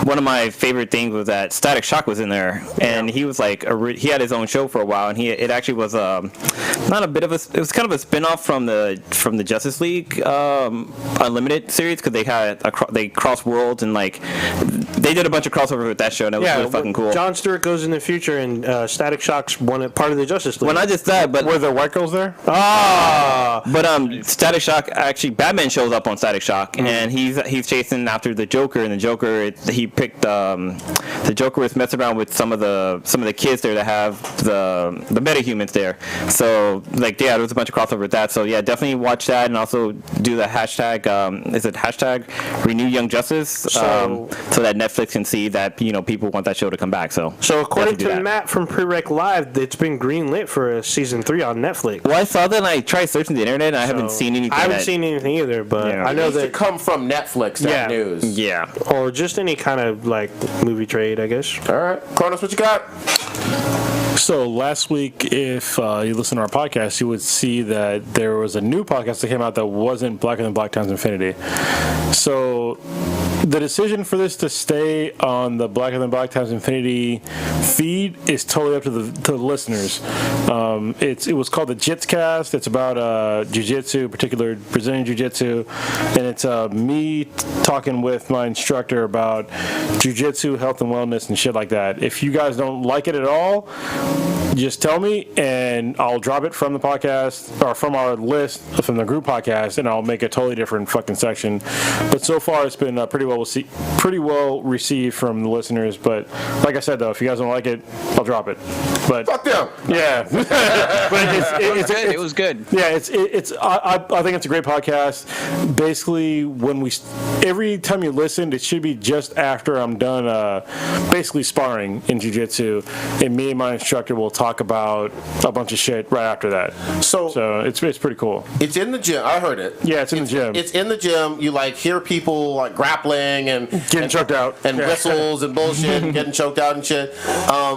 one of my favorite things was that Static Shock was in there, and he was like he had his own show for a while, and it actually was not a bit of it was kind of a spin-off from the Justice League Unlimited series, because they cross worlds, and like they did a bunch of crossover with that show, and that was really fucking cool. John Stewart goes in the future, and Static Shock's part of the Justice League. Well, not just that, but were there white girls there? But Static Shock, actually, Batman shows up on Static Shock, and he's chasing after the Joker, and the Joker he picked the Joker was messing around with some of the kids there that have the metahumans there. So like there was a bunch of crossover with that. So yeah, definitely watch that, and also do the hashtag Renew Young Justice, so that Netflix can see that people want that show to come back. So according to Matt from Prereq Live, it's been greenlit for a season 3 on Netflix. Well, I saw that, and I tried searching the internet, and I haven't seen anything. I haven't seen anything either, but I know that it come from Netflix. That news. Yeah, or just any kind of like movie trade, I guess. All right, Kr0nus, what you got? So last week, if you listen to our podcast, you would see that there was a new podcast that came out that wasn't Blacker Than Black Times Infinity. So the decision for this to stay on the Blacker Than Black Times Infinity feed is totally up to the listeners. It was called the Jitscast. It's about jiu-jitsu, particular Brazilian jiu-jitsu, and it's me talking with my instructor about jiu-jitsu, health and wellness, and shit like that. If you guys don't like it at all, just tell me, and I'll drop it from the podcast, or from our list, from the group podcast, and I'll make a totally different fucking section. But so far, it's been pretty well received from the listeners. But like I said, though, if you guys don't like it, I'll drop it. But fuck them. Yeah, but it was good. Yeah, I think it's a great podcast. Basically, every time you listen, it should be just after I'm done, basically sparring in jiu-jitsu, and me and my instructor will talk about a bunch of shit right after that. So it's pretty cool. It's in the gym. I heard it. Yeah, it's in the gym. It's in the gym. You hear people like grappling and getting choked out, and whistles and bullshit and getting choked out and shit.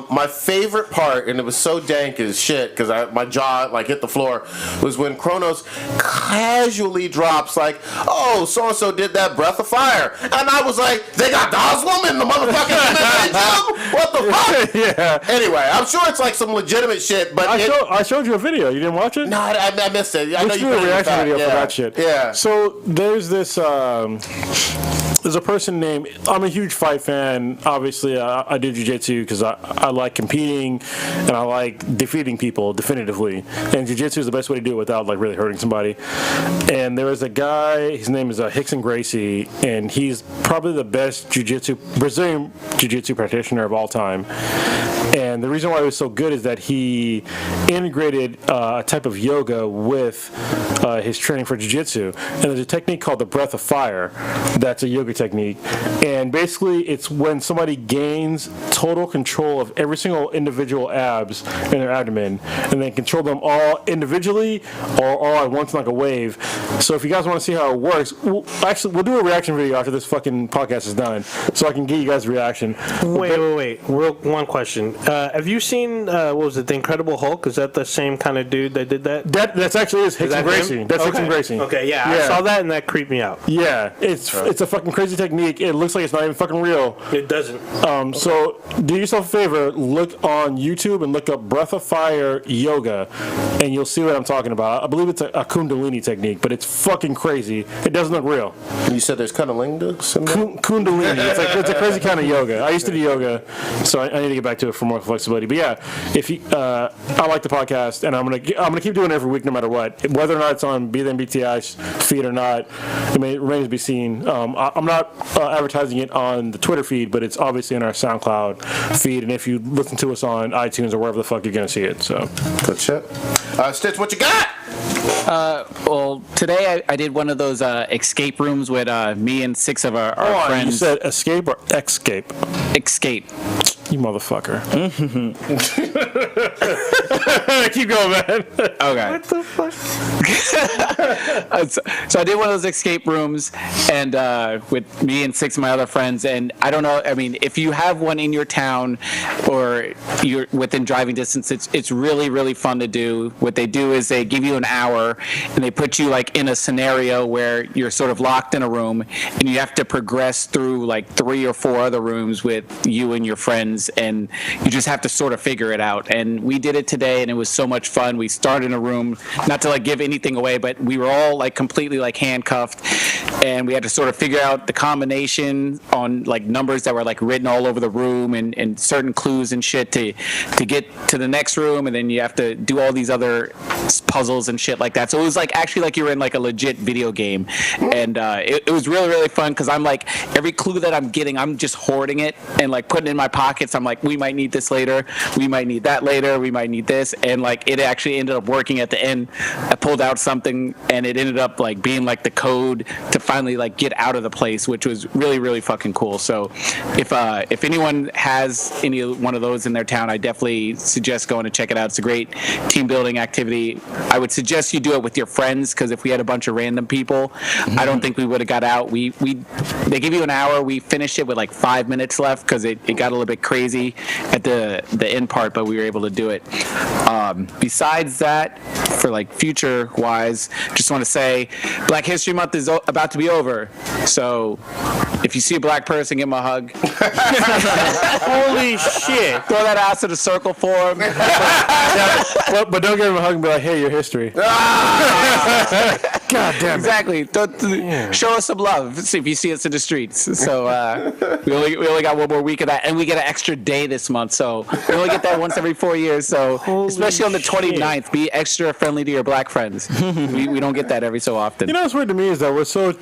My favorite part, and it was so dank as shit because my jaw hit the floor, was when Kr0nus casually drops like, "Oh, so and so did that breath of fire," and I was like, "They got Doslam in the motherfucking gym? What the fuck?" Yeah. Anyway, I'm sure it's like some legitimate shit, but I showed you a video. You didn't watch it? No, I missed it. I know Let's you do a put reaction video yeah. for that shit. Yeah. So there's this. There's a person named. I'm a huge fight fan. Obviously, I do jiu-jitsu because I like competing and I like defeating people definitively. And jiu-jitsu is the best way to do it without really hurting somebody. And there was a guy. His name is Rickson Gracie, and he's probably the best Brazilian jiu-jitsu practitioner of all time. And the reason why it was so good is that he integrated a type of yoga with his training for jiu-jitsu. And there's a technique called the breath of fire. That's a yoga technique. And basically, it's when somebody gains total control of every single individual abs in their abdomen, and they control them all individually or all at once like a wave. So if you guys want to see how it works, we'll do a reaction video after this fucking podcast is done, so I can get you guys a reaction. Wait. One question. Have you seen, what was it, The Incredible Hulk? Is that the same kind of dude that did that? That's actually Hicks and Gracie. That's Hicks and Gracie. Okay, yeah, I saw that and that creeped me out. Yeah, it's a fucking crazy technique. It looks like it's not even fucking real. It doesn't. So do yourself a favor, look on YouTube and look up Breath of Fire Yoga, and you'll see what I'm talking about. I believe it's a Kundalini technique, but it's fucking crazy. It doesn't look real. You said there's Kundalini? Kundalini. It's a crazy kind of yoga. I used to do yoga, so I need to get back to it for more flexibility. But yeah, if you, I like the podcast, and I'm gonna keep doing it every week, no matter what. Whether or not it's on BTI's feed or not, it remains to be seen. I'm not advertising it on the Twitter feed, but it's obviously in our SoundCloud feed, and if you listen to us on iTunes or wherever the fuck you're gonna see it. So good shit. Stitch, what you got? Well, today I did one of those escape rooms with me and 6 of our friends. You said escape or escape? Escape. You motherfucker. Keep going, man. Okay. What the fuck? So I did one of those escape rooms, and with me and 6 of my other friends. And I don't know. I mean, if you have one in your town or you're within driving distance, it's really, really fun to do. What they do is they give you an hour, and they put you like in a scenario where you're sort of locked in a room, and you have to progress through like 3 or 4 other rooms with you and your friends, and you just have to sort of figure it out. And we did it today, and it was so much fun. We started in a room, not to like give anything away, but we were all like completely like handcuffed, and we had to sort of figure out the combination on like numbers that were like written all over the room, and certain clues and shit to get to the next room, and then you have to do all these other puzzles and shit like that. So it was like actually like you were in like a legit video game, and it was really, really fun, because I'm like, every clue that I'm getting, I'm just hoarding it and like putting it in my pockets. I'm like, we might need this later, we might need that later, we might need this, and like it actually ended up working at the end. I pulled out something, and it ended up like being like the code to finally like get out of the place, which was really, really fucking cool. So if anyone has any one of those in their town, I definitely suggest going to check it out. It's a great team building activity. I would suggest you do it with your friends, because if we had a bunch of random people, I don't think we would have got out. They give you an hour. We finished it with like 5 minutes left, because it got a little bit crazy at the end part, but we were able to do it. Besides that, for like future wise, just want to say Black History Month is about to be over, so if you see a black person, give him a hug. Holy shit. Throw that ass in a circle for him. But don't give him a hug and be like, hey, your history. God damn it. Exactly. Show us some love if you see us in the streets. So we only got one more week of that, and we get an extra day this month, so we only get that once every 4 years. So especially on the 29th, be extra friendly to your black friends. we don't get that every so often. You know what's weird to me is that we're so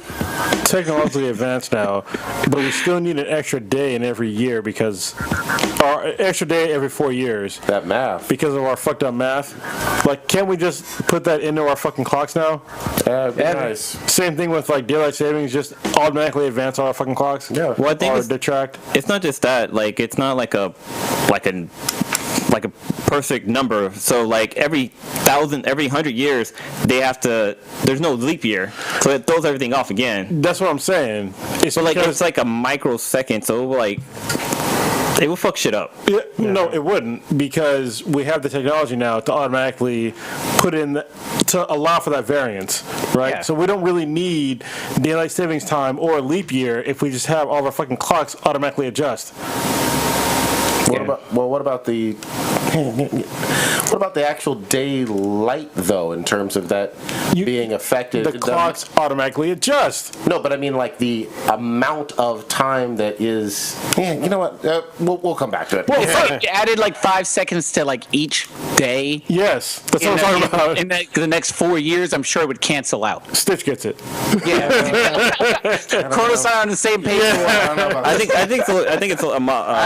technologically advanced now, but we still need an extra day in every year, because our extra day every 4 years. That math. Because of our fucked up math. Like, can't we just put that into our fucking clocks now? Nice. Same thing with like daylight savings, just automatically advance all our fucking clocks. Yeah. Well, I think detract. It's not just that. Like, it's not like a perfect number. So like every 100 years, there's no leap year, so it throws everything off again. That's what I'm saying. It's like a microsecond, so like it will fuck shit up. Yeah. No, it wouldn't, because we have the technology now to automatically put in to allow for that variance, right? Yeah. So we don't really need daylight savings time or a leap year if we just have all of our fucking clocks automatically adjust. What about the What about the actual daylight, though, in terms of that being affected? The clocks automatically adjust. No, but I mean, like, the amount of time that is... Yeah, you know what? We'll come back to it. Well, you added like 5 seconds to like each day. Yes, that's what I'm talking about. In the next 4 years, I'm sure it would cancel out. Stitch gets it. Yeah. Kr0nus on the same page. I think it's a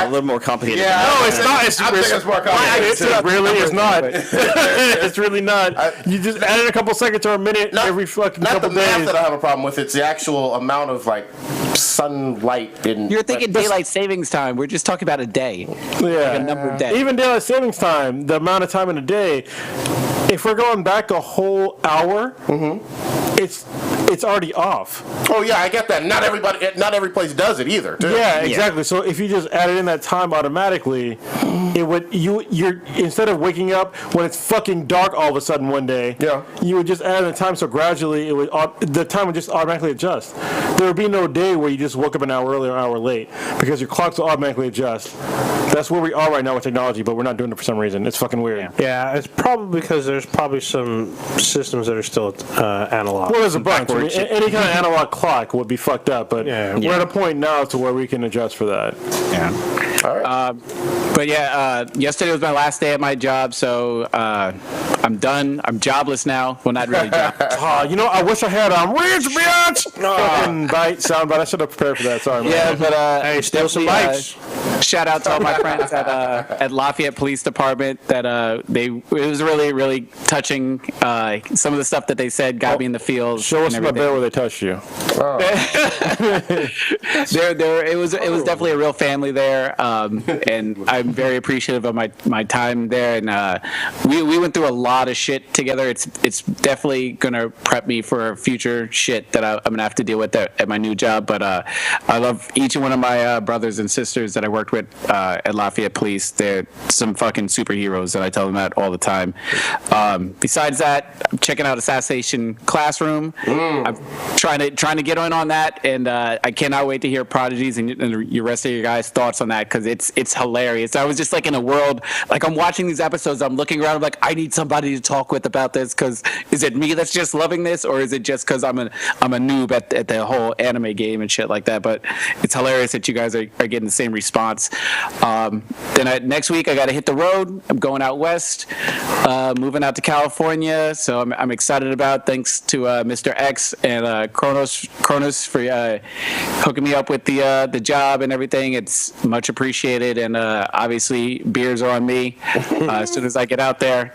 little more complicated. Yeah, No, it's not. I think it's more complicated. It really is not. It's really not. You just added a couple seconds or a minute every fucking couple days. Not the math days. that I have a problem with. It's the actual amount of, like, sunlight in... You're thinking daylight savings time. We're just talking about a day. Yeah. Like a number of days. Even daylight savings time, the amount of time in a day, if we're going back a whole hour, it's already off. Oh yeah, I get that. Not every place does it either. Too. Yeah, exactly. So if you just added in that time automatically, it would you're instead of waking up when it's fucking dark all of a sudden one day, you would just add in the time so gradually the time would just automatically adjust. There would be no day where you just woke up an hour early or an hour late because your clocks will automatically adjust. That's where we are right now with technology, but we're not doing it for some reason. It's fucking weird. Yeah, it's probably because there's probably some systems that are still analog. Well, there's a bunch. I mean, any kind of analog clock would be fucked up, but we're at a point now to where we can adjust for that. Yeah. All right. But yeah, yesterday was my last day at my job, so I'm done. I'm jobless now. Well, not really jobless. I wish I had rich bitch. Fucking soundbite. I should have prepared for that. Sorry, man. Yeah, but hey, steal some bikes. Shout out to all my friends at Lafayette Police Department. That it was really, really touching. Some of the stuff that they said got me in the field. Show us my bed where they touched you. It was definitely a real family there, and I'm very appreciative of my time there. And we went through a lot of shit together. It's definitely gonna prep me for future shit that I'm gonna have to deal with at my new job. But I love each and one of my brothers and sisters that I worked with at Lafayette Police. They're some fucking superheroes that I tell them that all the time. Besides that, I'm checking out Assassination Classroom. I'm trying to get on that, and I cannot wait to hear Prodigy's and the rest of your guys' thoughts on that, because it's hilarious. I was just like in a world, like I'm watching these episodes, I'm looking around, I'm like, I need somebody to talk with about this, because is it me that's just loving this, or is it just because I'm a noob at the whole anime game and shit like that? But it's hilarious that you guys are getting the same response. Then next week I got to hit the road. I'm going out west, moving out to California, so I'm excited about. Thanks to Mr. X and Kr0nus for hooking me up with the job and everything. It's much appreciated, and obviously beers are on me as soon as I get out there.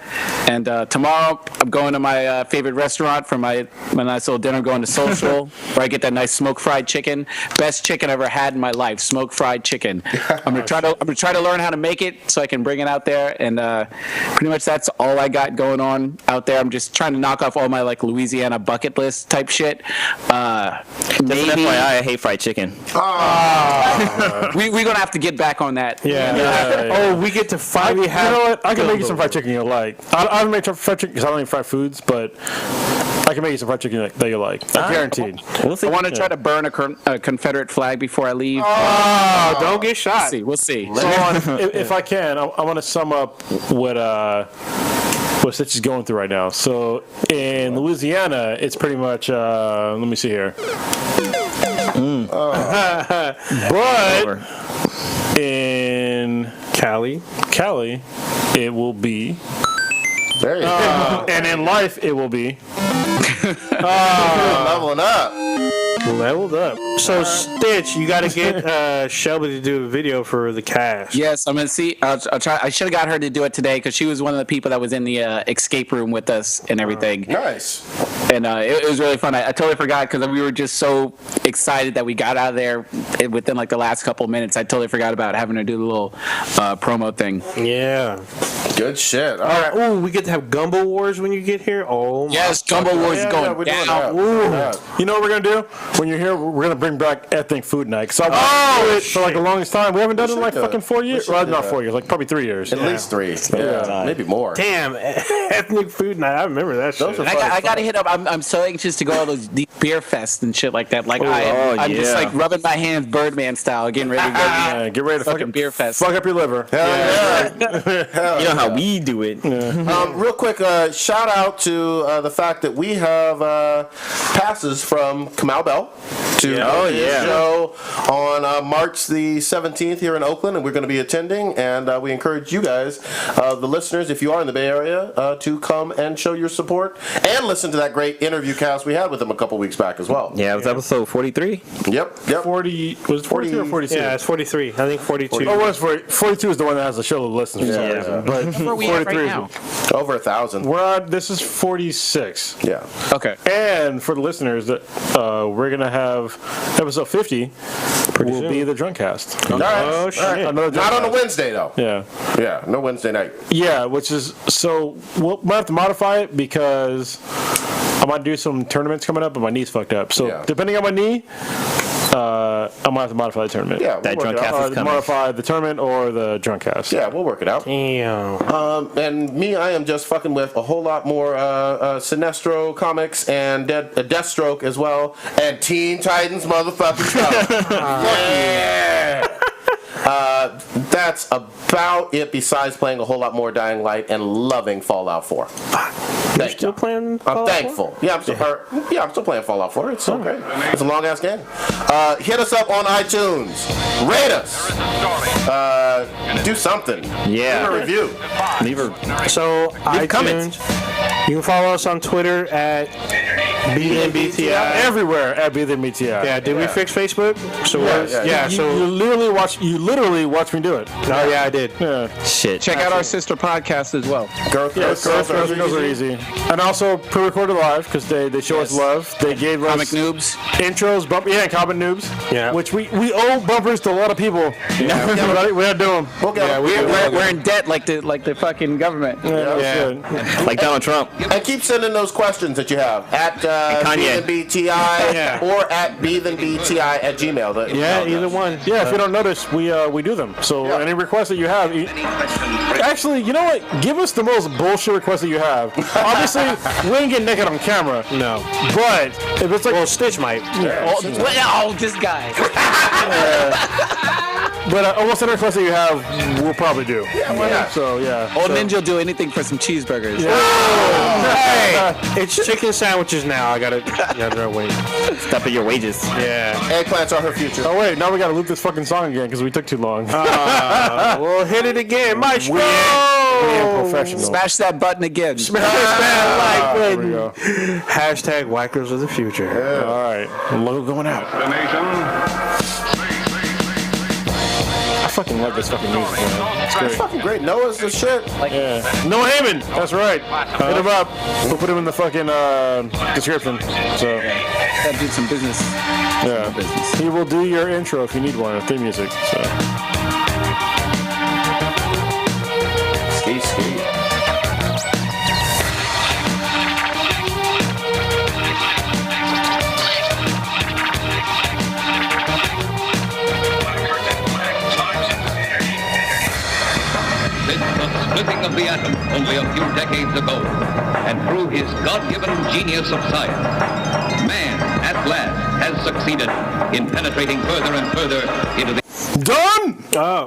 And tomorrow I'm going to my favorite restaurant for my nice little dinner. I'm going to Social, where I get that nice smoked fried chicken. Best chicken I've ever had in my life. Smoked fried chicken. I'm gonna try to learn how to make it so I can bring it out there. And pretty much that's all I got going on out there. I'm just trying to knock off all my like Louisiana bucket list type shit. Maybe FYI, I hate fried chicken. We're gonna have to get back on that. Yeah. Oh, we get to fight. You know what? I can make you some fried chicken you like. I don't make fried chicken because I don't eat fried foods, but I can make you some fried chicken that you like. Guaranteed. We'll see. I want to try to burn a Confederate flag before I leave. Oh, don't get shot. We'll see. So if I can, I want to sum up what Stitch is going through right now. So in Louisiana, it's pretty much. Let me see here. But in Cali, it will be. There you go. And in life, it will be. Leveling up. Leveled up. So Stitch, you got to get Shelby to do a video for the cast. Yes, I'm gonna see. I'll try. I should have got her to do it today because she was one of the people that was in the escape room with us and everything. Nice. And it was really fun. I totally forgot because we were just so excited that we got out of there within like the last couple of minutes. I totally forgot about having her do the little promo thing. Yeah. Good shit. All right. Ooh, we get to have Gumbo Wars when you get here. Oh, yes, Gumbo Wars is going down. You know what we're gonna do when you're here? We're gonna bring back ethnic food night. So I do it for like the longest time. We haven't done it in like fucking 4 years. Well, not 4 years, like probably 3 years. At least 3. Yeah, maybe more. Damn, ethnic food night. I remember that shit. I got to hit up. I'm so anxious to go to those beer fests and shit like that. Like I'm just like rubbing my hands Birdman style, getting ready to go. Get ready to fucking beer fest. Fuck up your liver. Hell yeah. You know how we do it. Real quick, shout out to the fact that we have passes from Kamau Bell to his show on March the 17th here in Oakland, and we're going to be attending, and we encourage you guys, the listeners, if you are in the Bay Area, to come and show your support and listen to that great interview cast we had with him a couple weeks back as well. Yeah, it was episode 43. Yep. 40, was it 42 or 42? Yeah, it's 43. I think 42. Oh, it was 42 is the one that has the show of listeners for some reason. But Where are we at 43 right now? Over 1,000. We're on, this is 46. Yeah. Okay. And for the listeners, that we're going to have episode 50 will soon. be the Drunkcast. All right. Oh, shit. All right. Another Not on a Drunkcast. Wednesday, though. Yeah. Yeah, no Wednesday night. Yeah, which is, so we'll might have to modify it because I might do some tournaments coming up, but my knee's fucked up. So depending on my knee, I might have to modify the tournament. Yeah, That we'll work it out. Drunkcast is coming. Modify the tournament or the Drunkcast. Yeah, we'll work it out. Damn. And me, I am just fucking with a whole lot more Sinestro comics and Deathstroke as well, and Teen Titans motherfucking stuff. Yeah. That's about it. Besides playing a whole lot more Dying Light and loving Fallout 4. You're still playing Fallout I'm 4? thankful. Yeah, I'm still playing Fallout 4. It's so great. It's a long ass game. Hit us up on iTunes. Rate us. Do something. Yeah. Leave a review. So, iTunes. comments. You can follow us on Twitter at BNBTI. Everywhere at BTI. Yeah, did we fix Facebook? So You literally watch me do it. Oh yeah, I did. Yeah. Shit. Check out our sister podcast as well. Girls are easy. And also pre-recorded live because they show us love. They gave Comic us noobs. intros, comic noobs. Yeah. Which we owe bumpers to a lot of people. Yeah, we had to do them. We're in debt like the fucking government. Yeah. Like Donald Trump. And keep sending those questions that you have at Kanye. BTI or at BTI@gmail. Either one. Yeah, if you don't notice, we do them. So any requests that you have, actually, you know what? Give us the most bullshit requests that you have. Obviously, we ain't getting naked on camera. No. But if it's like, Stitch might. Oh, this guy. but almost any request that you have, we'll probably do. Yeah, why not? So yeah. Old Ninja will do anything for some cheeseburgers. Hey, it's chicken sandwiches now. I gotta wait. Step at your wages. Yeah. Eggplants are her future. Oh wait, now we gotta loop this fucking song again because we took too long. We'll hit it again. Maestro! We ain't professional. Smash that button again. There we go. Hashtag White Girls of the Future. Yeah. All right, logo going out. I fucking love this fucking music, man. It's It's great. fucking great. Noah's the shit. Yeah. Noah Heyman. That's right. Hit him up. We'll put him in the fucking description. So That did some business. yeah, Business. he will do your intro if you need one or theme music. So. Ski. Splitting of the atom only a few decades ago, and through his God-given genius of science, man at last has succeeded in penetrating further and further into the... Done. Oh.